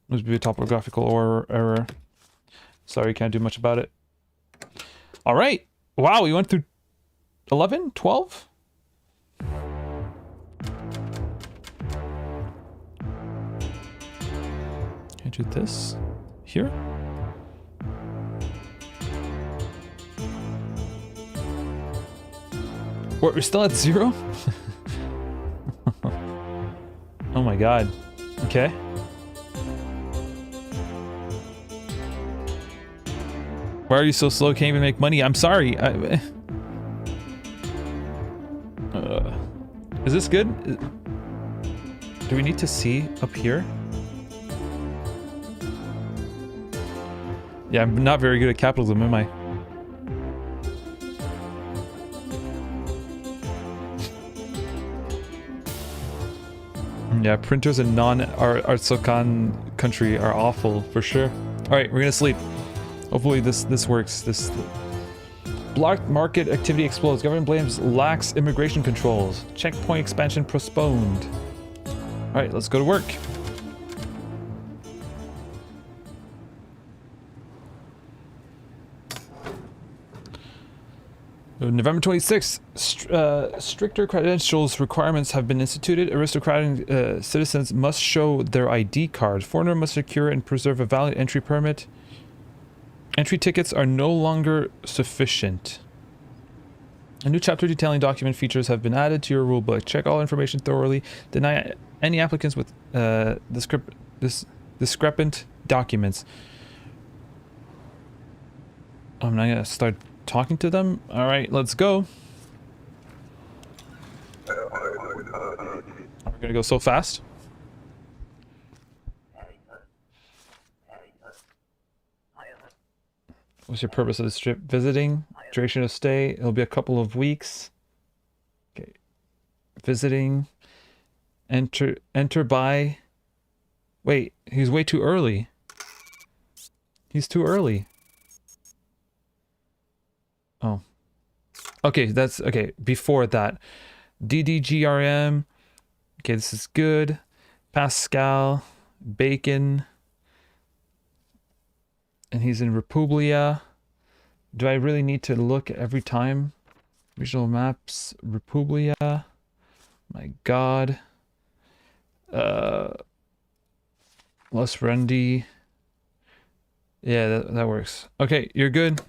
Must be a topographical error. Sorry, can't do much about it. All right. Wow, we went through 11, 12? Can I do this here? We're still at 0? Oh my god. Okay. Why are you so slow? Can't even make money. I'm sorry. Is this good? Do we need to see up here? Yeah, I'm not very good at capitalism, am I? Yeah, printers in non-Artsokan country are awful, for sure. Alright, we're gonna sleep. Hopefully this works. Black market activity explodes. Government blames lax immigration controls. Checkpoint expansion postponed. All right, let's go to work. November 26th, stricter credentials requirements have been instituted. Aristocratic citizens must show their ID card. Foreigner must secure and preserve a valid entry permit. Entry tickets are no longer sufficient. A new chapter detailing document features have been added to your rulebook. Check all information thoroughly. Deny any applicants with discrepant documents. I'm not gonna start talking to them. All right, let's go. We're gonna go so fast. What's your purpose of this trip? Visiting? Duration of stay? It'll be a couple of weeks. Okay. Visiting. Enter by. Wait, he's way too early. He's too early. Oh. Okay, that's okay. Before that. DDGRM. Okay, this is good. Pascal. Bacon. And he's in Republia. Do I really need to look every time? Regional maps. Republia. My god. Los Rendi. Yeah, that works. Okay, you're good.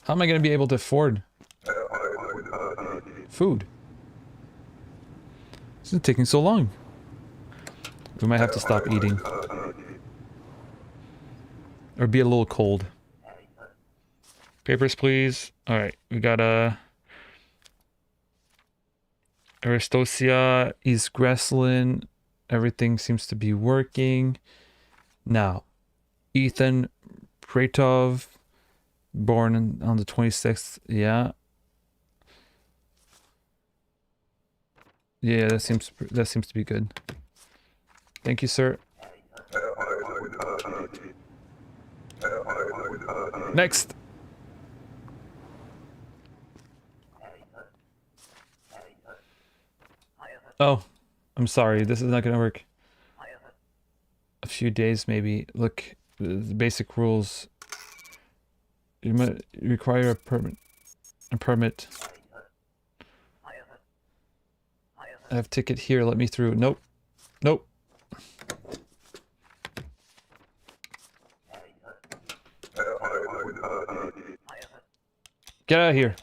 How am I going to be able to afford food? This is taking so long. We might have to stop eating. Or be a little cold. Papers, please. Alright, we got Aristosia, East Greslin. Everything seems to be working. Now, Ethan Pratov, born on the 26th. Yeah. Yeah, that seems to be good. Thank you, sir. Next. Oh, I'm sorry. This is not going to work. A few days, maybe. Look, the basic rules. You might require a permit. I have ticket here. Let me through. Nope. Nope. Get out of here.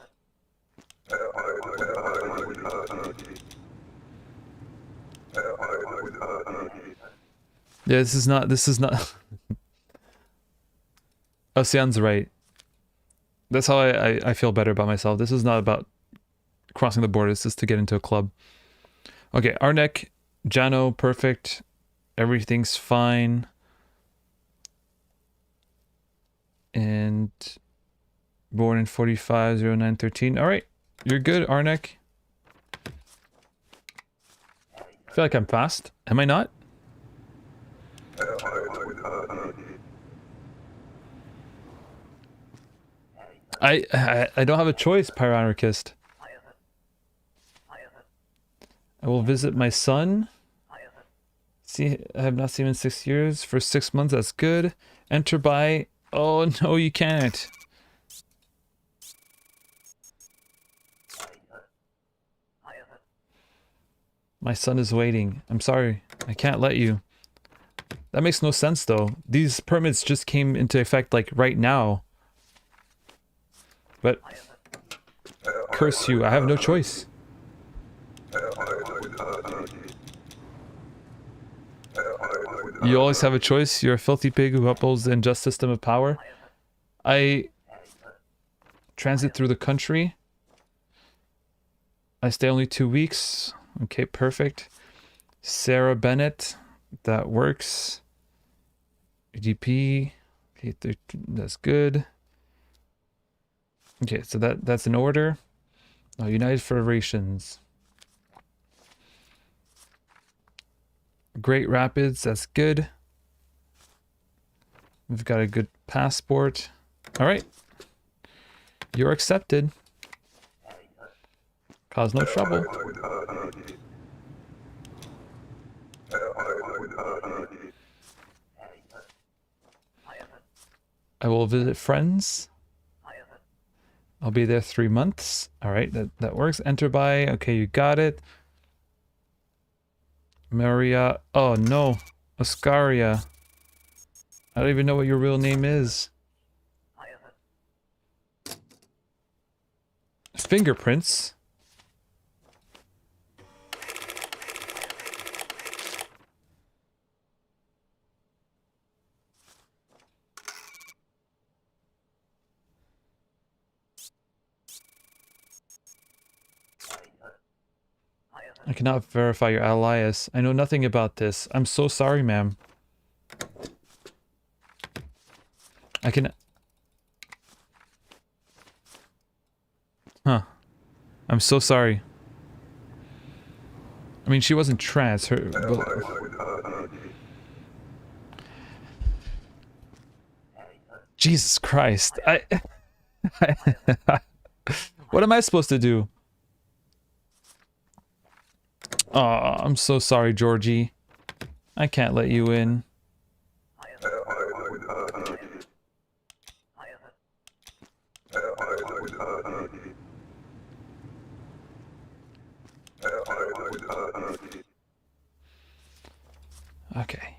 Yeah, this is not Ocean's right. That's how I feel better about myself. This is not about crossing the border. This is to get into a club. Okay, Arnek, Jano, perfect. Everything's fine. And born in 450913. All right, you're good, Arnek. I feel like I'm fast. Am I not? I don't have a choice, Pyranarchist. I will visit my son. See, I have not seen him in 6 years. For 6 months, that's good. Enter by... Oh, no, you can't. My son is waiting. I'm sorry. I can't let you. That makes no sense, though. These permits just came into effect, like, right now. But... curse you, I have no choice. You always have a choice. You're a filthy pig who upholds the unjust system of power. I transit through the country. I stay only 2 weeks. Okay, perfect. Sarah Bennett. That works. GP. Okay, that's good. Okay, so that's in order. Oh, United Federations. Great Rapids, that's good. We've got a good passport. All right. You're accepted. Cause no trouble. I will visit friends. I'll be there 3 months. All right, that works. Enter by. Okay, you got it. Maria. Oh no, Oscaria. I don't even know what your real name is. Fingerprints. I cannot verify your alias. I know nothing about this. I'm so sorry, ma'am. I can... Huh. I'm so sorry. I mean, she wasn't trans. Her... But... Jesus Christ. What am I supposed to do? Oh, I'm so sorry, Georgie. I can't let you in. Okay.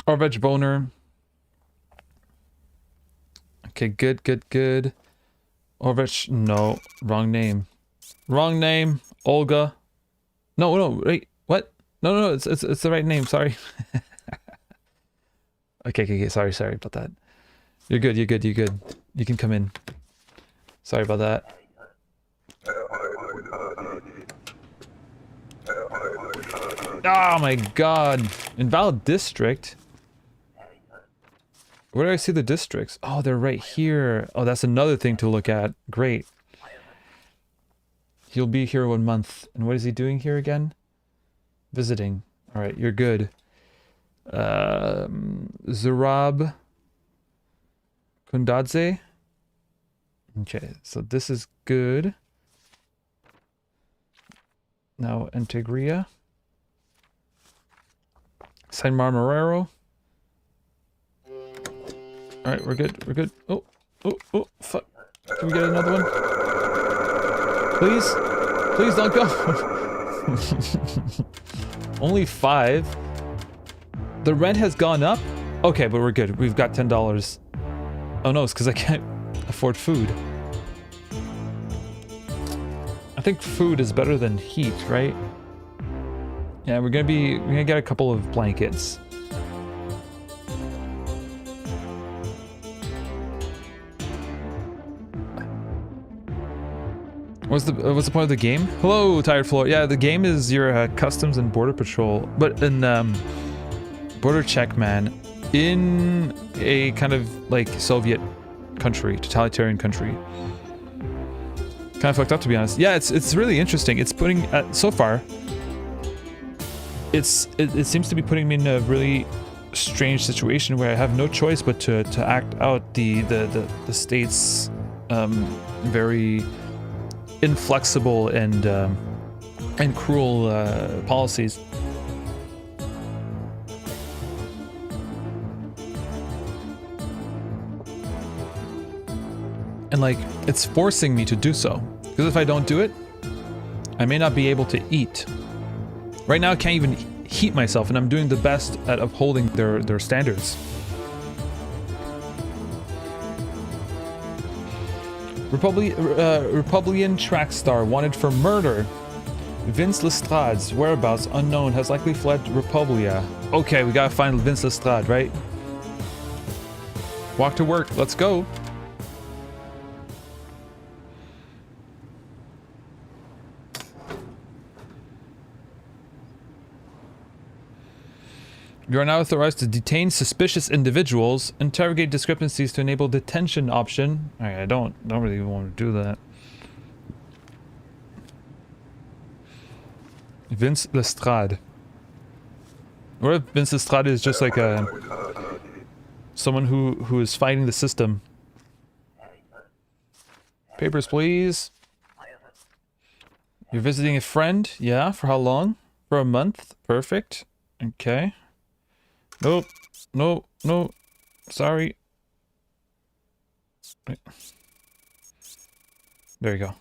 Orvech Boner. Okay, good. Orvech, no, wrong name. Wrong name, Olga. No, wait, what? No, it's the right name, sorry. Okay, sorry about that. You're good. You can come in. Sorry about that. Oh my god. Invalid district? Where do I see the districts? Oh, they're right here. Oh, that's another thing to look at. Great. He'll be here 1 month. And what is he doing here again? Visiting. Alright, you're good. Zurab Kundadze. Okay, so this is good. Now Integria. San Marmorero. Alright, we're good. Oh, fuck. Can we get another one? Please don't go. Only 5. The rent has gone up? Okay, but we're good. We've got $10. Oh no, it's because I can't afford food. I think food is better than heat, right? Yeah, we're gonna get a couple of blankets. What's the point of the game? Hello, Tired Floor. Yeah, the game is your Customs and Border Patrol, but in border check man in a kind of like Soviet country, totalitarian country. Kind of fucked up, to be honest. Yeah, it's really interesting. It's putting so far. It seems to be putting me in a really strange situation where I have no choice but to act out the state's very inflexible and cruel policies. And like, it's forcing me to do so. Because if I don't do it, I may not be able to eat. Right now I can't even heat myself, and I'm doing the best at upholding their standards. Republican track star wanted for murder. Vince Lestrade's whereabouts unknown, has likely fled Republia. Okay, we gotta find Vince Lestrade, right? Walk to work, let's go. You are now authorized to detain suspicious individuals, interrogate discrepancies to enable detention option. Alright, I don't really want to do that. Vince Lestrade. What if Vince Lestrade is just like a someone who is fighting the system? Papers, please. You're visiting a friend? Yeah, for how long? For a month? Perfect. Okay. Nope. No, no. Sorry. Wait. There you go.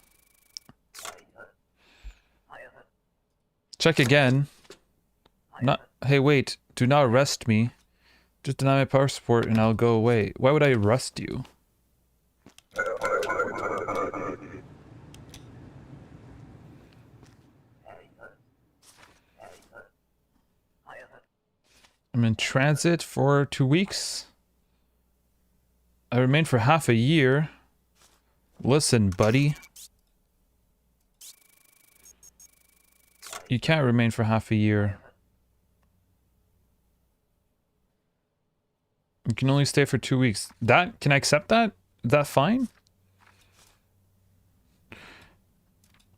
Check again. Not. Hey, wait. Do not arrest me. Just deny my passport and I'll go away. Why would I arrest you? I'm in transit for 2 weeks. I remain for half a year. Listen, buddy. You can't remain for half a year. You can only stay for 2 weeks. That, can I accept that? Is that fine?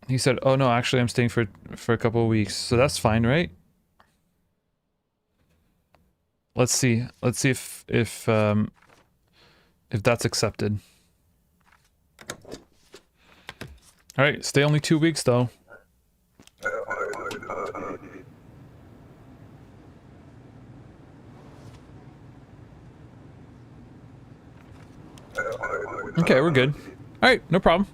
He said, oh no, actually I'm staying for a couple of weeks. So that's fine, right? Let's see. Let's see if that's accepted. All right, stay only 2 weeks though. Okay, we're good. All right, no problem.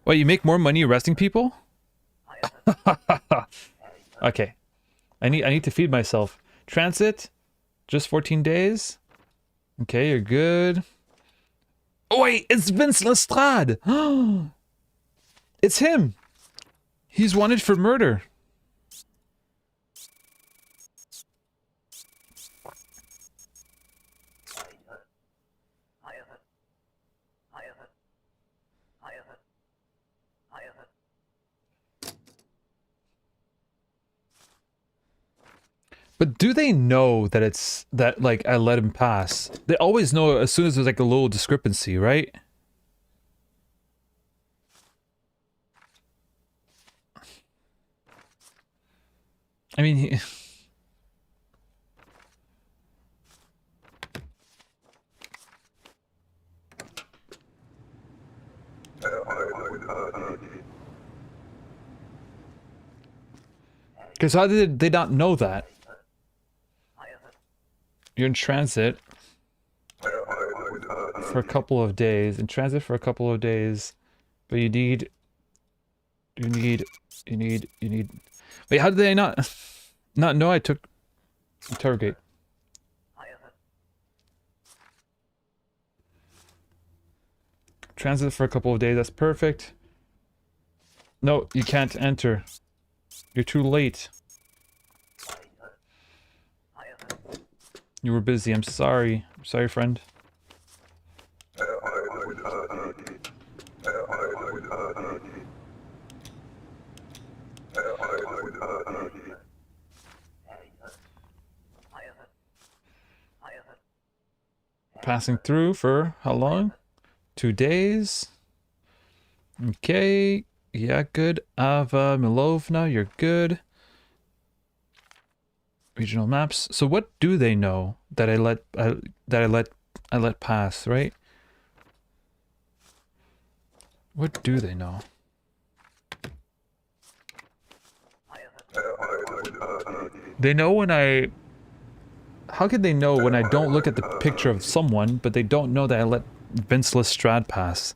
What, you make more money arresting people? Okay. I need to feed myself. Transit, just 14 days. Okay, you're good. Oh wait, it's Vince Lestrade. It's him. He's wanted for murder. But do they know that it's that, like, I let him pass? They always know as soon as there's like a little discrepancy, right? I mean, he... Because how did they not know that? You're in transit for a couple of days. In transit for a couple of days. But you need... Wait, how did they not know I took interrogate? Transit for a couple of days, that's perfect. No, you can't enter. You're too late. You were busy, I'm sorry. I'm sorry, friend. Passing through for how long? 2 days. Okay. Yeah, good. Ava Milovna, you're good. Regional maps. So what do they know that I let pass, right? What do they know? They know when I... How could they know when I don't look at the picture of someone, but they don't know that I let Vince Lestrade pass?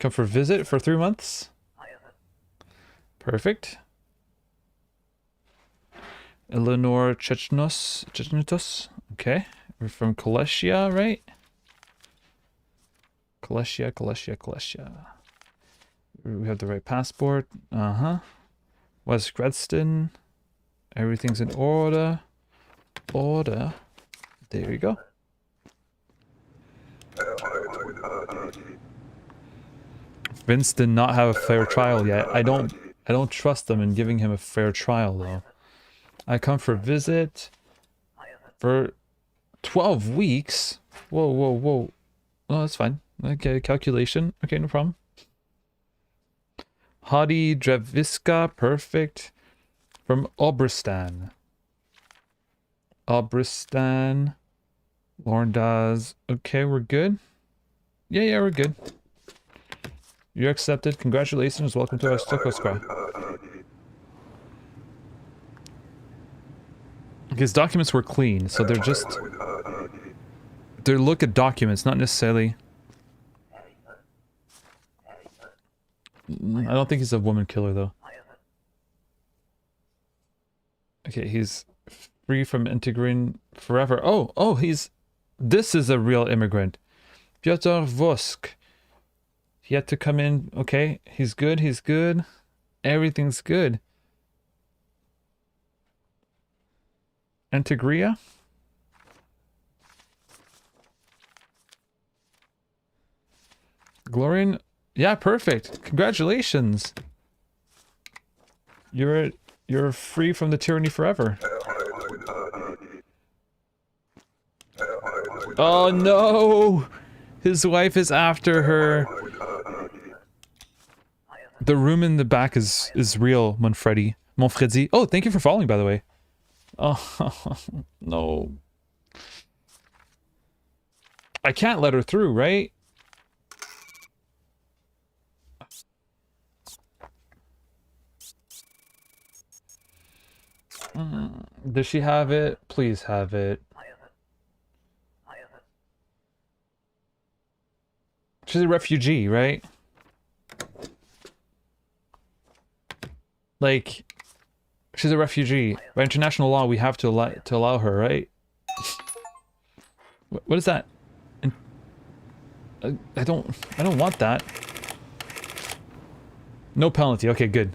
Come for a visit for 3 months? Perfect. Eleanor Chechnutos. Okay. We're from Koleshia, right? Koleshia. We have the right passport. Uh-huh. West Gredston. Everything's in order. There you go. Vince did not have a fair trial yet. I don't trust them in giving him a fair trial though. I come for a visit for 12 weeks. Whoa. No, that's fine. Okay, calculation. Okay, no problem. Hadi Dreviska, perfect. From Obristan. Obristan. Lauren does. Okay, we're good. Yeah, we're good. You're accepted. Congratulations. Welcome to our Stokoskra. His documents were clean, so they're just... They look at documents, not necessarily... I don't think he's a woman killer, though. Okay, he's free from integrating forever. Oh, he's... This is a real immigrant. Piotr Vosk. He had to come in. Okay, he's good, he's good. Everything's good. Integria? Glorian? Yeah, perfect. Congratulations. You're free from the tyranny forever. Oh no! His wife is after her. The room in the back is real, Monfredi. Monfredi. Oh, thank you for following, by the way. Oh, no. I can't let her through, right? Does she have it? Please have it. She's a refugee, right? Like, she's a refugee. By international law, we have to allow her, right? What is that? I don't want that. No penalty. Okay, good.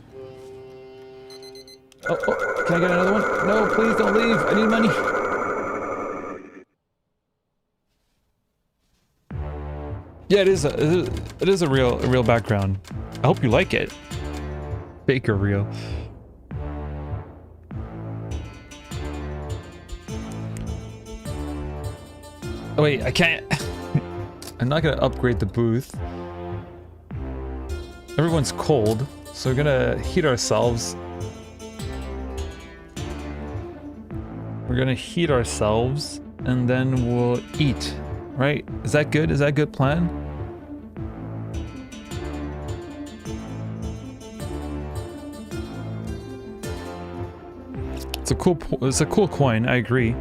Oh, can I get another one? No, please don't leave. I need money. Yeah, it is a real background. I hope you like it. Baker real. Oh wait, I can't. I'm not gonna upgrade the booth. Everyone's cold, so we're gonna heat ourselves. We're gonna heat ourselves, and then we'll eat. Right? Is that good? Is that a good plan? It's a cool coin, I agree.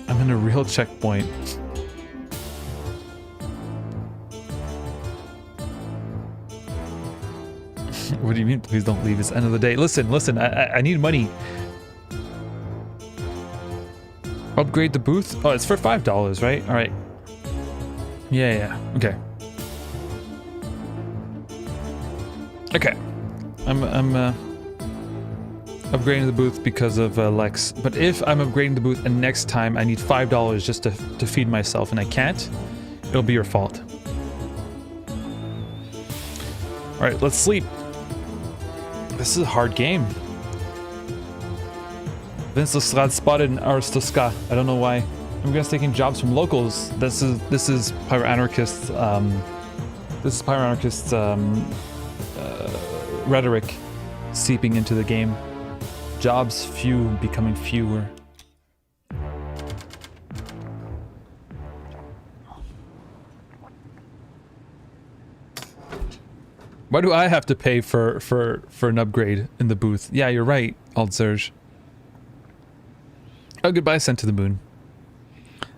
I'm in a real checkpoint. What do you mean, please don't leave? It's the end of the day. Listen, I need money. Upgrade the booth? Oh, it's for $5, right? Alright. Yeah, okay. Okay. I'm upgrading the booth because of Lex. But if I'm upgrading the booth and next time I need $5 just to feed myself and I can't, it'll be your fault. Alright, let's sleep. This is a hard game. Vince Lestrade spotted in Aristoska. I don't know why. Immigrants taking jobs from locals. This is pyro-anarchist. This is pyro-anarchist rhetoric seeping into the game. Jobs few becoming fewer. Why do I have to pay for an upgrade in the booth? Yeah, you're right, Alt-Serge. Oh, goodbye, Sent to the Moon.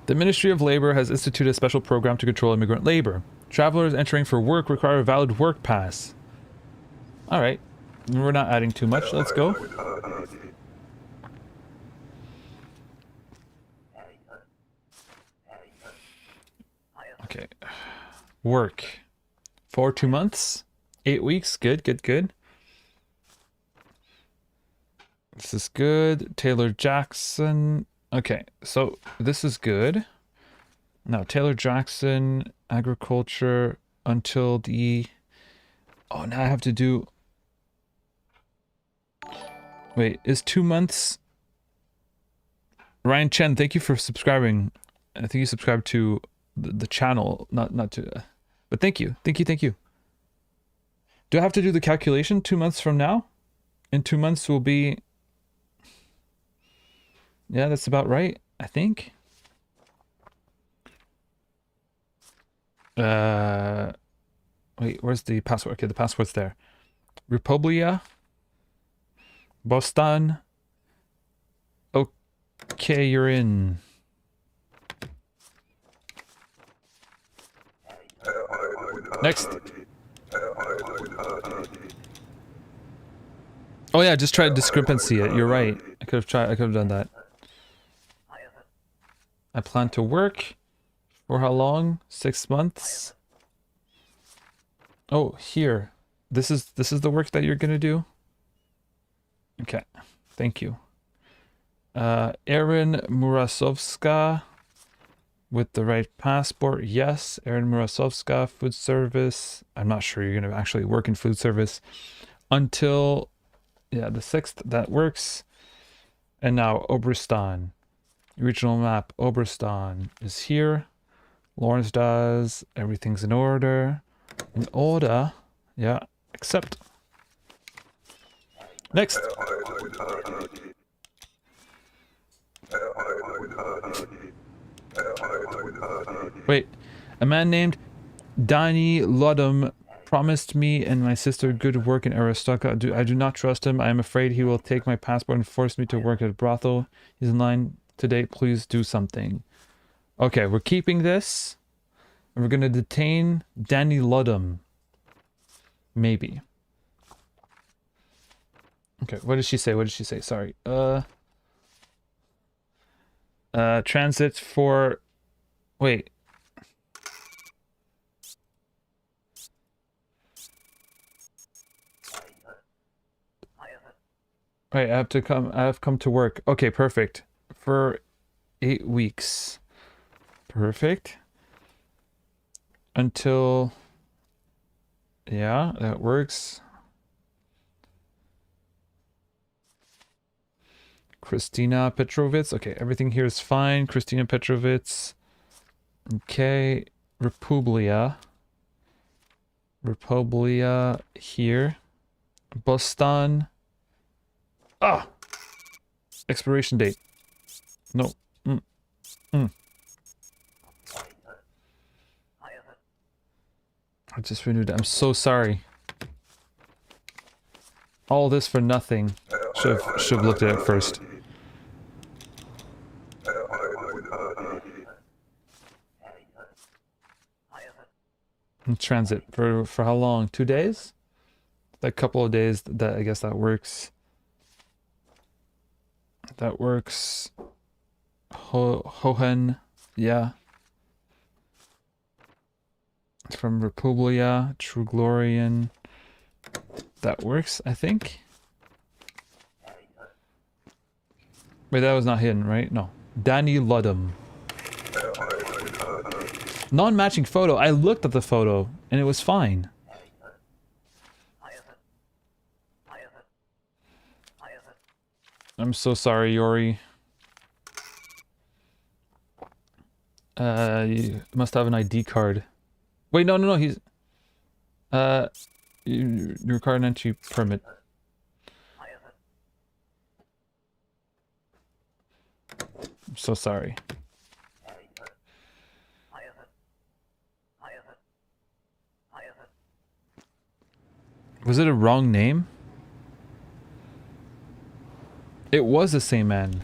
The Ministry of Labor has instituted a special program to control immigrant labor. Travelers entering for work require a valid work pass. Alright. We're not adding too much. Let's go. Okay. Work. For 2 months? 8 weeks? Good. This is good. Taylor Jackson. Okay, so this is good. Now, Taylor Jackson, agriculture until the... Oh, now I have to do... Wait, is 2 months... Ryan Chen, thank you for subscribing. I think you subscribe to the channel, not to. But thank you. Do I have to do the calculation 2 months from now? In 2 months will be... Yeah, that's about right, I think. Wait, where's the password? Okay, the password's there. Republia. Boston. Okay, you're in. Next. Oh yeah, just try discrepancy it. You're right. I could have done that. I plan to work for how long? 6 months. Oh, here. This is the work that you're gonna do? Okay. Thank you. Erin Murasovska with the right passport. Yes, Erin Murasovska, food service. I'm not sure you're gonna actually work in food service until, yeah, the 6th. That works. And now Oberstan. Regional map. Oberstan is here. Lawrence does. Everything's in order. In order. Yeah. Accept. Next. Wait. A man named Danny Ludum promised me and my sister good work in Aristocrat. I do not trust him. I am afraid he will take my passport and force me to work at a brothel. He's in line today. Please do something. Okay, we're keeping this. And we're gonna detain Danny Ludum. Maybe. Okay, what did she say? Sorry. Transit for... Wait. Right, I have come to work. Okay, perfect. For 8 weeks. Perfect. Until... Yeah, that works. Christina Petrovitz. Okay, everything here is fine. Christina Petrovitz. Okay. Republia here. Boston. Ah! Expiration date. No. I just renewed it. I'm so sorry. All this for nothing. Should have looked at it first. In transit for how long? 2 days? A couple of days. That I guess that works. That works. Hohen, yeah. From Republia, True Glorian. That works, I think. Wait, that was not hidden, right? No. Danny Ludum. Non-matching photo. I looked at the photo and it was fine. I'm so sorry, Yori. You must have an ID card. Wait, no, he's... you require an entry permit. I'm so sorry. Was it a wrong name? It was the same man.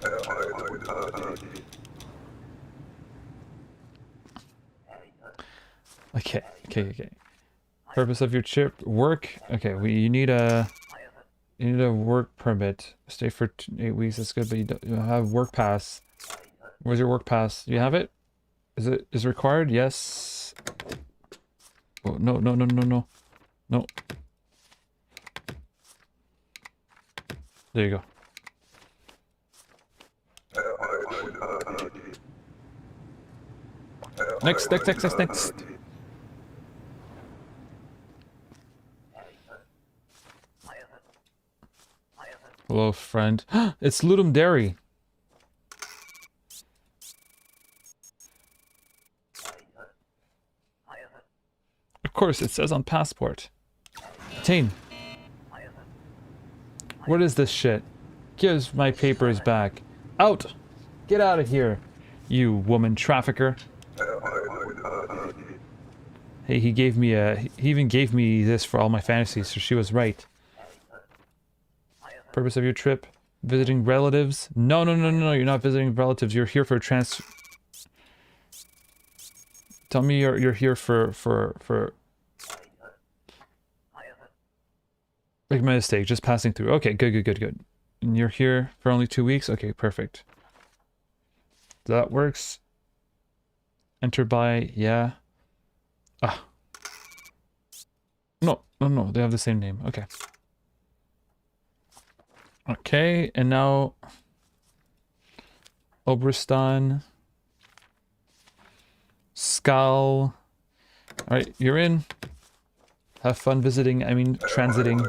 Okay. Purpose of your trip, work. Okay, you need a work permit. Stay for 8 weeks. That's good, but you don't have work pass. Where's your work pass? Do you have it? Is it required? Yes. Oh, no. No. There you go. Next. Hello, friend. It's Ludum Dairy. course, it says on passport. Tane. What is this shit? Give my papers back. Out! Get out of here, you woman trafficker. Hey, he gave me a... He even gave me this for all my fantasies, so she was right. Purpose of your trip? Visiting relatives? No, no, no, no, no, you're not visiting relatives. You're here for Tell me you're here for... Make my mistake, just passing through. Okay, good, good, good, good. And you're here for only 2 weeks? Okay, perfect. That works. Enter by, yeah. Ah. No, no, no, they have the same name. Okay. Okay, and now... Obristan. Skal. Alright, you're in. Have fun visiting, I mean, transiting.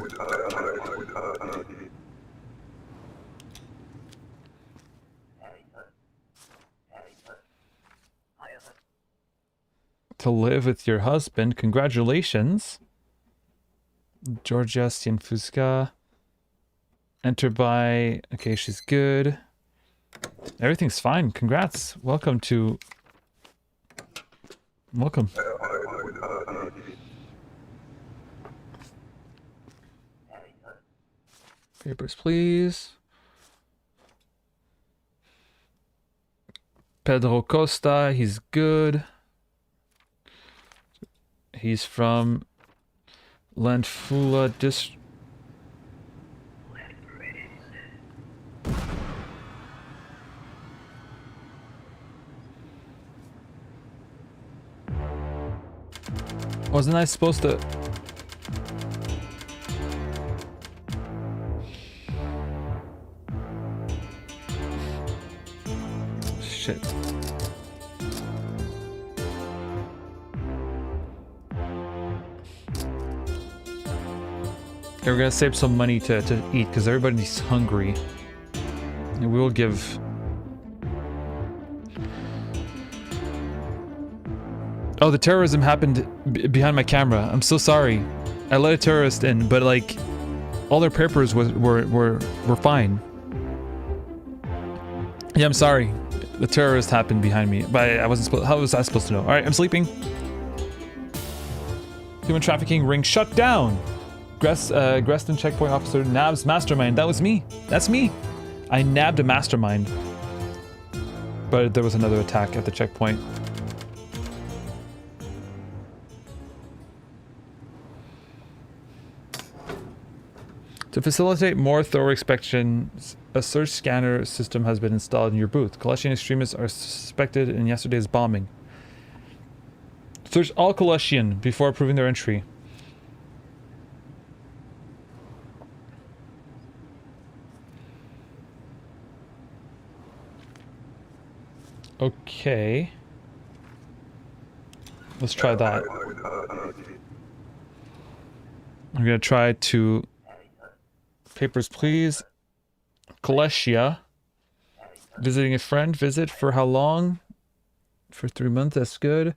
To live with your husband, congratulations. Georgia Cienfuska. Enter by... Okay, she's good. Everything's fine, congrats. Welcome to... Welcome. Papers, please. Pedro Costa, he's good. He's from Landfula district. Wasn't I supposed to... Shit. Okay, we're gonna save some money to eat because everybody's hungry. And we will give... Oh, the terrorism happened behind my camera. I'm so sorry. I let a terrorist in, but like, all their papers were fine. Yeah, I'm sorry. The terrorist happened behind me, but I wasn't supposed. How was I supposed to know? All right, I'm sleeping. Human trafficking ring shut down. Greston checkpoint officer nabs mastermind. That was me. That's me. I nabbed a mastermind, but there was another attack at the checkpoint. To facilitate more thorough inspections, a search scanner system has been installed in your booth. Colossian extremists are suspected in yesterday's bombing. Search all Colossian before approving their entry. Okay. Let's try that. I'm gonna try to... Papers, please. Koleshia. Visiting a friend. Visit for how long? For 3 months. That's good.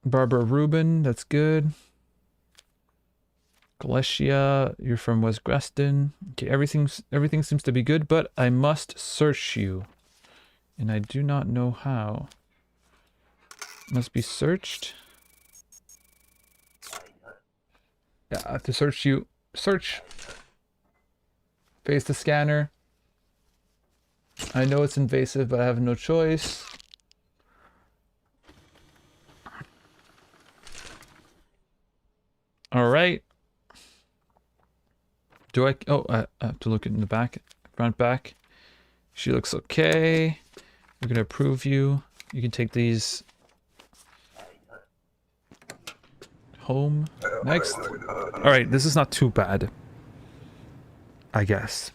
Barbara Rubin. That's good. Koleshia. You're from West Greston. Okay, everything seems to be good, but I must search you. And I do not know how. Must be searched. Yeah, I have to search you. Search. Face the scanner. I know it's invasive, but I have no choice. All right. Do I... Oh, I have to look in the back. Front, back. She looks okay. We're going to approve you. You can take these home. Next. All right, this is not too bad, I guess.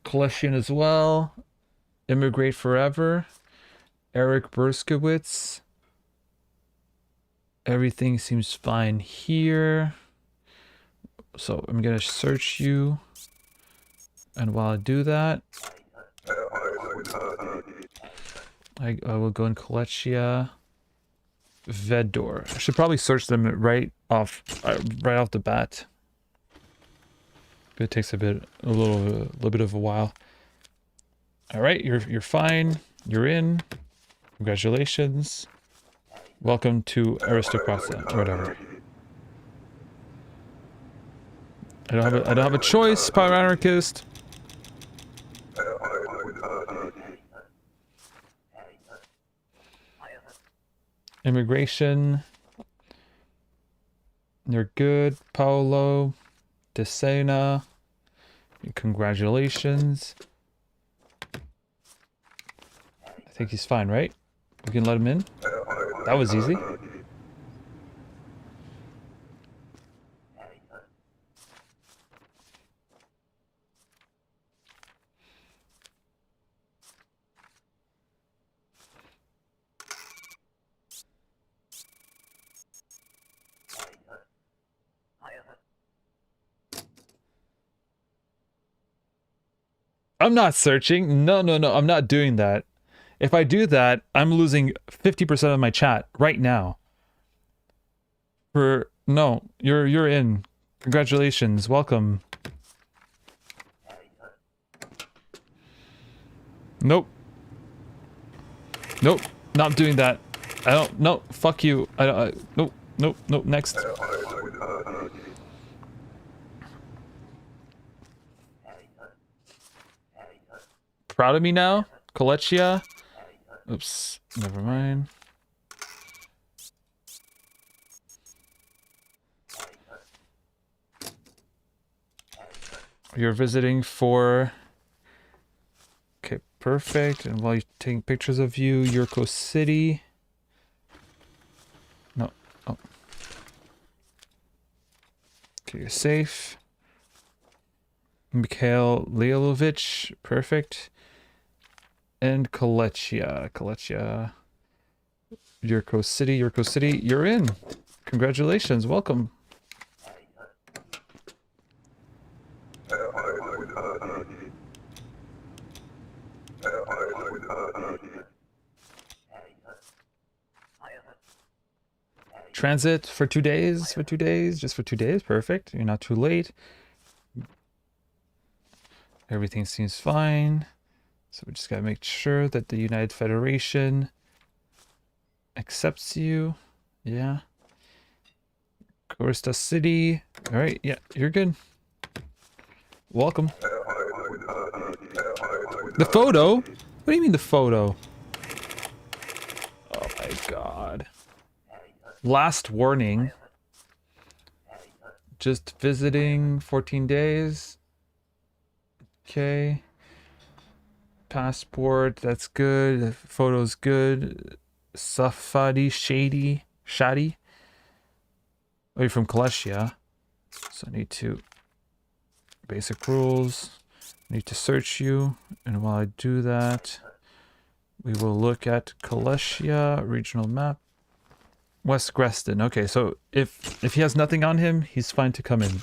Koleshian as well. Immigrate Forever. Eric Berskowitz. Everything seems fine here. So I'm gonna search you. And while I do that... I will go in Kolechia. Vedor. I should probably search them right off the bat. It takes a little bit of a while. All right, you're fine. You're in. Congratulations. Welcome to aristocracy or whatever. I don't have a choice, power anarchist. Immigration. You're good, Paolo. Desena. Congratulations. I think he's fine, right? We can let him in. That was easy. I'm not searching. No, I'm not doing that. If I do that, I'm losing 50% of my chat right now. No, you're in. Congratulations. Welcome. Nope. Nope. Not doing that. I don't. No. Fuck you. I don't. Nope. Next. Proud of me now? Kolechia? Oops. Never mind. You're visiting for... Okay, perfect. And while you're taking pictures of you, Yurko City. No. Oh. Okay, you're safe. Mikhail Leolovich. Perfect. And Kolechia. Yurko City. You're in. Congratulations. Welcome. Transit for 2 days? Just for 2 days? Perfect. You're not too late. Everything seems fine. So we just gotta make sure that the United Federation accepts you. Yeah. Korista City. Alright, yeah, you're good. Welcome. The photo? What do you mean the photo? Oh my god. Last warning. Just visiting 14 days. Okay. Passport, that's good. The photo's good. Shadi. Oh, you're from Kolechia. So I need to... Basic rules. I need to search you. And while I do that, we will look at Kolechia, regional map. West Greston. Okay, so if he has nothing on him, he's fine to come in.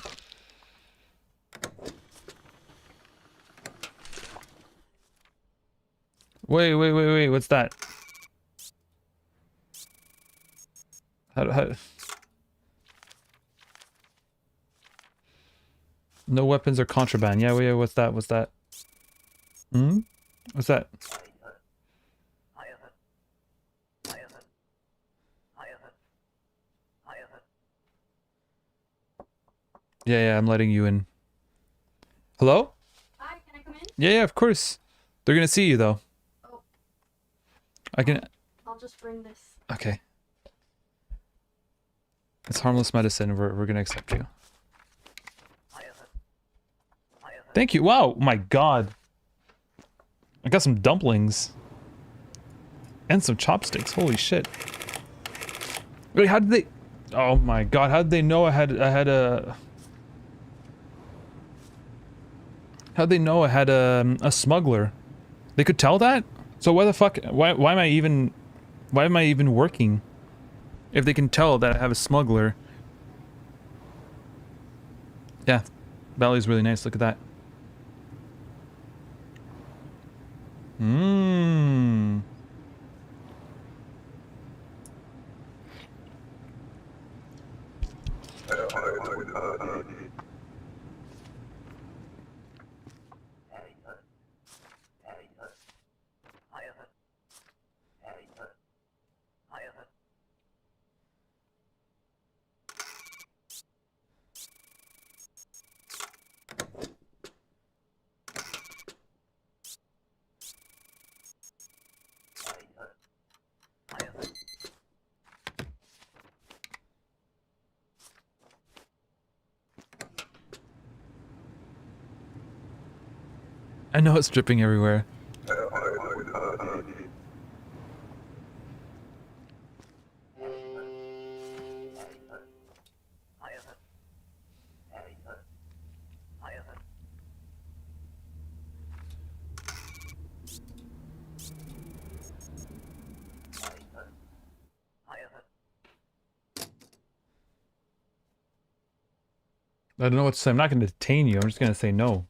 Wait, what's that? How... No weapons or contraband. Yeah, what's that? What's that? What's that? Yeah, I'm letting you in. Hello? Hi, can I come in? Yeah, of course. They're gonna see you though. Oh. I can... I'll just bring this. Okay. It's harmless medicine. We're gonna accept you. Thank you. Wow, my god. I got some dumplings. And some chopsticks. Holy shit. Wait, how did they... Oh my god, how did they know I had a... How'd they know I had a smuggler? They could tell that? So why the fuck... Why am I even working? If they can tell that I have a smuggler. Yeah. Valley's really nice. Look at that. I know it's dripping everywhere. I don't know what to say. I'm not going to detain you. I'm just going to say no.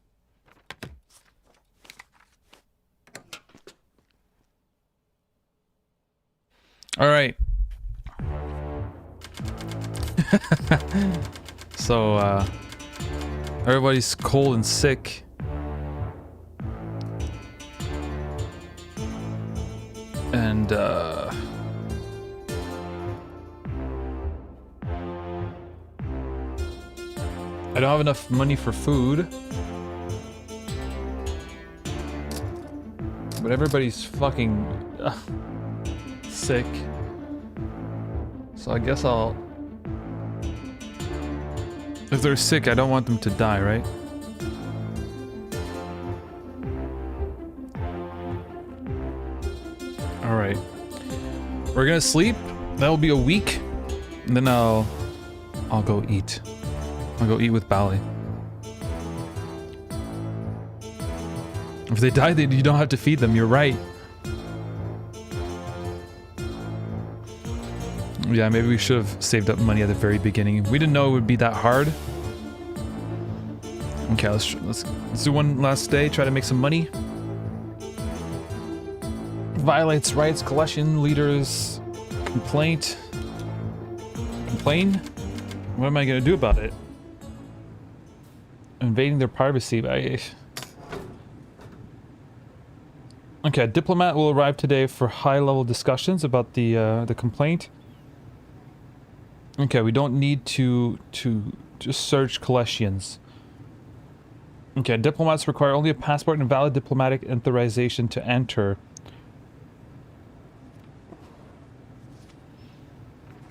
All right. So, everybody's cold and sick. And, I don't have enough money for food. But everybody's fucking sick. So I guess I'll... If they're sick, I don't want them to die, right? Alright. We're gonna sleep. That'll be a week. And then I'll go eat. I'll go eat with Bally. If they die, you don't have to feed them. You're right. Yeah, maybe we should have saved up money at the very beginning. We didn't know it would be that hard. Okay, let's do one last day. Try to make some money. Violates rights. Collection leaders complaint. Complain? What am I gonna do about it? Invading their privacy. Okay, a diplomat will arrive today for high-level discussions about the complaint. Okay, we don't need to just search Colestians. Okay, diplomats require only a passport and valid diplomatic authorization to enter.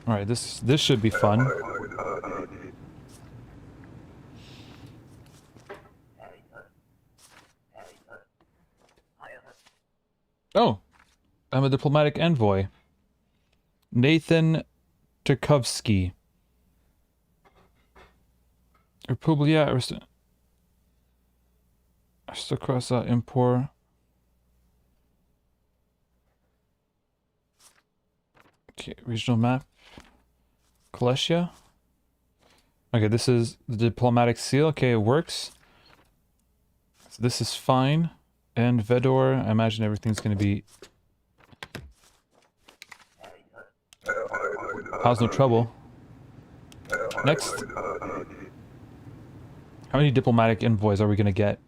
All right, this should be fun. Oh, I'm a diplomatic envoy. Nathan Tarkovsky. Republia Aristocrasa Impor. Okay, regional map. Kolessia. Okay, this is the diplomatic seal. Okay, it works. So this is fine. And Vedor, I imagine everything's going to be... Cause no trouble. Next. How many diplomatic envoys are we going to get?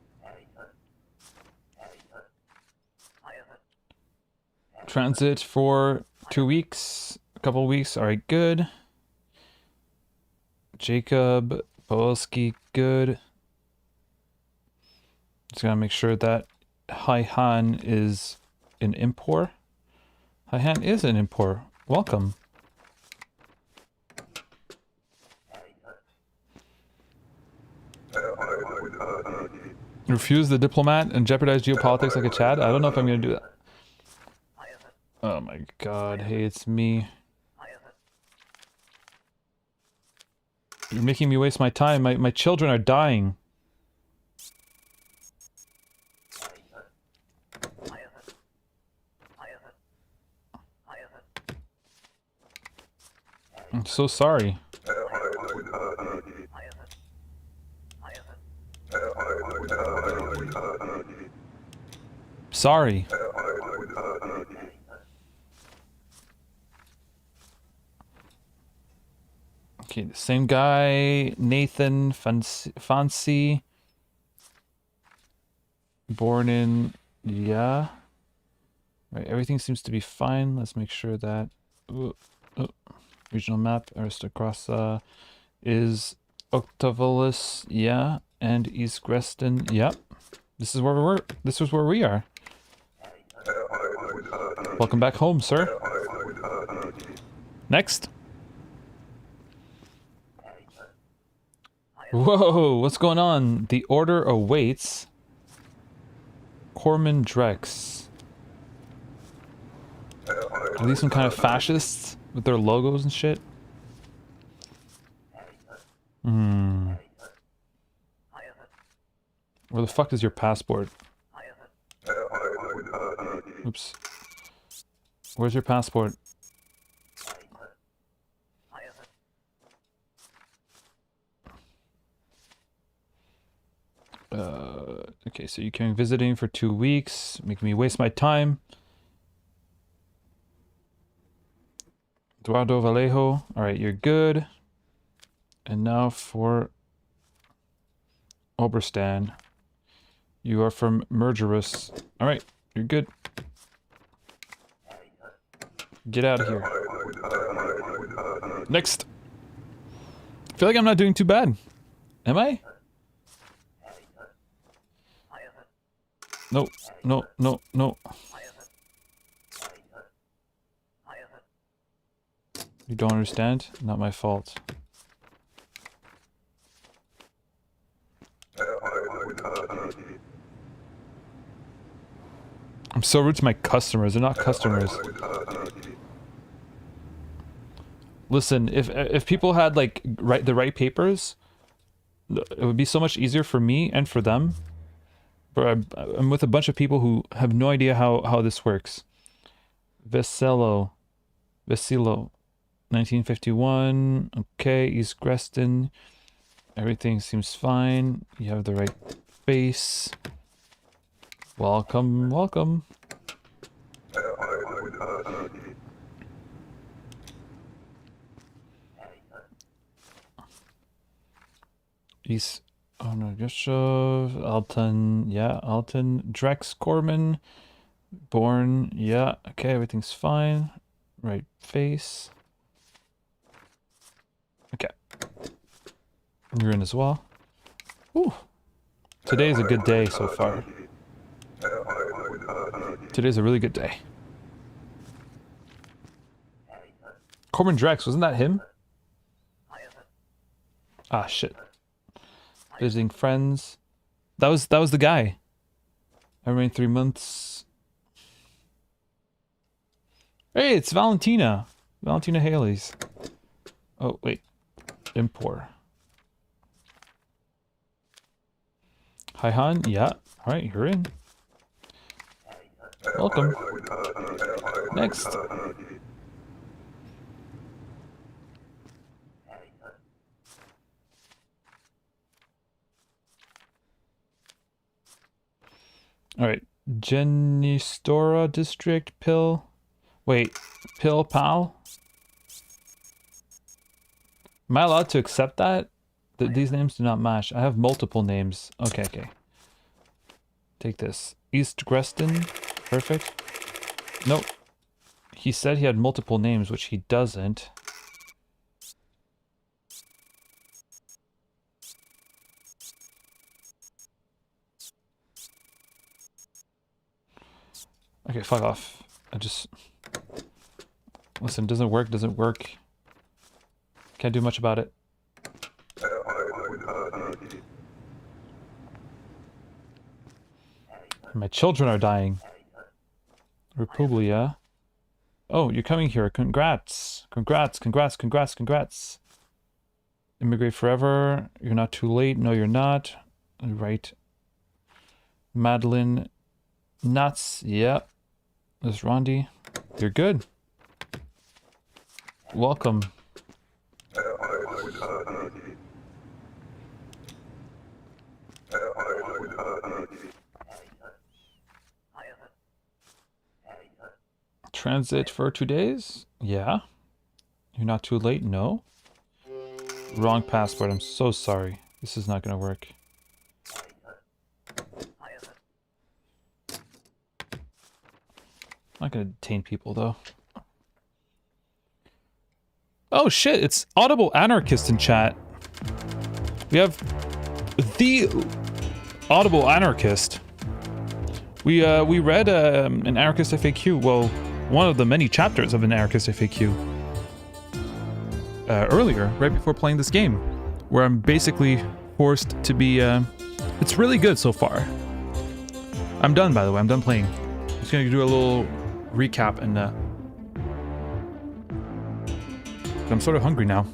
Transit for 2 weeks. A couple weeks. Alright, good. Jacob, Polski, good. Just gotta make sure that Haihan is an import. Haihan is an import. Welcome. Refuse the diplomat and jeopardize geopolitics like a Chad? I don't know if I'm gonna do that. Oh my god, hey, it's me. You're making me waste my time. My children are dying. I'm so sorry. Sorry. Okay, the same guy, Nathan Fancy. Born in, yeah. Right, everything seems to be fine. Let's make sure that regional map Aristocrasa is Octavolus, yeah, and East Greston, yeah. This is where we are. Welcome back home, sir. Next. Whoa, what's going on? The order awaits. Corman Drex. Are these some kind of fascists with their logos and shit? Hmm. Where the fuck is your passport? Oops. Where's your passport? Okay, so you came visiting for 2 weeks, making me waste my time. Eduardo Vallejo. Alright, you're good. And now for Oberstan. You are from Murderous. Alright, you're good. Get out of here. Next! I feel like I'm not doing too bad. Am I? No, no, no, no. You don't understand? Not my fault. I'm so rude to my customers. They're not customers. Listen, if people had like the right papers, it would be so much easier for me and for them. But I'm with a bunch of people who have no idea how this works. Vesilo, 1951. Okay, East Greston. Everything seems fine. You have the right base. Welcome, welcome. East, oh no, Gushov, Alton, yeah, Alton, Drex Corman, born, yeah, okay, everything's fine. Right face. Okay. You're in as well. Ooh. Today's a good day so far. Today's a really good day. Corman Drex, wasn't that him? Ah, shit. Visiting friends. That was the guy. I remained 3 months. Hey, it's Valentina. Valentina Haley's. Oh, wait. Impor. Hi, Han. Yeah. Alright, you're in. Welcome. Next. Alright. Genistora District, Pill. Wait. Pill Pal? Am I allowed to accept that? These names do not match. I have multiple names. Okay, okay. Take this. East Greston. Perfect. Nope. He said he had multiple names, which he doesn't. Okay, fuck off. I just... Listen, doesn't work, doesn't work. Can't do much about it. My children are dying. Republia. Oh, you're coming here. Congrats. Congrats, congrats, congrats, congrats. Immigrate forever. You're not too late. No, you're not. Right. Madeline. Nuts. Yep. There's Rondi. You're good. Welcome. Transit for 2 days? Yeah. You're not too late? No. Wrong password. I'm so sorry. This is not gonna work. I'm not gonna detain people though. Oh shit, it's Audible Anarchist in chat. We have the Audible Anarchist. We read an Anarchist FAQ, well, one of the many chapters of an Anarchist FAQ earlier, right before playing this game, where I'm basically forced to be, it's really good so far. I'm done, by the way, I'm done playing. I'm just gonna do a little recap and, I'm sort of hungry now.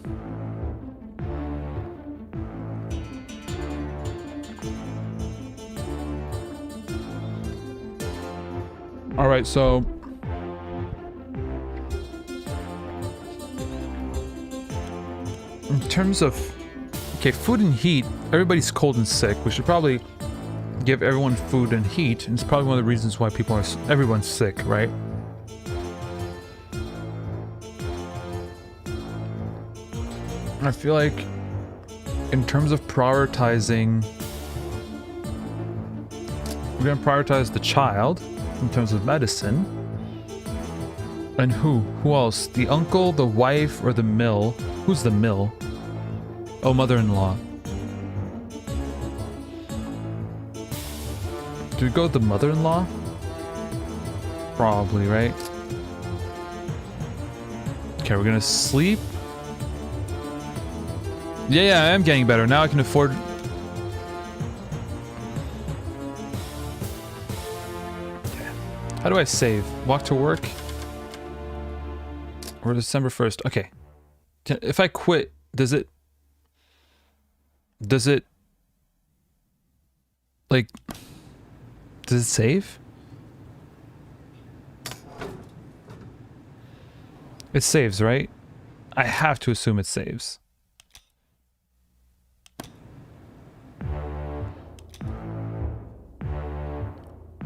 All right, so in terms of, okay, food and heat, everybody's cold and sick. We should probably give everyone food and heat, and it's probably one of the reasons why everyone's sick, right? I feel like in terms of prioritizing, we're gonna prioritize the child in terms of medicine. And who else? The uncle, the wife, or the mill? Who's the mill? Oh, mother-in-law. Do we go with the mother-in-law? Probably, right? Okay, we're gonna sleep. Yeah, I am getting better. Now I can afford... Okay. How do I save? Walk to work? Or December 1st. Okay. If I quit, does it... Like... Does it save? It saves, right? I have to assume it saves.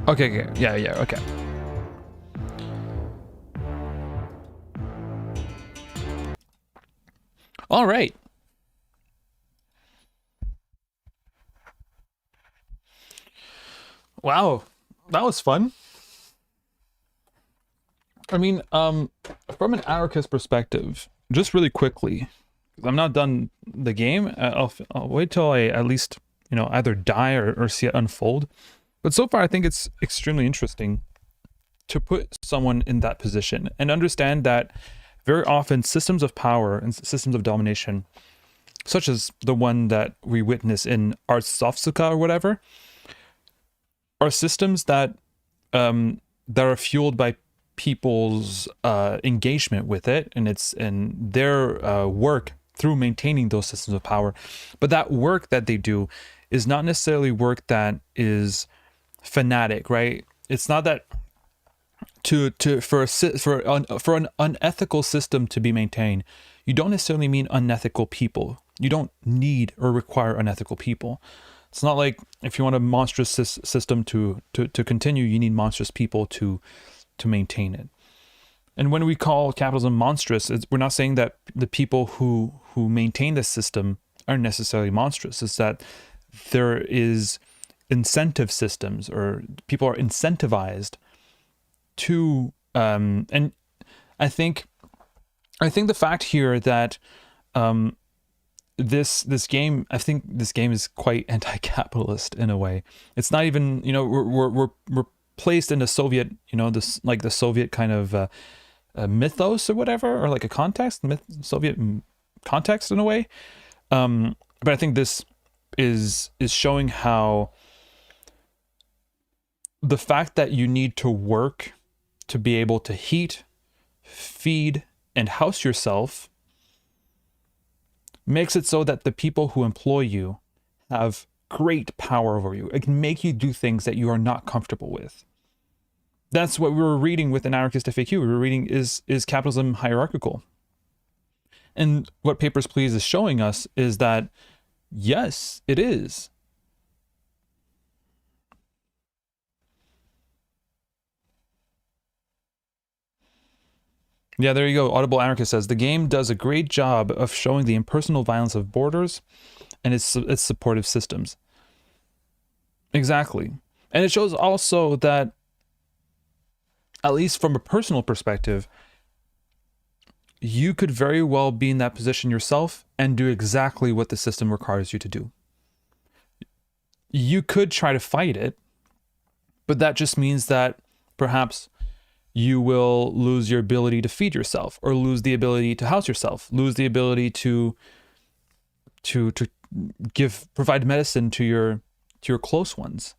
Okay. Yeah, okay. All right. Wow, that was fun. I mean, from an anarchist perspective, just really quickly, because I'm not done the game. I'll wait till I at least, you know, either die or see it unfold. But so far, I think it's extremely interesting to put someone in that position and understand that very often systems of power and systems of domination, such as the one that we witness in Artsovsuka or whatever, are systems that that are fueled by people's engagement with it, and it's and their work through maintaining those systems of power. But that work that they do is not necessarily work that is fanatic, right? It's not that for an unethical system to be maintained, you don't necessarily mean unethical people. You don't need or require unethical people. It's not like if you want a monstrous system to continue, you need monstrous people to maintain it. And when we call capitalism monstrous, we're not saying that the people who maintain the system are necessarily monstrous. It's that there is incentive systems, or people are incentivized to and I think the fact here that this game, I think this game is quite anti-capitalist in a way. It's not even, you know, we're placed in the Soviet, you know, this like the Soviet kind of mythos or whatever, or like a context, Soviet context in a way. But I think this is showing how the fact that you need to work to be able to heat, feed, and house yourself makes it so that the people who employ you have great power over you. It can make you do things that you are not comfortable with. That's what we were reading with Anarchist FAQ. We were reading, is capitalism hierarchical? And what Papers, Please is showing us is that, yes, it is. Yeah, there you go. Audible Anarchist says the game does a great job of showing the impersonal violence of borders and its supportive systems. Exactly. And it shows also that, at least from a personal perspective, you could very well be in that position yourself and do exactly what the system requires you to do. You could try to fight it, but that just means that perhaps you will lose your ability to feed yourself, or lose the ability to house yourself, lose the ability to provide medicine to your close ones.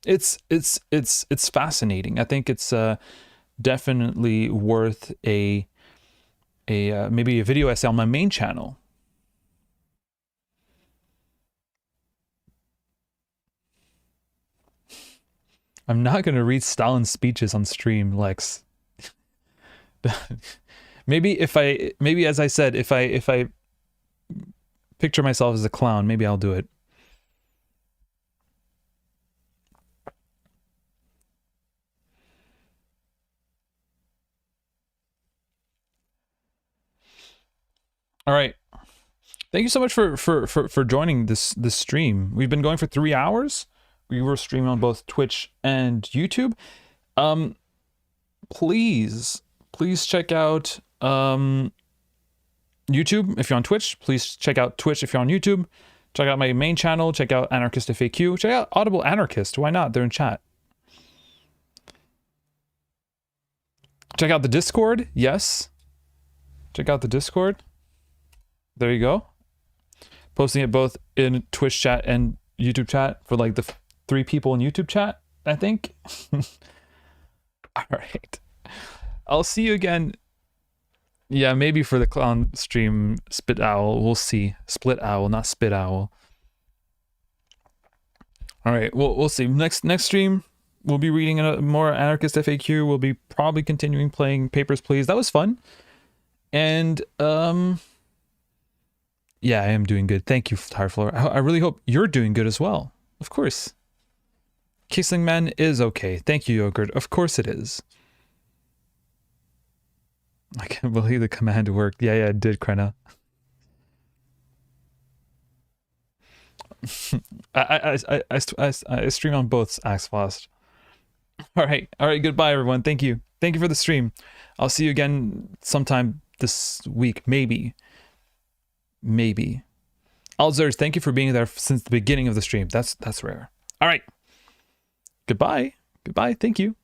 It's fascinating. I think it's definitely worth a maybe a video essay on my main channel. I'm not going to read Stalin's speeches on stream, Lex. maybe as I said, if I picture myself as a clown, maybe I'll do it. All right. Thank you so much for joining this stream. We've been going for 3 hours. We were streaming on both Twitch and YouTube. Please check out YouTube if you're on Twitch. Please check out Twitch if you're on YouTube. Check out my main channel. Check out Anarchist FAQ. Check out Audible Anarchist. Why not? They're in chat. Check out the Discord. Yes. Check out the Discord. There you go. Posting it both in Twitch chat and YouTube chat for like the 3 people in YouTube chat, I think. All right. I'll see you again. Yeah, maybe for the clown stream, Spit Owl. We'll see. Split Owl, not Spit Owl. All right. We'll see. Next stream, we'll be reading a more Anarchist FAQ. We'll be probably continuing playing Papers, Please. That was fun. And yeah, I am doing good. Thank you, Tirefloor. I really hope you're doing good as well. Of course. Kissing Man is okay. Thank you, Yogurt. Of course it is. I can't believe the command worked. Yeah, it did, Krenna. I stream on both, Axflost. All right, goodbye, everyone. Thank you for the stream. I'll see you again sometime this week, maybe. Alzers, thank you for being there since the beginning of the stream. That's rare. All right. Goodbye. Thank you.